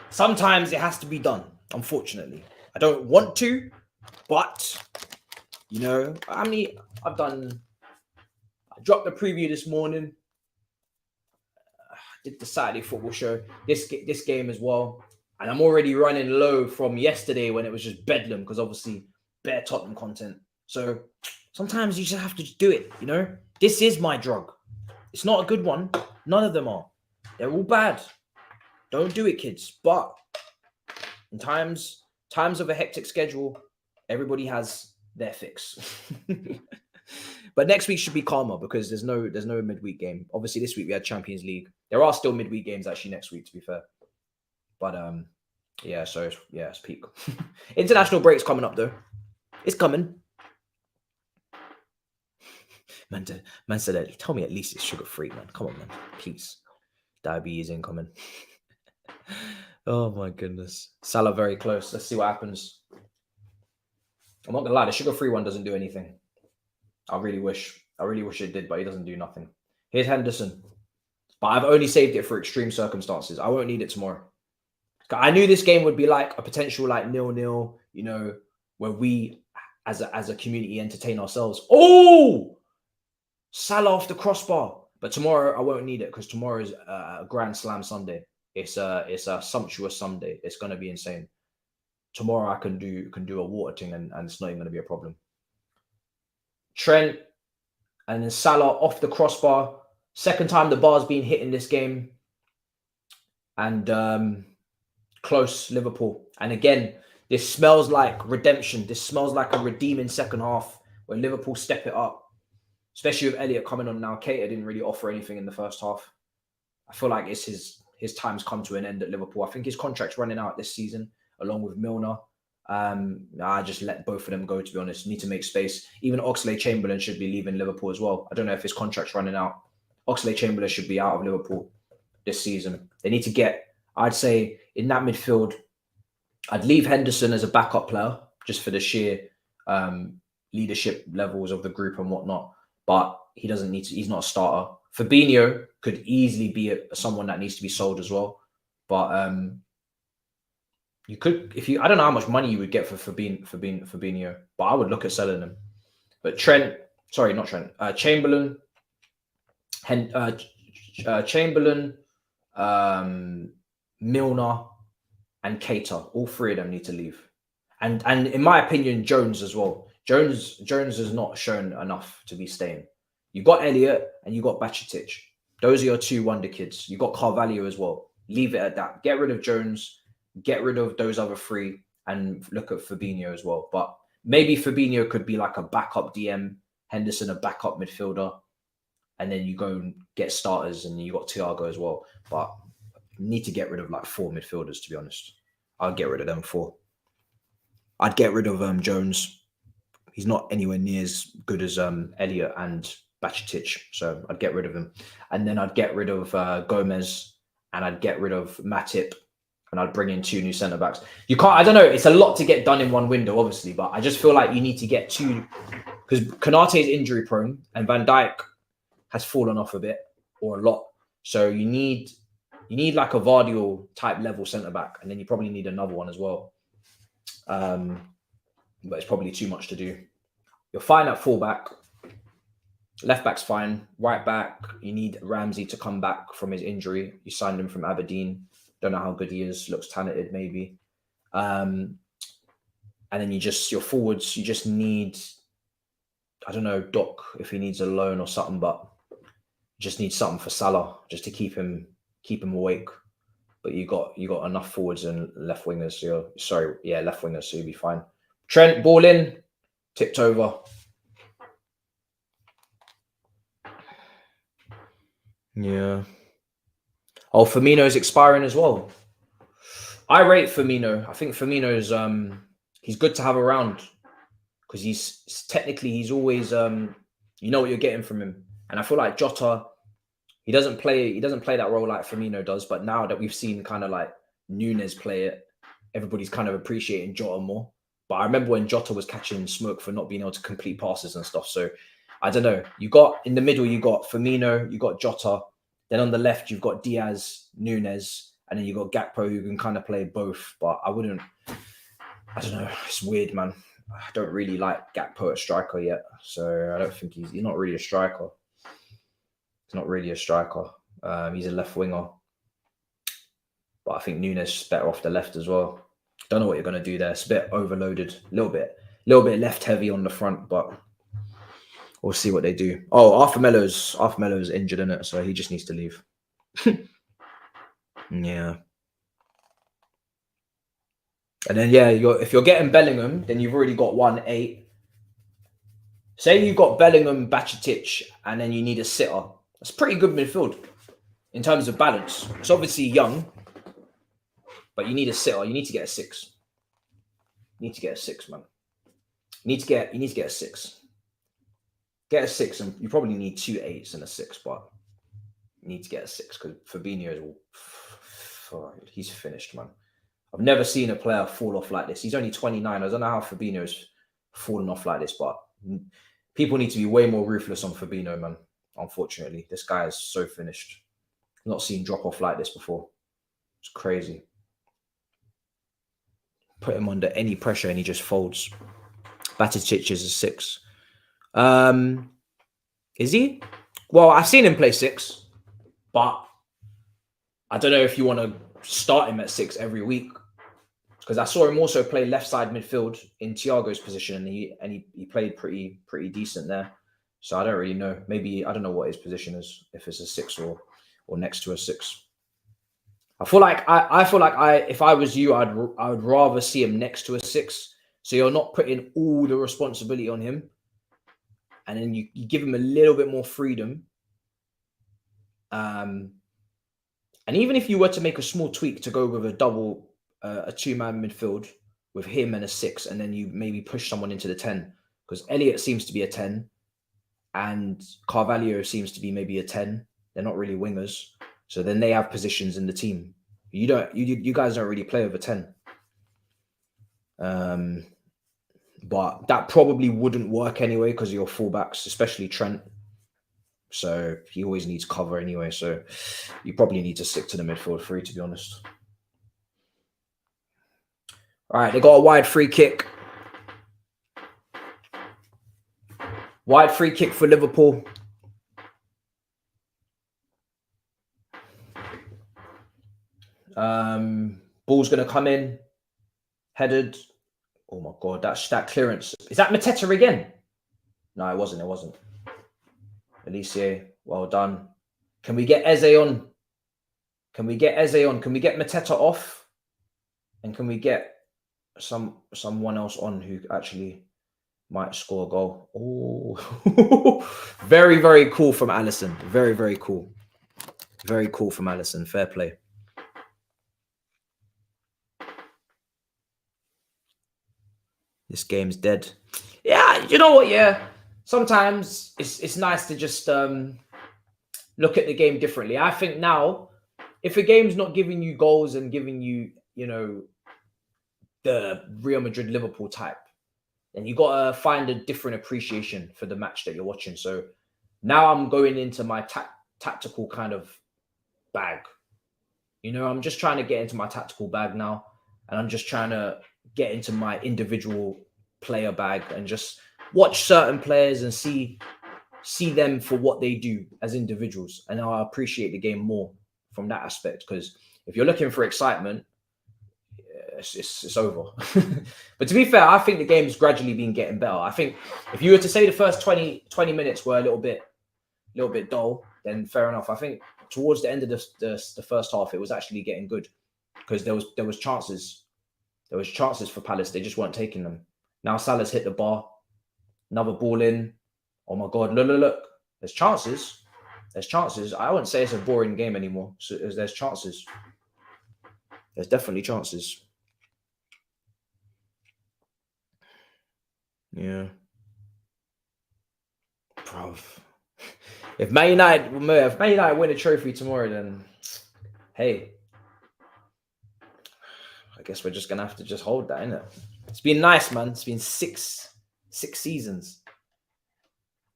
sometimes it has to be done, unfortunately. I don't want to, but, you know, I dropped the preview this morning. Did the Saturday football show, this game as well. And I'm already running low from yesterday when it was just bedlam, because obviously bare Tottenham content. So sometimes you just have to do it, you know? This is my drug. It's not a good one. None of them are. They're all bad. Don't do it, kids. But in times of a hectic schedule, everybody has their fix. But next week should be calmer because there's no midweek game. Obviously, this week we had Champions League. There are still midweek games actually next week, to be fair. But yeah, so it's peak. International break's coming up though. It's coming. Man said, tell me at least it's sugar-free, man. Come on, man. Please. Diabetes incoming. Oh, my goodness. Salah very close. Let's see what happens. I'm not going to lie. The sugar-free one doesn't do anything. I really wish it did, but it doesn't do nothing. Here's Henderson. But I've only saved it for extreme circumstances. I won't need it tomorrow. I knew this game would be like a potential like 0-0, you know, where we as a community entertain ourselves. Oh! Salah off the crossbar. But tomorrow I won't need it because tomorrow is a Grand Slam Sunday. It's a sumptuous Sunday. It's gonna be insane. Tomorrow I can do a water thing and it's not even gonna be a problem. Trent and then Salah off the crossbar. Second time the bar's been hit in this game. And close Liverpool. And again, this smells like redemption. This smells like a redeeming second half where Liverpool step it up. Especially with Elliott coming on now. Keita didn't really offer anything in the first half. I feel like it's his time's come to an end at Liverpool. I think his contract's running out this season, along with Milner. I just let both of them go, to be honest. Need to make space. Even Oxlade-Chamberlain should be leaving Liverpool as well. I don't know if his contract's running out. Oxlade-Chamberlain should be out of Liverpool this season. They need to get, I'd say, in that midfield, I'd leave Henderson as a backup player, just for the sheer leadership levels of the group and whatnot. But he doesn't need to, he's not a starter. Fabinho could easily be someone that needs to be sold as well. But you could, I don't know how much money you would get for Fabinho, but I would look at selling him. But Chamberlain, Chamberlain, Milner, and Keita. All three of them need to leave. And in my opinion, Jones as well. Jones has not shown enough to be staying. You got Elliott and you got Bajcetic. Those are your two wonder kids. You got Carvalho as well. Leave it at that. Get rid of Jones. Get rid of those other three and look at Fabinho as well. But maybe Fabinho could be like a backup DM, Henderson a backup midfielder, and then you go and get starters and you got Thiago as well. But you need to get rid of like 4 midfielders, to be honest. I'd get rid of them 4. I'd get rid of Jones. He's not anywhere near as good as Elliott and Bajcetic, so I'd get rid of him. And then I'd get rid of Gomez, and I'd get rid of Matip, and I'd bring in 2 new centre-backs. You can't, I don't know, it's a lot to get done in one window, obviously, but I just feel like you need to get 2, because Konate is injury-prone, and Van Dijk has fallen off a bit, or a lot. So you need like a Vardy-type level centre-back, and then you probably need another one as well. But it's probably too much to do. You're fine at fullback. Left back's fine. Right back, you need Ramsey to come back from his injury. You signed him from Aberdeen. Don't know how good he is. Looks talented, maybe. And then your forwards, you just need, I don't know, Doc, if he needs a loan or something, but you just need something for Salah just to keep him awake. But you got enough forwards and left wingers. Left wingers, so you'll be fine. Trent, ball in, tipped over. Yeah. Oh, Firmino's expiring as well. I rate Firmino. I think Firmino's he's good to have around because he's always you know what you're getting from him. And I feel like Jota, he doesn't play that role like Firmino does, but now that we've seen kind of like Núñez play it, everybody's kind of appreciating Jota more. But I remember when Jota was catching smoke for not being able to complete passes and stuff. So I don't know. You got in the middle, you got Firmino, you got Jota. Then on the left, you've got Diaz, Núñez, and then you got Gakpo, who can kind of play both. But I don't know. It's weird, man. I don't really like Gakpo at striker yet. So I don't think he's not really a striker. He's not really a striker. He's a left winger. But I think Núñez is better off the left as well. Don't know what you're going to do there. It's a bit overloaded. A little bit left heavy on the front, but we'll see what they do. Oh, Arthur Melo's injured in it, so he just needs to leave. Yeah. And then, if you're getting Bellingham, then you've already got 1-8. Say you've got Bellingham, Bajcetic, and then you need a sitter. That's pretty good midfield in terms of balance. It's obviously young, but you need a sitter. You need to get a 6. You need to get a 6, man. You need to get a 6. Get a 6, and you probably need 2 8s and a 6, but you need to get a 6 because Fabinho he's finished, man. I've never seen a player fall off like this. He's only 29. I don't know how Fabinho's fallen off like this, but people need to be way more ruthless on Fabinho, man. Unfortunately, this guy is so finished. I've not seen drop off like this before. It's crazy. Put him under any pressure and he just folds. Bajcetic is a 6. Is he? Well, I've seen him play 6, but I don't know if you want to start him at 6 every week, because I saw him also play left side midfield in Thiago's position, and he played pretty decent there. So I don't really know. Maybe I don't know what his position is, if it's a 6 or next to a 6. I feel like if I was you, I would rather see him next to a 6, so you're not putting all the responsibility on him, and then you give him a little bit more freedom. And even if you were to make a small tweak to go with a double, a 2-man midfield with him and a 6, and then you maybe push someone into the 10, because Elliott seems to be a 10, and Carvalho seems to be maybe a 10. They're not really wingers, so then they have positions in the team. You guys don't really play over 10. But that probably wouldn't work anyway because of your fullbacks, especially Trent. So he always needs cover anyway. So you probably need to stick to the midfield 3, to be honest. All right, they got a wide free kick. Wide free kick for Liverpool. Ball's going to come in. Headed. Oh my God, that clearance. Is that Matisse again? No, it wasn't. It wasn't. Elise, well done. Can we get Eze on? Can we get Eze on? Can we get Mateta off? And can we get someone else on who actually might score a goal? Oh, very, very cool from Alisson. Very, very cool. Very cool from Alisson. Fair play. This game's dead. Yeah, you know what? Yeah. Sometimes it's nice to just look at the game differently. I think now, if a game's not giving you goals and giving you, the Real Madrid Liverpool type, then you got to find a different appreciation for the match that you're watching. So now I'm going into my tactical kind of bag. I'm just trying to get into my tactical bag now, and I'm just trying to get into my individual player bag and just watch certain players and see them for what they do as individuals. And I appreciate the game more from that aspect, because if you're looking for excitement, it's over. But to be fair, I think the game's gradually been getting better. I think if you were to say the first 20 minutes were a little bit dull, then fair enough. I think towards the end of the first half, it was actually getting good, because there was chances. There was chances for Palace. They just weren't taking them. Now Salah's hit the bar. Another ball in. Oh my God, look. There's chances. There's chances. I wouldn't say it's a boring game anymore. So there's chances. There's definitely chances. Yeah. Bro. If Man United win a trophy tomorrow, then hey, I guess we're just gonna have to just hold that, innit? It's been nice, man. It's been six seasons.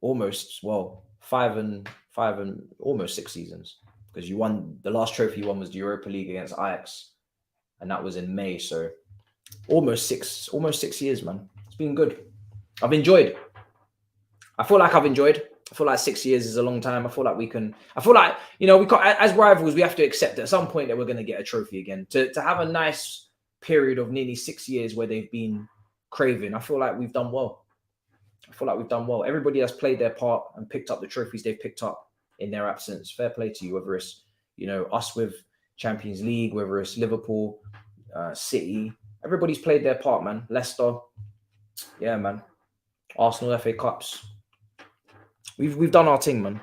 Almost, well, 5 and almost 6 seasons. Because you won, the last trophy you won was the Europa League against Ajax. And that was in May. So almost 6 years, man. It's been good. I've enjoyed. I feel like I've enjoyed. I feel like 6 years is a long time. I feel like we can't, we can't, as rivals, we have to accept at some point that we're going to get a trophy again. To have a nice period of nearly 6 years where they've been craving, I feel like we've done well. Everybody that's played their part and picked up the trophies they've picked up in their absence, fair play to you, whether it's, us with Champions League, whether it's Liverpool, City, everybody's played their part, man. Leicester, yeah, man. Arsenal, FA Cups. We've done our thing, man.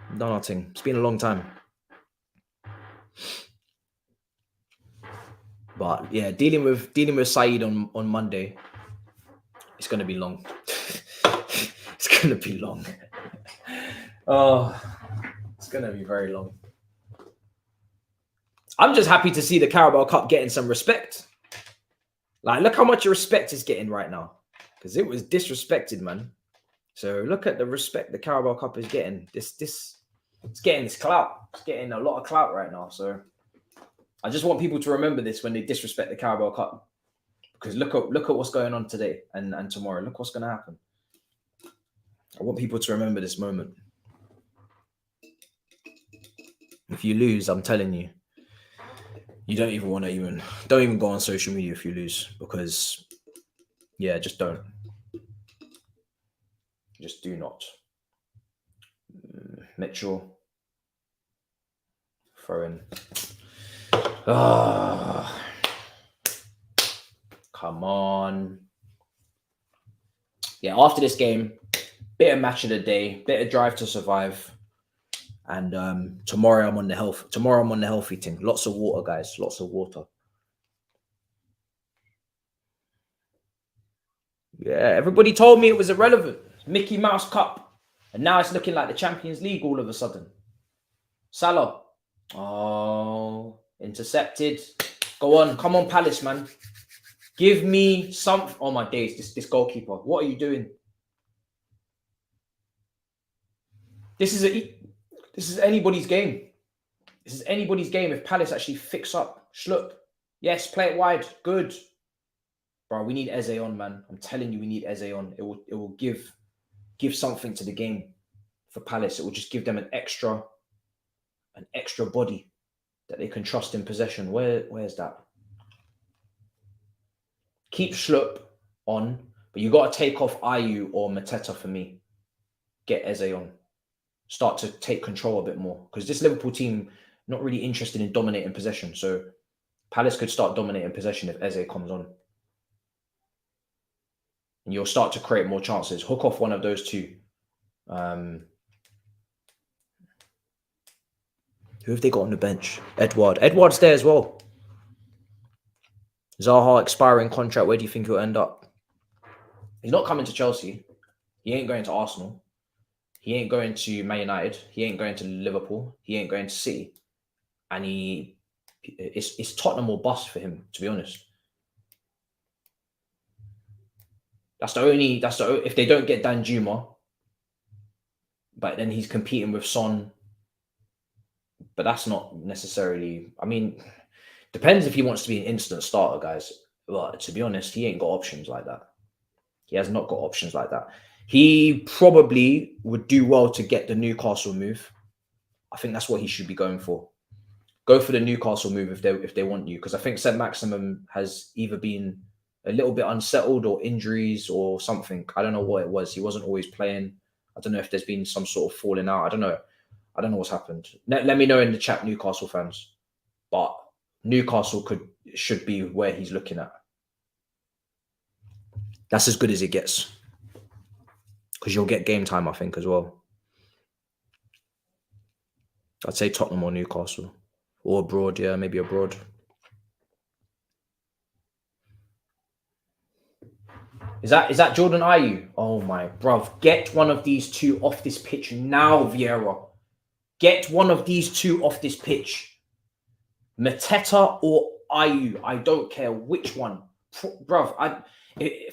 We've done our thing. It's been a long time. But yeah, dealing with Saeed on Monday, it's gonna be long. It's gonna be long. Oh, it's gonna be very long. I'm just happy to see the Carabao Cup getting some respect. Like, look how much respect it's getting right now, because it was disrespected, man. So look at the respect the Carabao Cup is getting. It's getting this clout. It's getting a lot of clout right now. So I just want people to remember this when they disrespect the Carabao Cup, because look at what's going on today and tomorrow. Look what's going to happen. I want people to remember this moment. If you lose, I'm telling you, you don't even want to don't even go on social media if you lose, because yeah, just don't. Just do not. Mitchell. Throw in. Come on. Yeah, after this game, bit of match of the day, bit of drive to survive. And tomorrow I'm on the healthy thing. Lots of water, guys. Lots of water. Yeah, everybody told me it was irrelevant. Mickey Mouse Cup. And now it's looking like the Champions League all of a sudden. Salah. Oh, intercepted. Go on. Come on, Palace, man. Give me some. Oh, my days. This goalkeeper. What are you doing? This is anybody's game. This is anybody's game if Palace actually fix up. Schlupp. Yes, play it wide. Good. Bro, we need Eze on, man. I'm telling you, we need Eze on. It will give something to the game for Palace. It will just give them an extra body that they can trust in possession. Where's that? Keep Schlupp on, but you got to take off Ayew or Mateta for me. Get Eze on. Start to take control a bit more, because this Liverpool team not really interested in dominating possession. So Palace could start dominating possession if Eze comes on. And you'll start to create more chances. Hook off one of those two. Who have they got on the bench? Edouard. Edouard's there as well. Zaha expiring contract. Where do you think he'll end up? He's not coming to Chelsea. He ain't going to Arsenal. He ain't going to Man United. He ain't going to Liverpool. He ain't going to City. And it's Tottenham or bust for him, to be honest. If they don't get Danjuma, but then he's competing with Son. But that's not necessarily, I mean, depends if he wants to be an instant starter, guys. But to be honest, he ain't got options like that. He has not got options like that. He probably would do well to get the Newcastle move. I think that's what he should be going for. Go for the Newcastle move if they want you, because I think St. Maximin has either been a little bit unsettled or injuries or something. I don't know what it was. He wasn't always playing. I don't know if there's been some sort of falling out. I don't know what's happened. Let me know in the chat, Newcastle fans. But Newcastle should be where he's looking at. That's as good as it gets. Because you'll get game time, I think, as well. I'd say Tottenham or Newcastle. Or abroad, yeah, maybe abroad. Is that Jordan Ayew? Oh my bruv. Get one of these two off this pitch now, Vieira. Get one of these two off this pitch. Mateta or Ayew. I don't care which one. Bruv,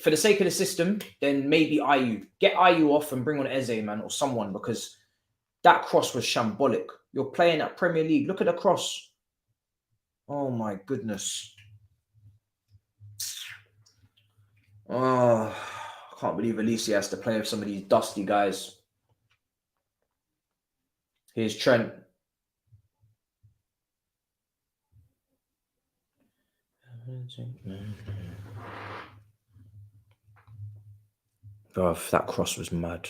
for the sake of the system, then maybe Ayew. Get Ayew off and bring on Eze, man, or someone, because that cross was shambolic. You're playing at Premier League. Look at the cross. Oh my goodness. Oh, I can't believe Alicia has to play with some of these dusty guys. Here's Trent. Bro, that cross was mad.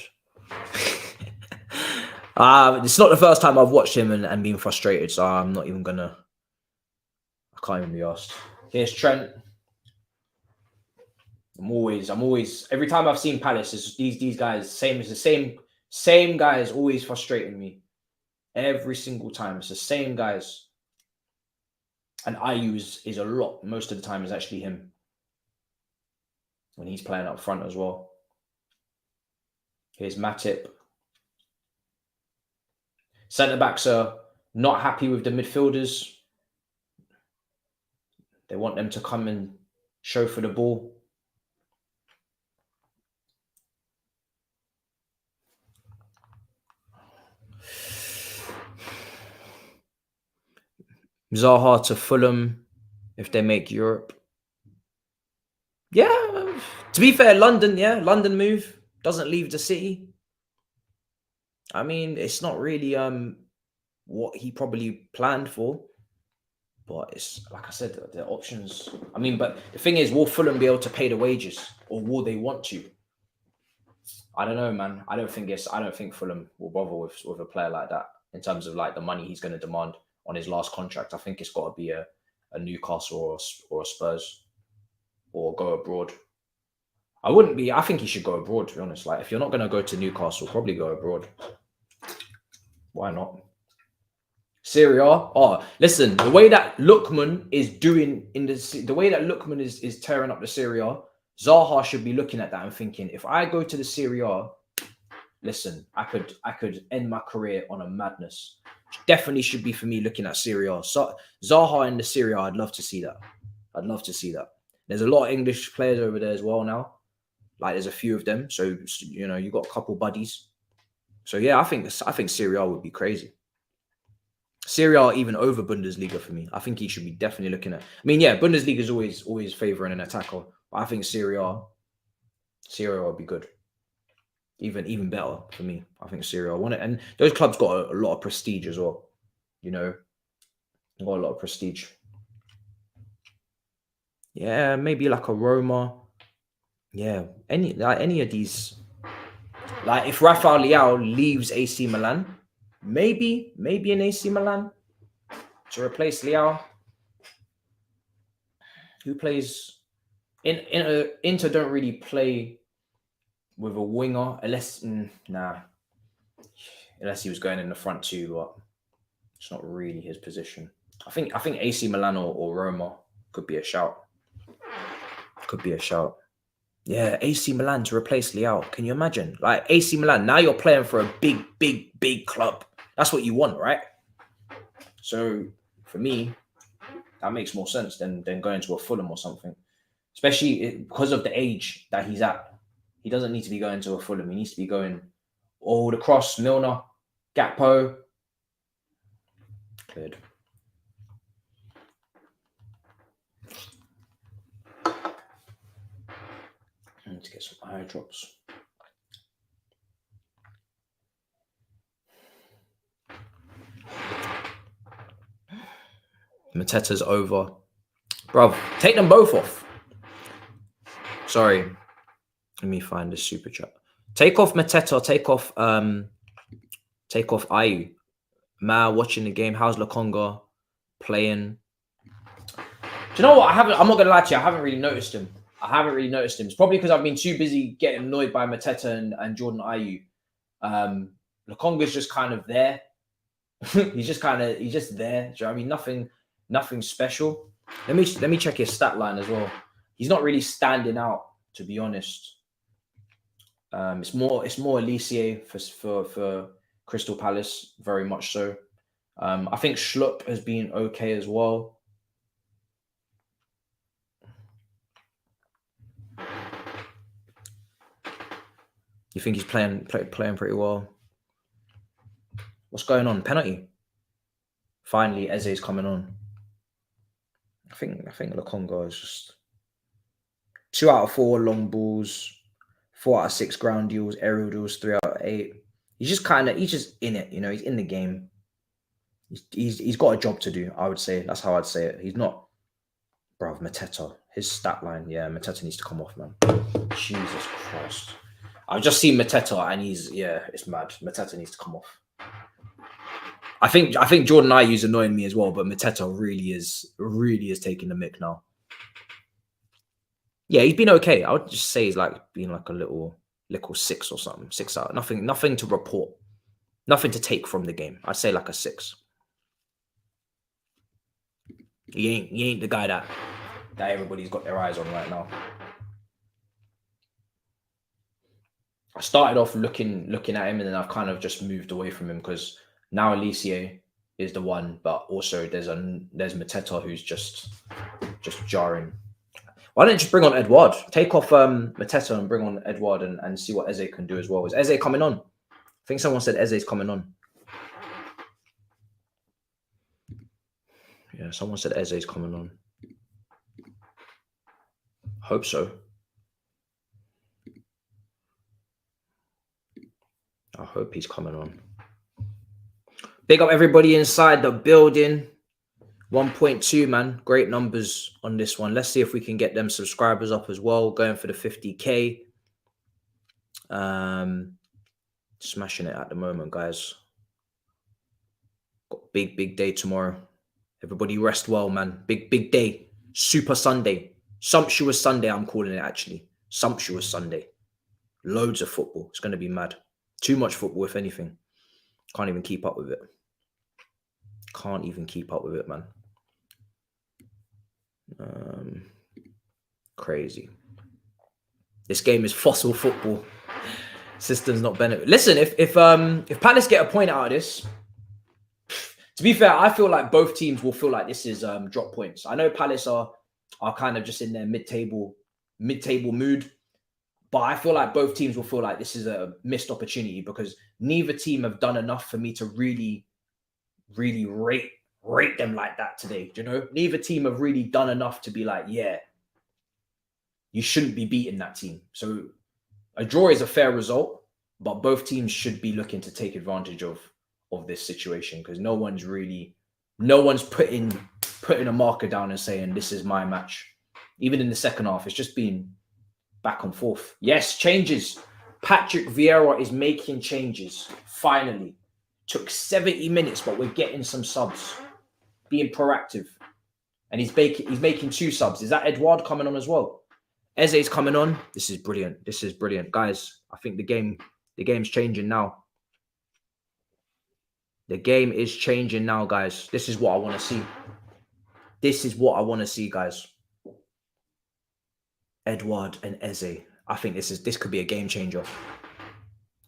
It's not the first time I've watched him and been frustrated, so I'm not even gonna. I can't even be asked. Here's Trent. I'm always every time I've seen Palace, it's these guys, same guys always frustrating me. Every single time. It's the same guys. And Ayew is a lot. Most of the time is actually him. When he's playing up front as well. Here's Matip. Centre-backs are not happy with the midfielders. They want them to come and show for the ball. Zaha to Fulham if they make Europe. Yeah, to be fair, London move. Doesn't leave the city. I mean, it's not really what he probably planned for, but it's like I said, the options. I mean, but the thing is, will Fulham be able to pay the wages, or will they want to? I don't know, man. I don't think Fulham will bother with a player like that in terms of like the money he's going to demand on his last contract. I think it's got to be a Newcastle or a Spurs or go abroad. I wouldn't be. I think he should go abroad. To be honest, like if you're not going to go to Newcastle, probably go abroad. Why not? Serie A. Oh, listen, the way that Lookman is doing the way that Lookman is tearing up the Serie A, Zaha should be looking at that and thinking, if I go to the Serie A, listen, I could end my career on a madness. Definitely should be for me looking at Serie A. So Zaha in the Serie A, I'd love to see that. I'd love to see that. There's a lot of English players over there as well now. Like there's a few of them. So you know, you got a couple buddies. So yeah, I think Serie A would be crazy. Serie A even over Bundesliga for me. I think he should be definitely looking at. I mean, yeah, Bundesliga is always favouring an attacker, but I think Serie A would be good. Even better for me. I think Serie A won it, and those clubs got a lot of prestige as well. You know, got a lot of prestige. Yeah, maybe like a Roma. Yeah, any of these. Like if Rafael Leao leaves AC Milan, maybe an AC Milan to replace Leao. Who plays Inter don't really play with a winger unless unless he was going in the front too, but it's not really his position. I think AC Milan or Roma could be a shout. Could be a shout. Yeah, AC Milan to replace Leao. Can you imagine? Like AC Milan, now you're playing for a big club. That's what you want, right? So for me, that makes more sense than going to a Fulham or something. Especially because of the age that he's at. He doesn't need to be going to a Fulham. He needs to be going all the cross, Milner, Gakpo. Cleared. I need to get some eye drops. Mateta's over. Bruv, take them both off. Sorry. Let me find the super chat. Take off Mateta, take off Ayu. Ma watching the game. How's Lokonga playing? Do you know what? I'm not gonna lie to you, I haven't really noticed him. It's probably because I've been too busy getting annoyed by Mateta and Jordan Ayu. Lokonga's just kind of there. he's just there. Do you know what I mean? Nothing special. Let me check his stat line as well. He's not really standing out, to be honest. It's more Elise for Crystal Palace, very much so. I think Schlupp has been okay as well. You think he's playing pretty well? What's going on? Penalty. Finally, Eze's coming on. I think Lokonga is just 2 out of 4 long balls, 4 out of 6 ground duels, aerial duels, 3 out of 8. He's just in it, you know. He's in the game. He's got a job to do. I would say that's how I'd say it. He's not, bruv. Mateta, his stat line, yeah. Mateta needs to come off, man. Jesus Christ. I've just seen Mateta and it's mad. Mateta needs to come off. I think Jordan Ayew's annoying me as well, but Mateta really is taking the mick now. Yeah, he's been okay. I would just say he's like being like a little 6 or something. 6 out. Nothing to report. Nothing to take from the game. I'd say like a 6. He ain't the guy that everybody's got their eyes on right now. I started off looking at him, and then I've kind of just moved away from him because now Elise is the one, but also there's Mateta who's just jarring. Why don't you just bring on Edouard? Take off Mateta and bring on Edouard and see what Eze can do as well. Is Eze coming on? I think someone said Eze's coming on. Yeah, someone said Eze's coming on. Hope so. I hope he's coming on. Big up everybody inside the building. 1.2, man. Great numbers on this one. Let's see if we can get them subscribers up as well. Going for the 50K. Smashing it at the moment, guys. Got big day tomorrow. Everybody rest well, man. Big day. Super Sunday. Sumptuous Sunday, I'm calling it, actually. Sumptuous Sunday. Loads of football. It's going to be mad. Too much football, if anything. Can't even keep up with it. Can't even keep up with it, man. Crazy. This game is fossil football. System's not benefit. Listen, if Palace get a point out of this, to be fair, I feel like both teams will feel like this is drop points. I know Palace are kind of just in their mid-table mood, but I feel like both teams will feel like this is a missed opportunity because neither team have done enough for me to really rate them like that today. Do you know? Neither team have really done enough to be like, yeah, you shouldn't be beating that team. So a draw is a fair result, but both teams should be looking to take advantage of this situation because no one's putting a marker down and saying this is my match. Even in the second half, it's just been back and forth. Yes, changes. Patrick Vieira is making changes. Finally. Took 70 minutes, but we're getting some subs. Being proactive. And he's making 2 subs. Is that Edouard coming on as well? Eze's coming on. This is brilliant. This is brilliant. Guys, I think the game's changing now. The game is changing now, guys. This is what I want to see. This is what I want to see, guys. Edouard and Eze. I think this could be a game changer.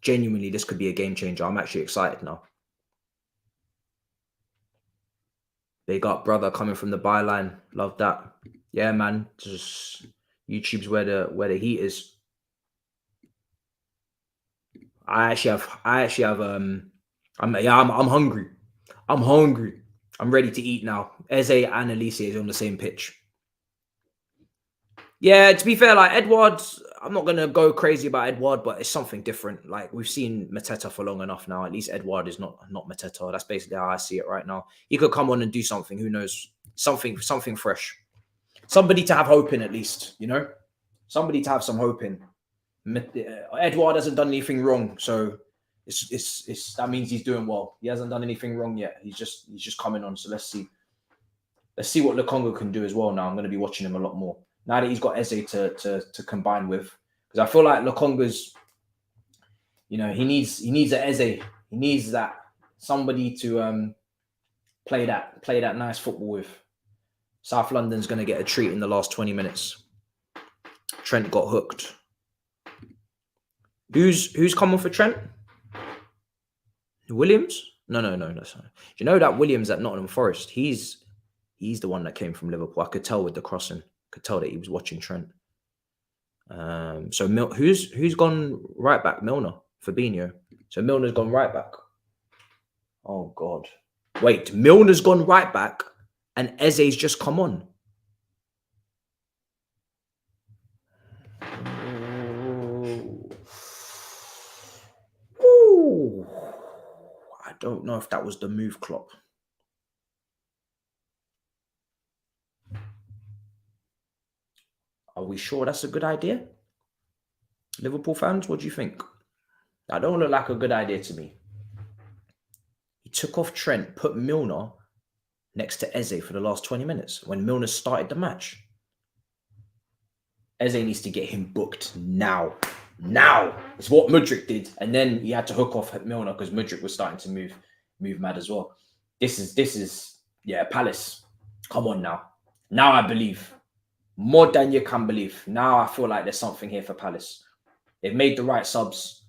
Genuinely, this could be a game changer. I'm actually excited now. Big up, brother, coming from the byline. Love that. Yeah, man. Just YouTube's where the heat is. I'm hungry. I'm hungry. I'm ready to eat now. Eze and Alicia is on the same pitch. Yeah, to be fair, like Edouard, I'm not gonna go crazy about Edouard, but it's something different. Like we've seen Mateta for long enough now. At least Edouard is not Mateta. That's basically how I see it right now. He could come on and do something. Who knows? Something fresh. Somebody to have hope in, at least. You know, somebody to have some hope in. Edouard hasn't done anything wrong, so it's that means he's doing well. He hasn't done anything wrong yet. He's just coming on. So let's see what Lukonga can do as well. Now I'm going to be watching him a lot more. Now that he's got Eze to combine with, because I feel like Lukonga's, you know, he needs an Eze. He needs that somebody to play that nice football with. South London's going to get a treat in the last 20 minutes. Trent got hooked. Who's coming for Trent? Williams? No. That's not. Do you know that Williams at Nottingham Forest? He's the one that came from Liverpool. I could tell with the crossing. Could tell that he was watching Trent. So who's gone right back? Milner, Fabinho. So Milner's gone right back. Oh God! Wait, Milner's gone right back, and Eze's just come on. Ooh. I don't know if that was the move, Klopp. Are we sure that's a good idea? Liverpool fans, what do you think? That don't look like a good idea to me. He took off Trent, put Milner next to Eze for the last 20 minutes when Milner started the match. Eze needs to get him booked now. Now! It's what Mudryk did. And then he had to hook off at Milner because Mudryk was starting to move mad as well. This is Palace. Come on now. Now I believe. More than you can believe. Now I feel like there's something here for Palace. They've made the right subs.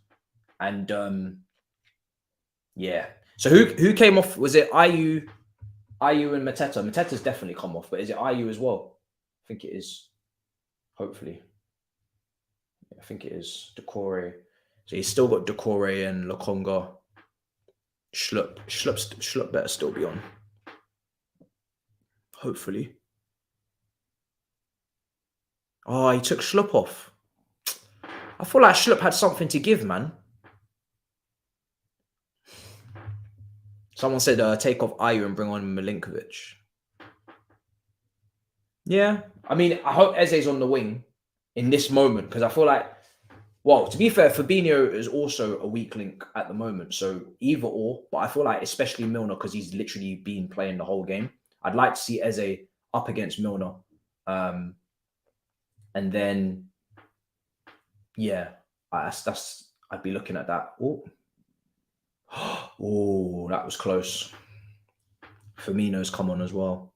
And yeah. So who came off? Was it Ayew and Mateta? Mateta's definitely come off, but is it Ayew as well? I think it is. Hopefully. Yeah, I think it is. Decore. So he's still got Decore and Lukonga. Schlupp better still be on. Hopefully. Oh, he took Schlupp off. I feel like Schlupp had something to give, man. Someone said take off Ayu and bring on Milinkovic. Yeah. I mean, I hope Eze's on the wing in this moment because I feel like, well, to be fair, Fabinho is also a weak link at the moment. So either or, but I feel like especially Milner because he's literally been playing the whole game. I'd like to see Eze up against Milner. And then, yeah, I'd be looking at that. Oh, oh, that was close. Firmino's come on as well.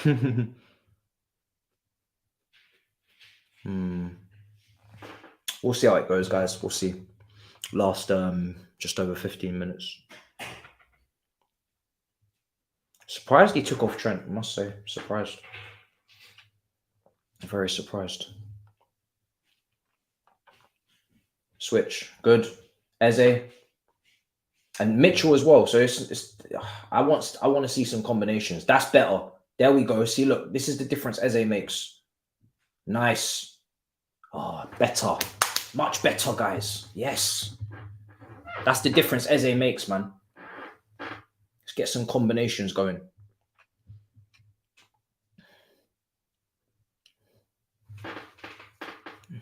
We'll see how it goes, guys. We'll see. Last just over 15 minutes. Surprised he took off Trent, I must say. Surprised. Very surprised. Switch. Good. Eze. And Mitchell as well. So it's I want to see some combinations. That's better. There we go. See, look, this is the difference Eze makes. Nice. Oh, better. Much better, guys. Yes. That's the difference Eze makes, man. Let's get some combinations going.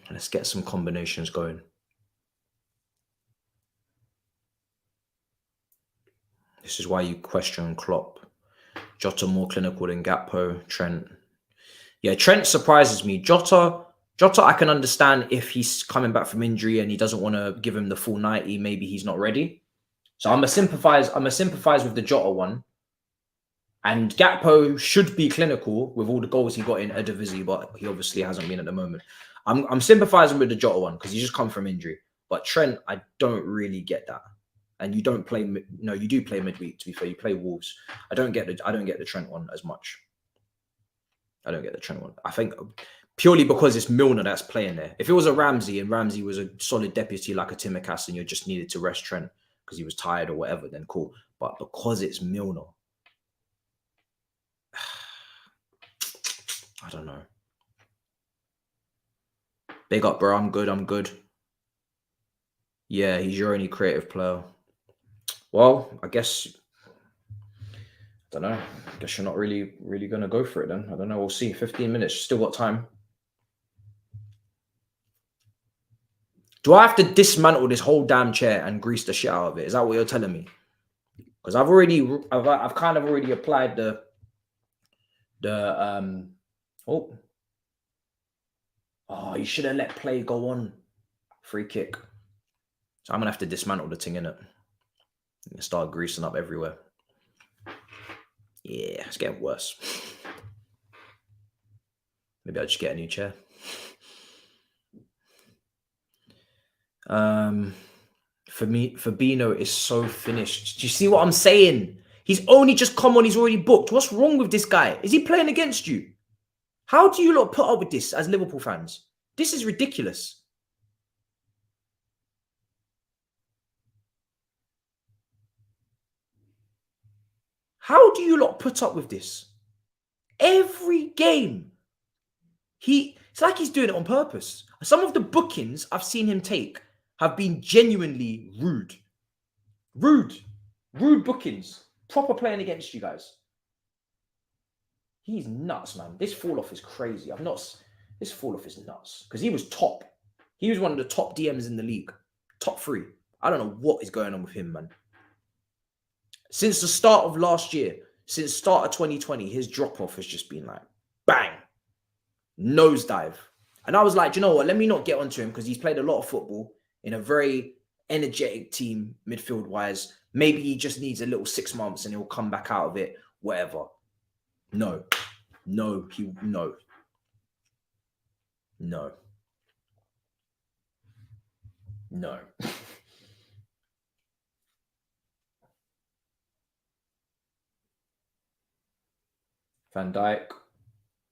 Let's get some combinations going. This is why you question Klopp. Jota more clinical than Gakpo. Trent. Yeah, Trent surprises me. Jota, I can understand if he's coming back from injury and he doesn't want to give him the full 90. Maybe he's not ready. So I'm a sympathize with the Jota one. And Gakpo should be clinical with all the goals he got in Eredivisie, but he obviously hasn't been at the moment. I'm sympathizing with the Jota one because he's just come from injury. But Trent, I don't really get that. And you don't play. No, you do play midweek. To be fair, you play Wolves. I don't get the Trent one as much. I don't get the Trent one. I think purely because it's Milner that's playing there. If it was a Ramsey and Ramsey was a solid deputy like a Tsimikas and you just needed to rest Trent because he was tired or whatever, then cool. But because it's Milner, I don't know. Big up, bro. I'm good. Yeah, he's your only creative player. Well, I guess, I don't know. I guess you're not really going to go for it then. I don't know. We'll see. 15 minutes. Still got time. Do I have to dismantle this whole damn chair and grease the shit out of it? Is that what you're telling me? Because I've kind of already applied the oh, you should have let play go on. Free kick. So I'm going to have to dismantle the thing, innit? And start greasing up everywhere. Yeah, it's getting worse. Maybe I'll just get a new chair. For me, Fabinho is so finished. Do you see what I'm saying? He's only just come on. He's already booked. What's wrong with this guy? Is he playing against you? How do you lot put up with this as Liverpool fans? This is ridiculous. How do you lot put up with this? Every game. It's like he's doing it on purpose. Some of the bookings I've seen him take have been genuinely rude. Rude bookings. Proper playing against you guys. He's nuts, man. This fall off is crazy. This fall off is nuts. Because he was top. He was one of the top DMs in the league. Top 3. I don't know what is going on with him, man. Since the start of last year, since start of 2020, his drop-off has just been like, bang, nosedive. And I was like, you know what? Let me not get onto him because he's played a lot of football in a very energetic team, midfield-wise. Maybe he just needs a little 6 months and he'll come back out of it, whatever. No. Van Dijk.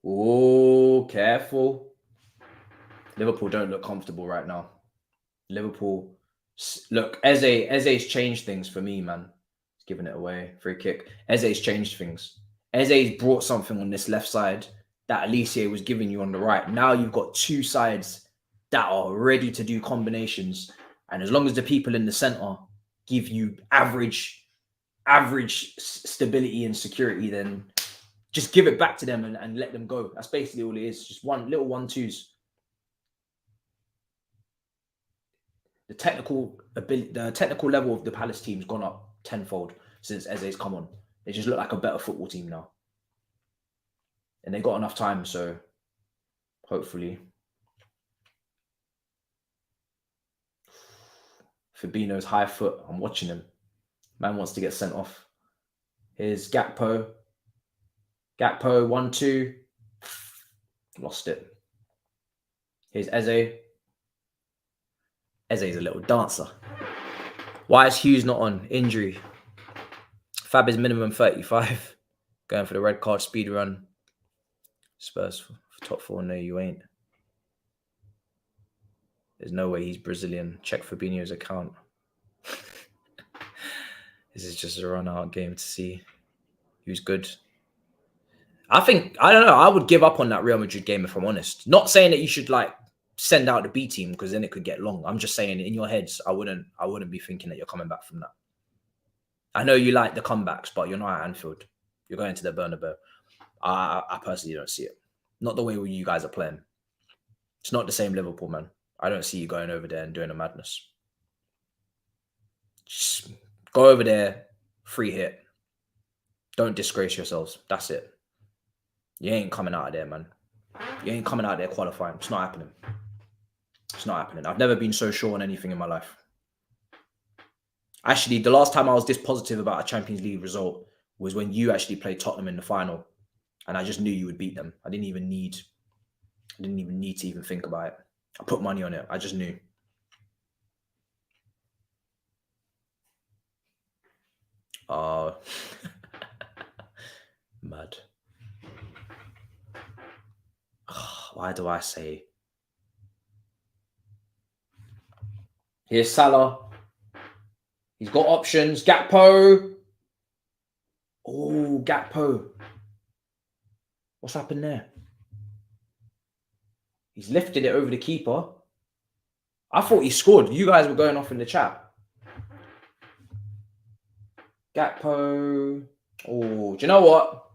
Oh, careful. Liverpool don't look comfortable right now. Liverpool. Look, Eze's changed things for me, man. He's giving it away. Free kick. Eze's changed things. Eze's brought something on this left side that Alicia was giving you on the right. Now you've got 2 sides that are ready to do combinations. And as long as the people in the centre give you average stability and security, then just give it back to them and let them go. That's basically all it is. Just little 1-2s. The technical level of the Palace team's gone up tenfold since Eze's come on. They just look like a better football team now. And they got enough time, so hopefully. Fabinho's high foot. I'm watching him. Man wants to get sent off. Here's Gakpo. Gakpo, 1-2. Lost it. Here's Eze. Eze's a little dancer. Why is Hughes not on? Injury. Fab is minimum 35. Going for the red card speed run. Spurs for top 4. No, you ain't. There's no way he's Brazilian. Check Fabinho's account. This is just a run-out game to see who's good. I don't know. I would give up on that Real Madrid game if I'm honest. Not saying that you should like send out the B team because then it could get long. I'm just saying in your heads, I wouldn't be thinking that you're coming back from that. I know you like the comebacks, but you're not at Anfield. You're going to the Bernabeu. I personally don't see it. Not the way you guys are playing. It's not the same Liverpool, man. I don't see you going over there and doing a madness. Just go over there, free hit. Don't disgrace yourselves. That's it. You ain't coming out of there, man. You ain't coming out of there qualifying. It's not happening. It's not happening. I've never been so sure on anything in my life. Actually, the last time I was this positive about a Champions League result was when you actually played Tottenham in the final. And I just knew you would beat them. I didn't even need to even think about it. I put money on it. I just knew. Mad. Why do I say? Here's Salah. He's got options. Gakpo. Oh, Gakpo. What's happened there? He's lifted it over the keeper. I thought he scored. You guys were going off in the chat. Gakpo. Oh, do you know what?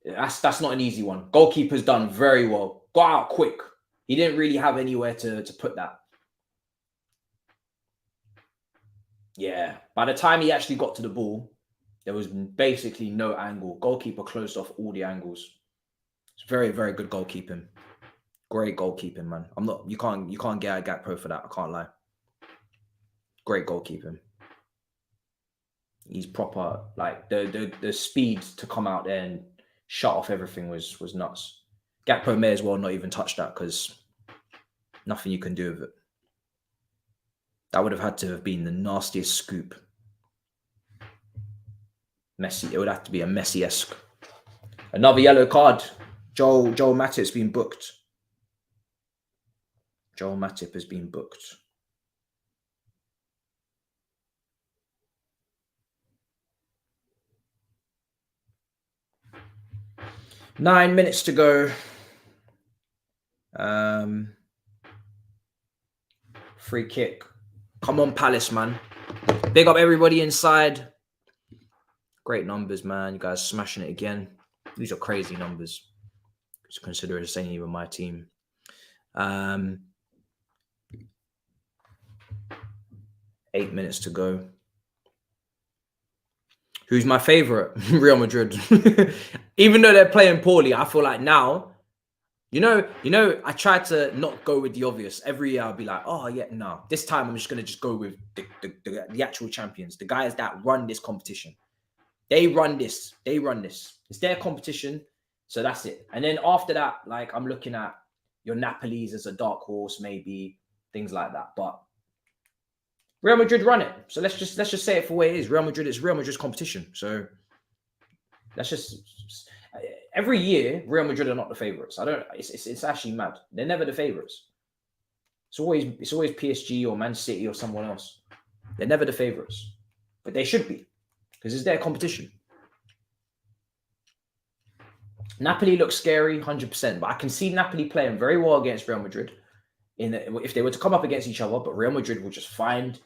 That's not an easy one. Goalkeeper's done very well. Got out quick. He didn't really have anywhere to put that. Yeah. By the time he actually got to the ball, there was basically no angle. Goalkeeper closed off all the angles. It's very, very good goalkeeping. Great goalkeeping, man. You can't get a Gakpo for that. I can't lie. Great goalkeeping. He's proper, like the speed to come out there and shut off everything was nuts. Gakpo may as well not even touch that because nothing you can do with it. That would have had to have been the nastiest scoop. Messi. It would have to be a Messi-esque. Another yellow card. Joel Matip been booked. Joel Matip has been booked. Nine minutes to go. Free kick. Come on, Palace, man. Big up everybody inside. Great numbers, man. You guys smashing it again. These are crazy numbers. Just consider this ain't even my team. 8 minutes to go. Who's my favorite? Real Madrid. Even though they're playing poorly, I feel like now, you know, I try to not go with the obvious. Every year I'll be like, oh yeah, no. This time I'm just gonna go with the actual champions, the guys that run this competition. They run this. It's their competition, so that's it. And then after that, like I'm looking at your Napoli's as a dark horse, maybe things like that. But Real Madrid run it. So let's just say it for what it is. Real Madrid is Real Madrid's competition. So that's just every year Real Madrid are not the favorites. It's actually mad. They're never the favorites. It's always PSG or Man City or someone else. They're never the favorites. But they should be, because it's their competition. Napoli looks scary, 100%. But I can see Napoli playing very well against Real Madrid. If they were to come up against each other, but Real Madrid will just find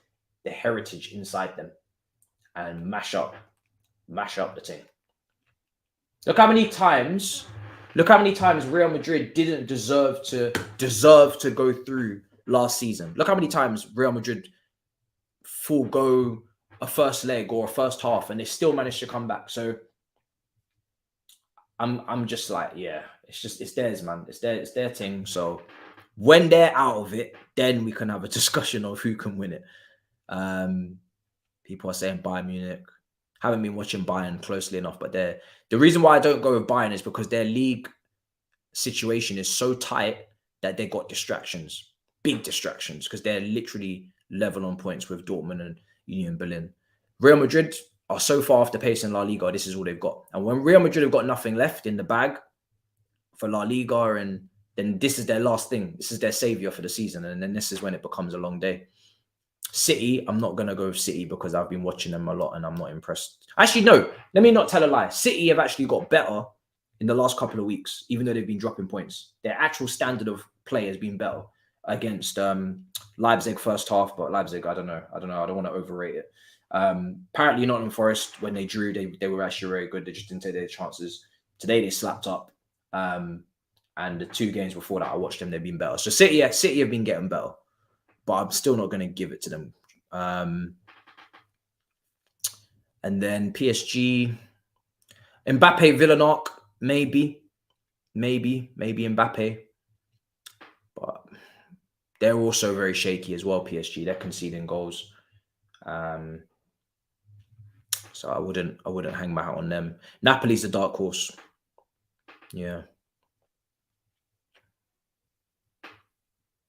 the heritage inside them and mash up the team. Look how many times Real Madrid didn't deserve to go through last season. Look how many times Real Madrid forego a first leg or a first half and they still managed to come back. So I'm just like, yeah, it's theirs, man. It's their thing. So when they're out of it, then we can have a discussion of who can win it. People are saying Bayern Munich. Haven't been watching Bayern closely enough, but the reason why I don't go with Bayern is because their league situation is so tight that they got distractions, big distractions, because they're literally level on points with Dortmund and Union Berlin. Real Madrid are so far off the pace in La Liga. This is all they've got. And when Real Madrid have got nothing left in the bag for La Liga, and then this is their last thing. This is their savior for the season. And then this is when it becomes a long day. City, I'm not going to go with City because I've been watching them a lot and I'm not impressed. Actually, no, let me not tell a lie. City have actually got better in the last couple of weeks, even though they've been dropping points. Their actual standard of play has been better against Leipzig first half, but Leipzig, I don't know. I don't want to overrate it. Apparently Nottingham Forest, when they drew, they were actually very good. They just didn't take their chances. Today they slapped up. And the 2 games before that I watched them, they've been better. So City have been getting better. But I'm still not going to give it to them. And then PSG, Mbappe, Villanark, maybe Mbappe. But they're also very shaky as well, PSG. They're conceding goals. So I wouldn't hang my hat on them. Napoli's a dark horse. Yeah.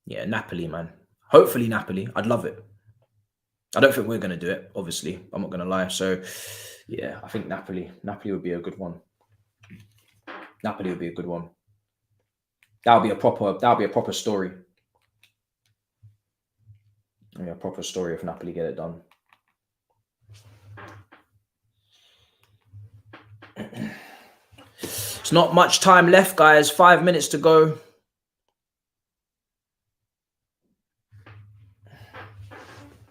Yeah, Napoli, man. Hopefully Napoli. I'd love it. I don't think we're going to do it, obviously. I'm not going to lie. So, yeah, I think Napoli would be a good one. Napoli would be a good one. That'll be a proper story. A proper story if Napoli get it done. It's not much time left, guys. 5 minutes to go.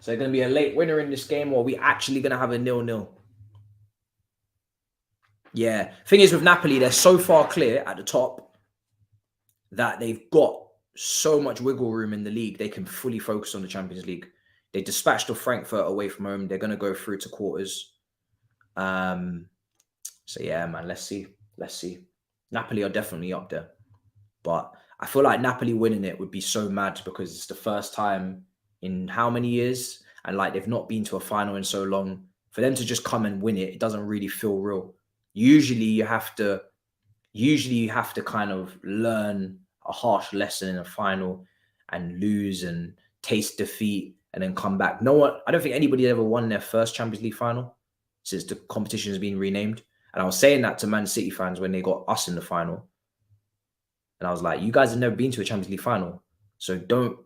So they're going to be a late winner in this game, or are we actually going to have a 0-0? Yeah. Thing is with Napoli, they're so far clear at the top that they've got so much wiggle room in the league. They can fully focus on the Champions League. They dispatched of Frankfurt away from home. They're going to go through to quarters. So yeah, man, let's see. Napoli are definitely up there. But I feel like Napoli winning it would be so mad because it's the first time in how many years? And like they've not been to a final in so long. For them to just come and win it doesn't really feel real. Usually you have to kind of learn a harsh lesson in a final and lose and taste defeat and then come back. I don't think anybody ever won their first Champions League final since the competition has been renamed. And I was saying that to Man City fans when they got us in the final. And I was like, you guys have never been to a Champions League final. So don't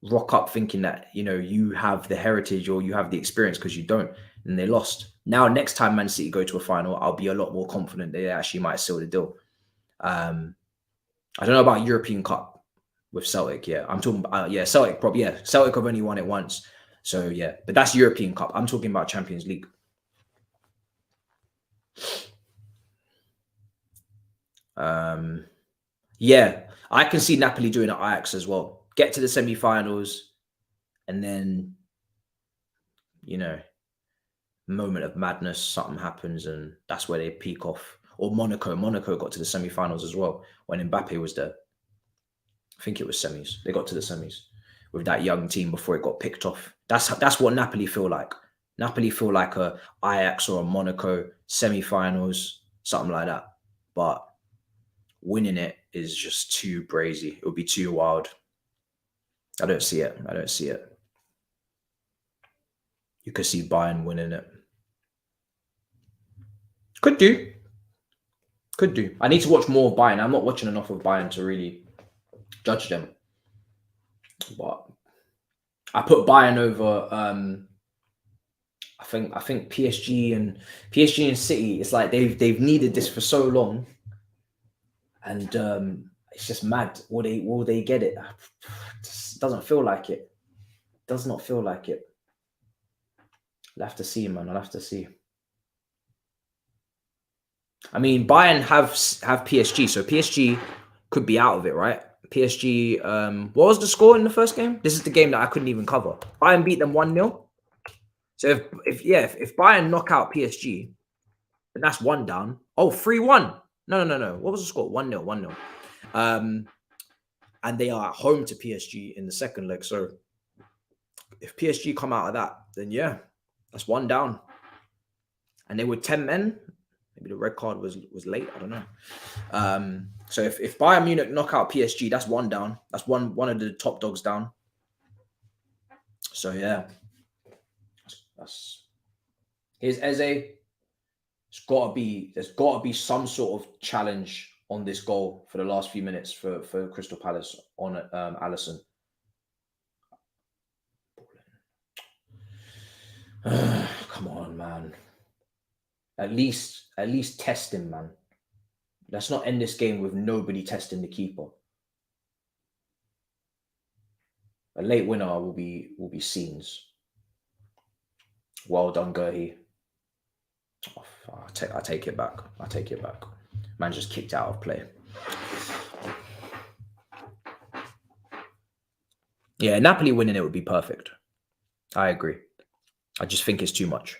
rock up thinking that, you have the heritage or you have the experience, because you don't. And they lost. Now, next time Man City go to a final, I'll be a lot more confident they actually might seal the deal. I don't know about European Cup with Celtic. Yeah, I'm talking about, Celtic probably. Yeah, Celtic have only won it once. So, yeah, but that's European Cup. I'm talking about Champions League. Yeah, I can see Napoli doing it at Ajax as well. Get to the semi-finals and then, moment of madness, something happens and that's where they peak off. Or Monaco got to the semi-finals as well when Mbappe was there. I think it was semis. They got to the semis with that young team before it got picked off. That's what Napoli feel like. Napoli feel like a Ajax or a Monaco semi-finals, something like that. But winning it is just too brazy. It would be too wild. I don't see it. You could see Bayern winning it. Could do. I need to watch more of Bayern. I'm not watching enough of Bayern to really judge them. But I put Bayern over I think PSG and City. It's like they've needed this for so long. And it's just mad. Will they get it? It doesn't feel like it. Does not feel like it. I'll have to see, man. I'll have to see. I mean, Bayern have PSG, so PSG could be out of it, right? PSG, what was the score in the first game? This is the game that I couldn't even cover. Bayern beat them 1-0. So if Bayern knock out PSG, then that's 1 down. Oh, 3-1. No. What was the score? 1-0, 1-0. And they are at home to PSG in the second leg. So if PSG come out of that, then yeah, that's 1 down. And they were 10 men. Maybe the red card was late. I don't know. So if Bayern Munich knock out PSG, that's 1 down. That's one of the top dogs down. So yeah, here's Eze. There's got to be some sort of challenge on this goal for the last few minutes for Crystal Palace on Alisson. Come on, man. At least test him, man. Let's not end this game with nobody testing the keeper. A late winner will be scenes. Well done, Gerhi. Oh, I take it back. I take it back. Man just kicked out of play. Yeah, Napoli winning it would be perfect. I agree. I just think it's too much.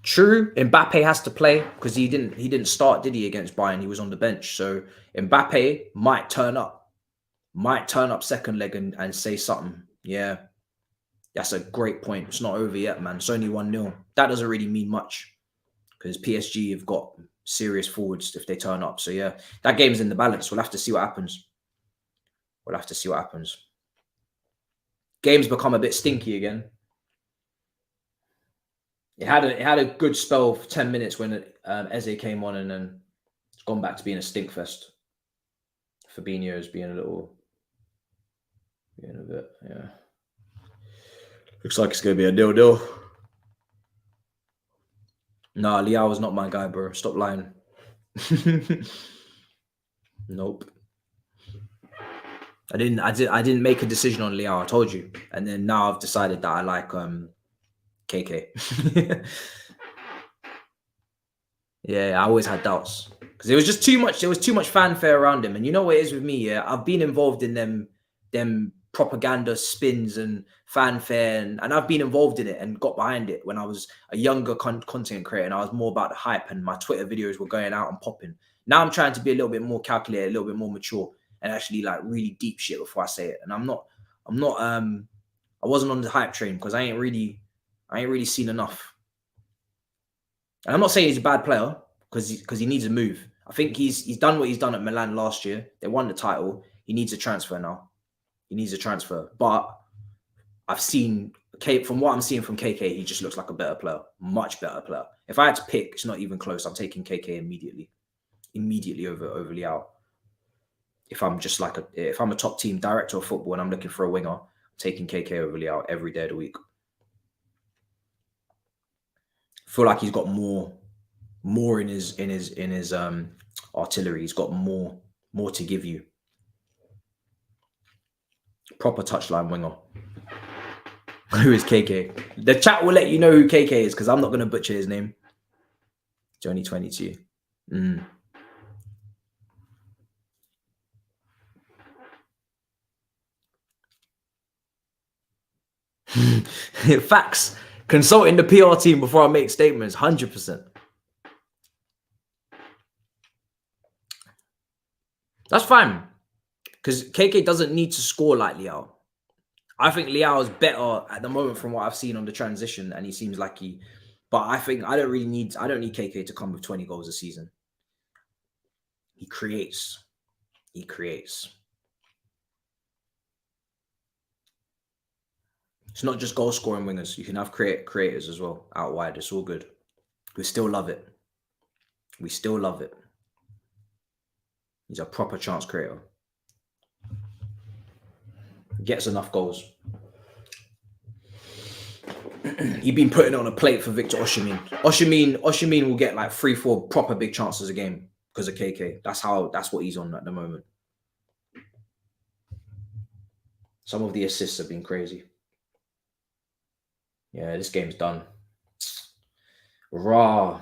True, Mbappe has to play because he didn't start, did he, against Bayern? He was on the bench. So Mbappe might turn up second leg and say something. Yeah, that's a great point. It's not over yet, man. It's only 1-0. That doesn't really mean much because PSG have got serious forwards if they turn up. So yeah, that game's in the balance. We'll have to see what happens. Games become a bit stinky again. It had a good spell for 10 minutes when Eze came on, and then it's gone back to being a stink fest. Fabinho's being a bit, yeah. Looks like it's going to be a 0-0. Nah, Leao is not my guy, bro. Stop lying. Nope. I didn't make a decision on Leao. I told you, and then now I've decided that I like KK. Yeah, I always had doubts because it was just too much. There was too much fanfare around him, and you know what it is with me. Yeah, I've been involved in them propaganda spins and fanfare, and I've been involved in it and got behind it when I was a younger content creator, and I was more about the hype, and my Twitter videos were going out and popping. Now I'm trying to be a little bit more calculated, a little bit more mature, and actually like really deep shit before I say it. And I wasn't on the hype train because I ain't really seen enough. And I'm not saying he's a bad player because he needs a move. I think he's done what he's done at Milan last year. They won the title. He needs a transfer now. But I've seen from what I'm seeing from KK, he just looks like a better player, much better player. If I had to pick, it's not even close. I'm taking KK immediately over Leao. If I'm a top team director of football and I'm looking for a winger, I'm taking KK over Leao every day of the week. I feel like he's got more in his artillery. He's got more to give you. Proper touchline winger. Who is KK? The chat will let you know who KK is because I'm not going to butcher his name. 2022. Facts. Consulting the PR team before I make statements. 100%. That's fine. Because KK doesn't need to score like Leao. I think Leao is better at the moment from what I've seen on the transition, and he seems like but I think I don't need KK to come with 20 goals a season. He creates. It's not just goal scoring wingers. You can have creators as well out wide. It's all good. We still love it. He's a proper chance creator. Gets enough goals. He's been putting it on a plate for Victor Osimhen. Osimhen will get like 3-4 proper big chances a game because of KK. That's what he's on at the moment. Some of the assists have been crazy. Yeah, this game's done. Raw.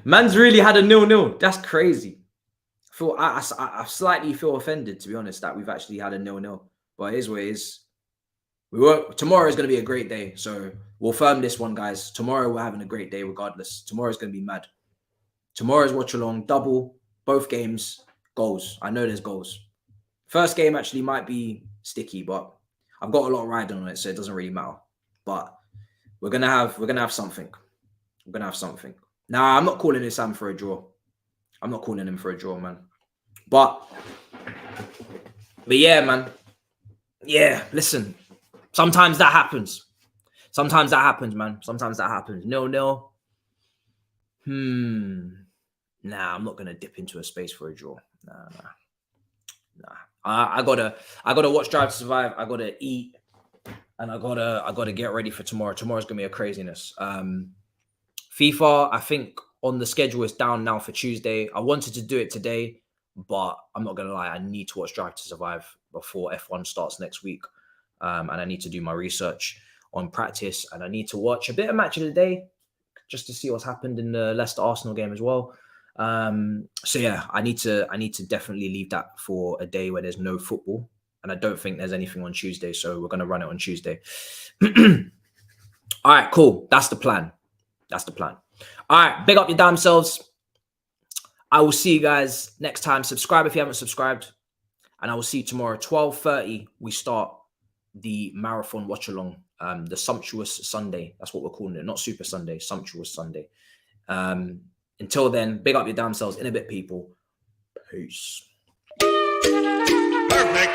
Man's really had a 0-0. That's crazy. I slightly feel offended, to be honest, that we've actually had a 0-0. But it is what it is. Tomorrow is going to be a great day. So we'll firm this one, guys. Tomorrow we're having a great day regardless. Tomorrow's going to be mad. Tomorrow's Watchalong, double, both games, goals. I know there's goals. First game actually might be sticky, but I've got a lot of riding on it, so it doesn't really matter. But we're gonna have something. We're gonna have something. Nah, I'm not calling this Sam for a draw. I'm not calling him for a draw, man. But yeah, man. Yeah, listen. Sometimes that happens. Sometimes that happens, man. Sometimes that happens. 0-0. Nah, I'm not gonna dip into a space for a draw. Nah. I gotta watch Drive to Survive. I gotta eat, and I gotta get ready for tomorrow. Tomorrow's gonna be a craziness. FIFA, I think on the schedule is down now for Tuesday. I wanted to do it today, but I'm not gonna lie. I need to watch Drive to Survive before F1 starts next week, and I need to do my research on practice, and I need to watch a bit of Match of the Day just to see what's happened in the Leicester Arsenal game as well. So yeah, I need to definitely leave that for a day where there's no football, and I don't think there's anything on Tuesday, so we're gonna run it on Tuesday. All right, cool. That's the plan. All right, big up your damn selves. I will see you guys next time. Subscribe if you haven't subscribed, and I will see you tomorrow 12:30. We start the marathon watch along, the sumptuous Sunday. That's what we're calling it, not Super Sunday, sumptuous Sunday. Until then, big up your damn selves. In a bit, people. Peace. Perfect.